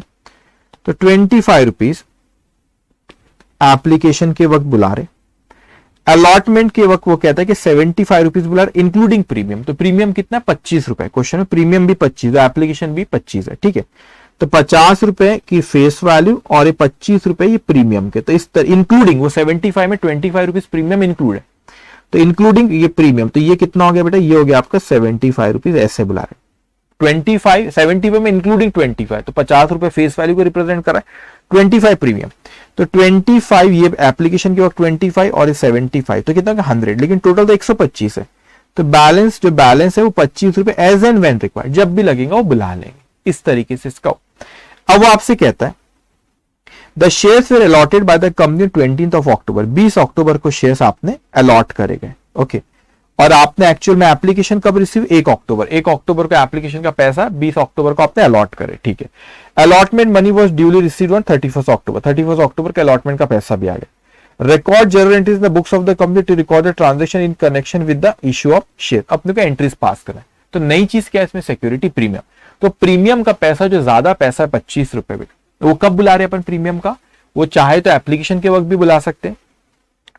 तो 25 रुपीज एप्लीकेशन के वक्त बुला रहे। अलॉटमेंट के वक्त वो कहता है कि 75 रुपीज बुला रहे इंक्लूडिंग प्रीमियम। तो प्रीमियम कितना, 25 रुपए। क्वेश्चन में प्रीमियम भी 25 है, एप्लीकेशन भी 25 है, ठीक है। तो 50 रुपए की फेस वैल्यू और ये 25 रुपए ये प्रीमियम के। तो इस तरह इंक्लूडिंग वो 75 में 25 रुपीज प्रीमियम इंक्लूड है, तो इंक्लूडिंग ये प्रीमियम, तो ये कितना हो गया बेटा, ये हो गया आपका 75 रुपीज। ऐसे बुला रहे 25, 75 में इंक्लूडिंग 25, तो 50 रुपए फेस वैल्यू को रिप्रेजेंट कर रहा है, 25 प्रीमियम। तो 25 ये एप्लीकेशन के वक्त 25 और 75, तो कितना 100, लेकिन टोटल तो 125 है। तो बैलेंस जो बैलेंस है वो 25 रुपए एज एंड व्हेन रिक्वायर्ड, जब भी लगेगा वो बुला लेंगे। इस तरीके से इसका। अब वो आपसे कहता है the shares were allotted by the company 20th of October, 20 अक्टूबर को शेयर्स आपने अलॉट करे गए, ओके। और आपने एक्चुअल में एप्लीकेशन कब रिसीव, 1 अक्टूबर। 1 अक्टूबर को एप्लीकेशन का पैसा 20 अक्टूबर को आपने अलॉट करे, ठीक है। Allotment money was duly received on 31 October. 31 October के अलॉटमेंट का पैसा भी आ गया। Record journal entries in the books of the company to record the transaction in connection with the issue of share. अपने को एंट्रीज पास करना है। तो नई चीज क्या है इसमें, सिक्योरिटी प्रीमियम। तो प्रीमियम का पैसा जो ज्यादा पैसा है 25 रुपए में, वो कब बुला रहे अपन प्रीमियम का, वो चाहे तो एप्लीकेशन के वक्त भी बुला सकते हैं,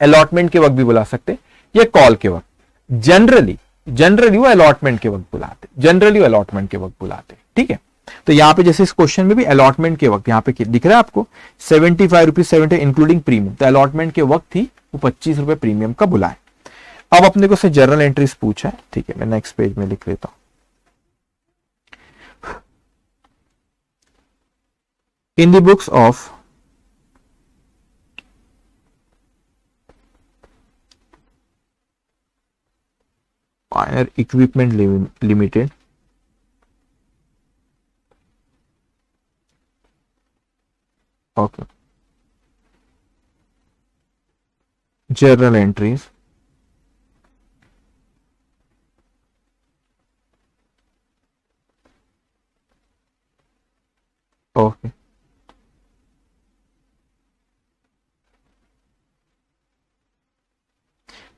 अलॉटमेंट के वक्त भी बुला सकते हैं, या कॉल के वक्त। जनरली वो अलॉटमेंट के वक्त बुलाते, जनरली वो अलॉटमेंट के वक्त बुलाते, ठीक है। तो यहां पे जैसे इस क्वेश्चन में भी अलॉटमेंट के वक्त, यहां पे दिख रहा है आपको 75 रुपीज 70 इंक्लूडिंग प्रीमियम, तो अलॉटमेंट के वक्त ही वो 25 रुपए प्रीमियम का बुलाए। अब अपने को से जर्नल एंट्रीज पूछा है, ठीक है, मैं नेक्स्ट पेज में लिख लेता हूं। In the books of Pioneer Equipment Limited, okay, journal entries, okay,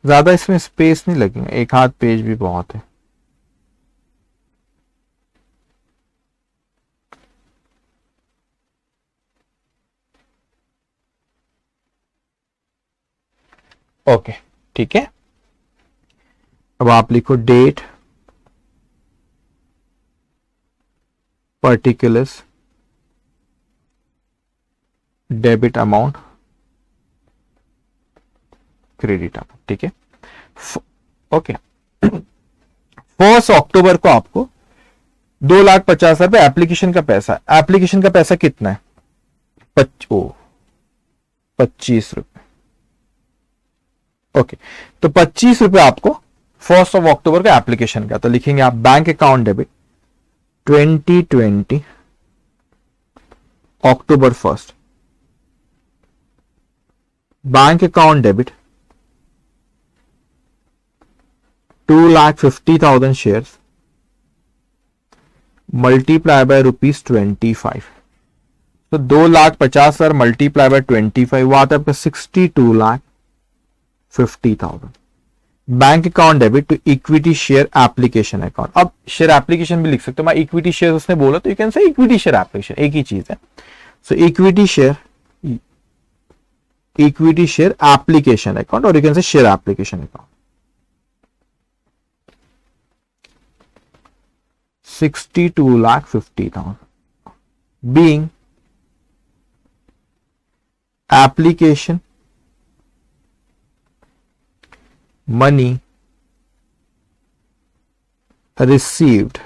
ज्यादा इसमें स्पेस नहीं लगेगा, एक हाथ पेज भी बहुत है। ओके, ठीक है। अब आप लिखो date, particulars, debit amount, credit amount, ठीक है। ओके, 1 अक्टूबर को आपको 2,50,000 एप्लीकेशन का पैसा। एप्लीकेशन का पैसा कितना है, 25 रुपए, ओके। तो 25 रुपए आपको 1 अक्टूबर का एप्लीकेशन का। तो लिखेंगे आप bank account debit 2020 October 1, bank account debit 2,50,000 shares multiply by ₹25, तो 2,50,000 मल्टीप्लाई बाय 25 वो आता है आपका 62,50,000। Bank account debit to equity share application account. अब शेयर एप्लीकेशन भी लिख सकते हो, मैं इक्विटी शेयर उसने बोला तो यू कैन से इक्विटी शेयर एप्लीकेशन, एक ही चीज है। सो इक्विटी शेयर एप्लीकेशन अकाउंट, और you can say share application account. 62,50,000 being application money received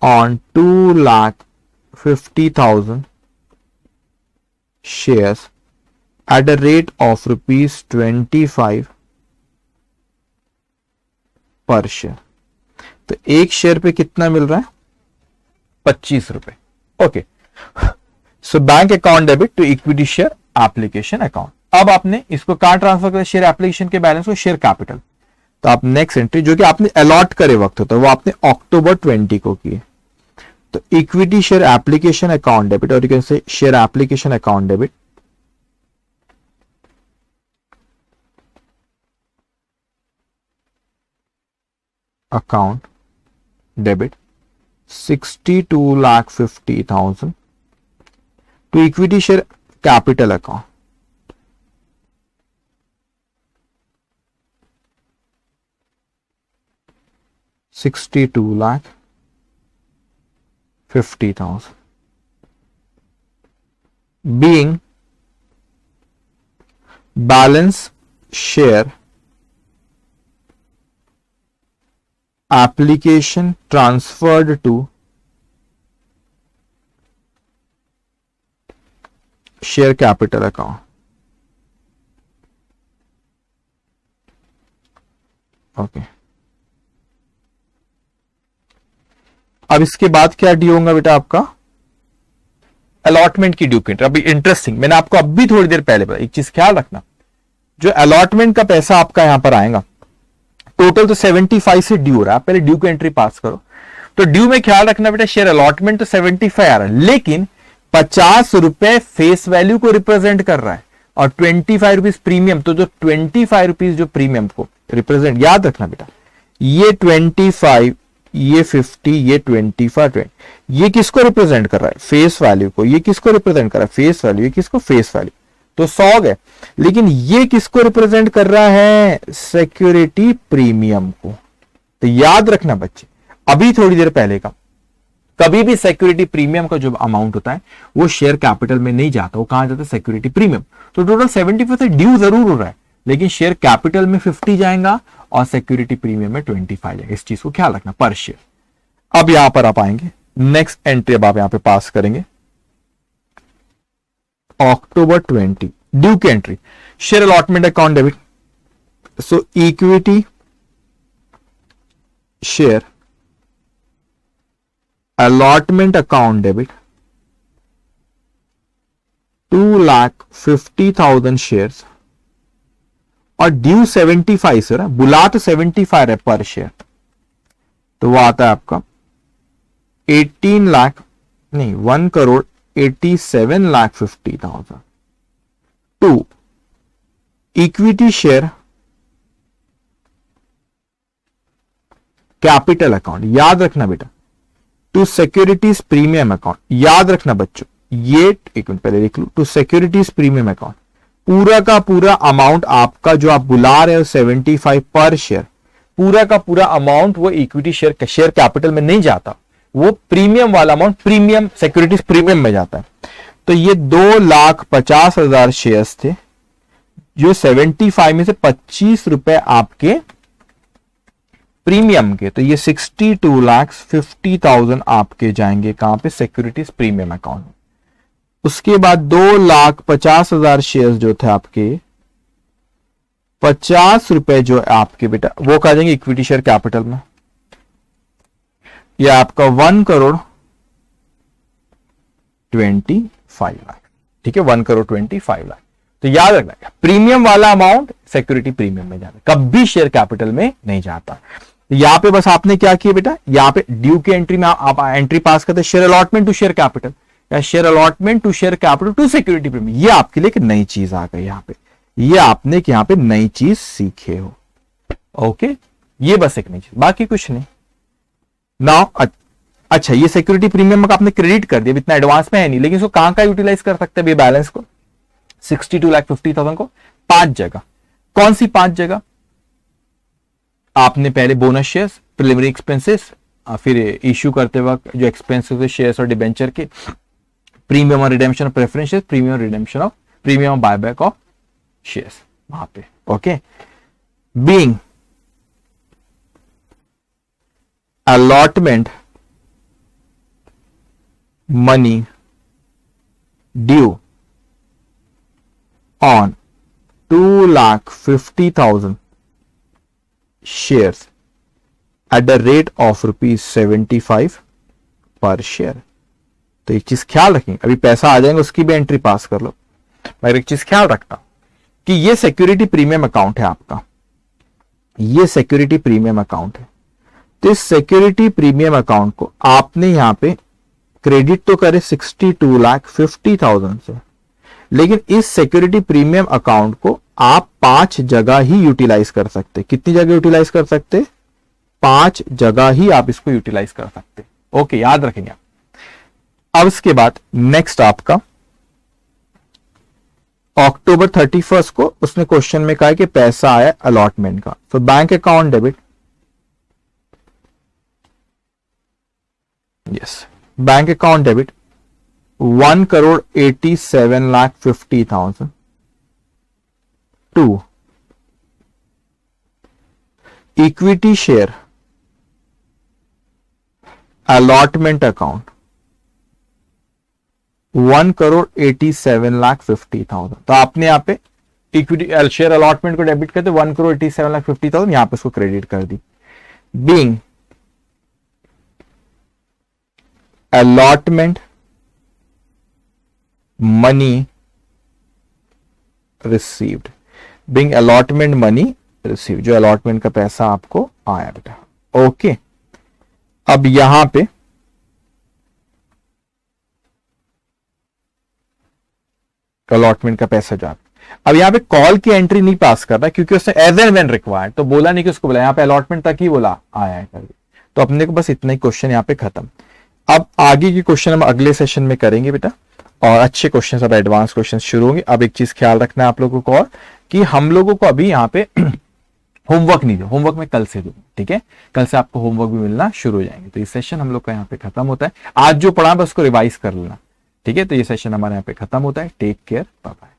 on 2,50,000 shares at a rate of ₹25 पर शेयर। तो एक शेयर पे कितना मिल रहा है? 25 रुपए। Okay, so bank account debit to equity share application account. अब आपने इसको कहां ट्रांसफर किया? शेयर एप्लीकेशन के बैलेंस को शेयर कैपिटल। तो आप नेक्स्ट एंट्री जो कि आपने अलॉट करे वक्त होता है वो आपने अक्टूबर 20 को की है। तो equity share application account debit, और you can say share application account debit account debit 62,50,000 to equity share capital account. $62,50,000 being balance share application transferred to share capital account. ओके, अब इसके बाद क्या ड्यू होगा बेटा? आपका अलॉटमेंट की ड्यू एंट्री। अभी इंटरेस्टिंग, मैंने आपको अभी थोड़ी देर पहले बताया, एक चीज ख्याल रखना, जो अलॉटमेंट का पैसा आपका यहां पर आएगा टोटल तो 75 से ड्यू हो रहा है। आप पहले ड्यू की एंट्री पास करो। तो ड्यू में ख्याल रखना बेटा, शेयर अलॉटमेंट तो 75 आ रहा है, लेकिन 50 रुपए फेस वैल्यू को रिप्रेजेंट कर रहा है और 25 रुपीज प्रीमियम। तो जो 25 रुपीज जो प्रीमियम को रिप्रेजेंट, याद रखना बेटा, ये 25, ये 50, ये 25, ये किसको रिप्रेजेंट कर रहा है? फेस वैल्यू को। ये किसको रिप्रेजेंट कर रहा है? Face value. ये किसको? Face value. तो 100 गए, लेकिन ये किसको रिप्रेजेंट कर रहा है? सिक्योरिटी प्रीमियम को। तो याद रखना बच्चे, अभी थोड़ी देर पहले का, कभी भी सिक्योरिटी प्रीमियम का जो अमाउंट होता है वो शेयर कैपिटल में नहीं जाता, वो कहां जाता है? Security premium. तो टोटल 75 ड्यू जरूर हो रहा है, लेकिन शेयर कैपिटल में 50 जाएगा और सिक्योरिटी प्रीमियम में 25 जाएगा। इस चीज को ख्याल रखना पर शेयर। अब यहां पर आप आएंगे, नेक्स्ट एंट्री अब आप यहां पे पास करेंगे अक्टूबर 20 ड्यू की entry, share allotment account debit. So equity share allotment account debit 2,50,000 shares और ड्यू 75 से रहा, बुला तो 75 है पर शेयर, तो वो आता है आपका 1,87,50,000 to equity share capital account. याद रखना बेटा, टू सिक्योरिटीज प्रीमियम अकाउंट। याद रखना बच्चों, ये एक मिनट पहले लिख लू, टू सिक्योरिटीज प्रीमियम अकाउंट। पूरा का पूरा अमाउंट आपका जो आप बुला रहे हो 75 पर शेयर, पूरा का पूरा अमाउंट वो इक्विटी शेयर कैपिटल में नहीं जाता, वो प्रीमियम वाला अमाउंट प्रीमियम सिक्योरिटीज प्रीमियम में जाता है। तो ये 2,50,000 शेयर्स थे, जो 75 में से 25 रुपए आपके प्रीमियम के, तो ये 62,50,000 आपके जाएंगे कहां पे? Securities premium account. उसके बाद 2,50,000 शेयर्स जो थे आपके, 50 रुपए जो आपके बेटा वो कहा जाएंगे इक्विटी शेयर कैपिटल में। ये आपका 1,25,00,000, ठीक है, 1,25,00,000। तो याद रखना प्रीमियम वाला अमाउंट सिक्योरिटी प्रीमियम में जाता है, कभी शेयर कैपिटल में नहीं जाता। तो यहां पे बस आपने क्या किया बेटा, यहां पे ड्यू की एंट्री में आप एंट्री पास करते share allotment to share capital या share allotment to share capital to security premium. ये आपके लिए एक नई चीज आ गई यहां पे, ये आपने यहां पे नई चीज सीखे हो। ओके, ये बस एक नई चीज, बाकी कुछ नहीं। नाउ अच्छा, ये सिक्योरिटी प्रीमियम का आपने क्रेडिट कर दिया, इतना एडवांस में है नहीं, लेकिन इसको कहां का यूटिलाइज कर सकते हैं बैलेंस को, 62,50,000 को 5 जगह। कौन सी 5 जगह? आपने पहले बोनस शेयर्स, प्रिलिमिनरी एक्सपेंसेस, फिर इश्यू करते वक्त जो एक्सपेंसेस शेयर्स और डिबेंचर के, प्रीमियम और redemption of preference shares, premium redemption of premium buyback of shares वहां पे। Okay, being allotment money due on 2,50,000 shares at the rate of ₹75 पर शेयर। तो एक चीज ख्याल रखेंगे, अभी पैसा आ जाएंगे उसकी भी एंट्री पास कर लो, मगर एक चीज ख्याल रखना कि ये सिक्योरिटी प्रीमियम अकाउंट है आपका, ये सिक्योरिटी प्रीमियम अकाउंट है। तो इस सिक्योरिटी प्रीमियम अकाउंट को आपने यहां पे क्रेडिट तो करे 62,50,000 से, लेकिन इस सिक्योरिटी प्रीमियम अकाउंट को आप 5 जगह ही यूटिलाइज कर सकते। कितनी जगह यूटिलाइज कर सकते? 5 जगह ही आप इसको यूटिलाइज कर सकते। ओके, याद रखेंगे आप। अब इसके बाद नेक्स्ट आपका अक्टूबर 31 को उसने क्वेश्चन में कहा कि पैसा आया अलॉटमेंट का, तो bank account debit, yes, bank account debit 1,87,50,000 to equity share allotment account 1,87,50,000। तो आपने यहां पे इक्विटी शेयर अलॉटमेंट को डेबिट करते 1,87,50,000 यहां पे उसको क्रेडिट कर दी। Being allotment money received, being allotment money received, जो allotment का पैसा आपको आया बेटा। ओके, अब यहां पे allotment का पैसा जा, अब यहां पे कॉल की एंट्री नहीं पास करना क्योंकि उसने एज एंड व्हेन रिक्वायर्ड तो बोला नहीं कि उसको बोला, यहां पे अलॉटमेंट तक ही बोला आया है करके। तो अपने को बस इतना ही क्वेश्चन यहां पे खत्म। अब आगे की क्वेश्चन हम अगले सेशन में करेंगे बेटा, और अच्छे क्वेश्चन, अब एडवांस क्वेश्चन शुरू होंगे। अब एक चीज ख्याल रखना है आप लोगों को और कि हम लोगों को अभी यहाँ पे होमवर्क नहीं दो, होमवर्क मैं कल से दूं, ठीक है? कल से आपको होमवर्क भी मिलना शुरू हो जाएंगे। तो ये सेशन हम लोग का यहाँ पे खत्म होता है। आज जो पढ़ा बस उसको रिवाइज कर लेना, ठीक है? तो ये सेशन हमारे यहाँ पे खत्म होता है। Take care, bye bye.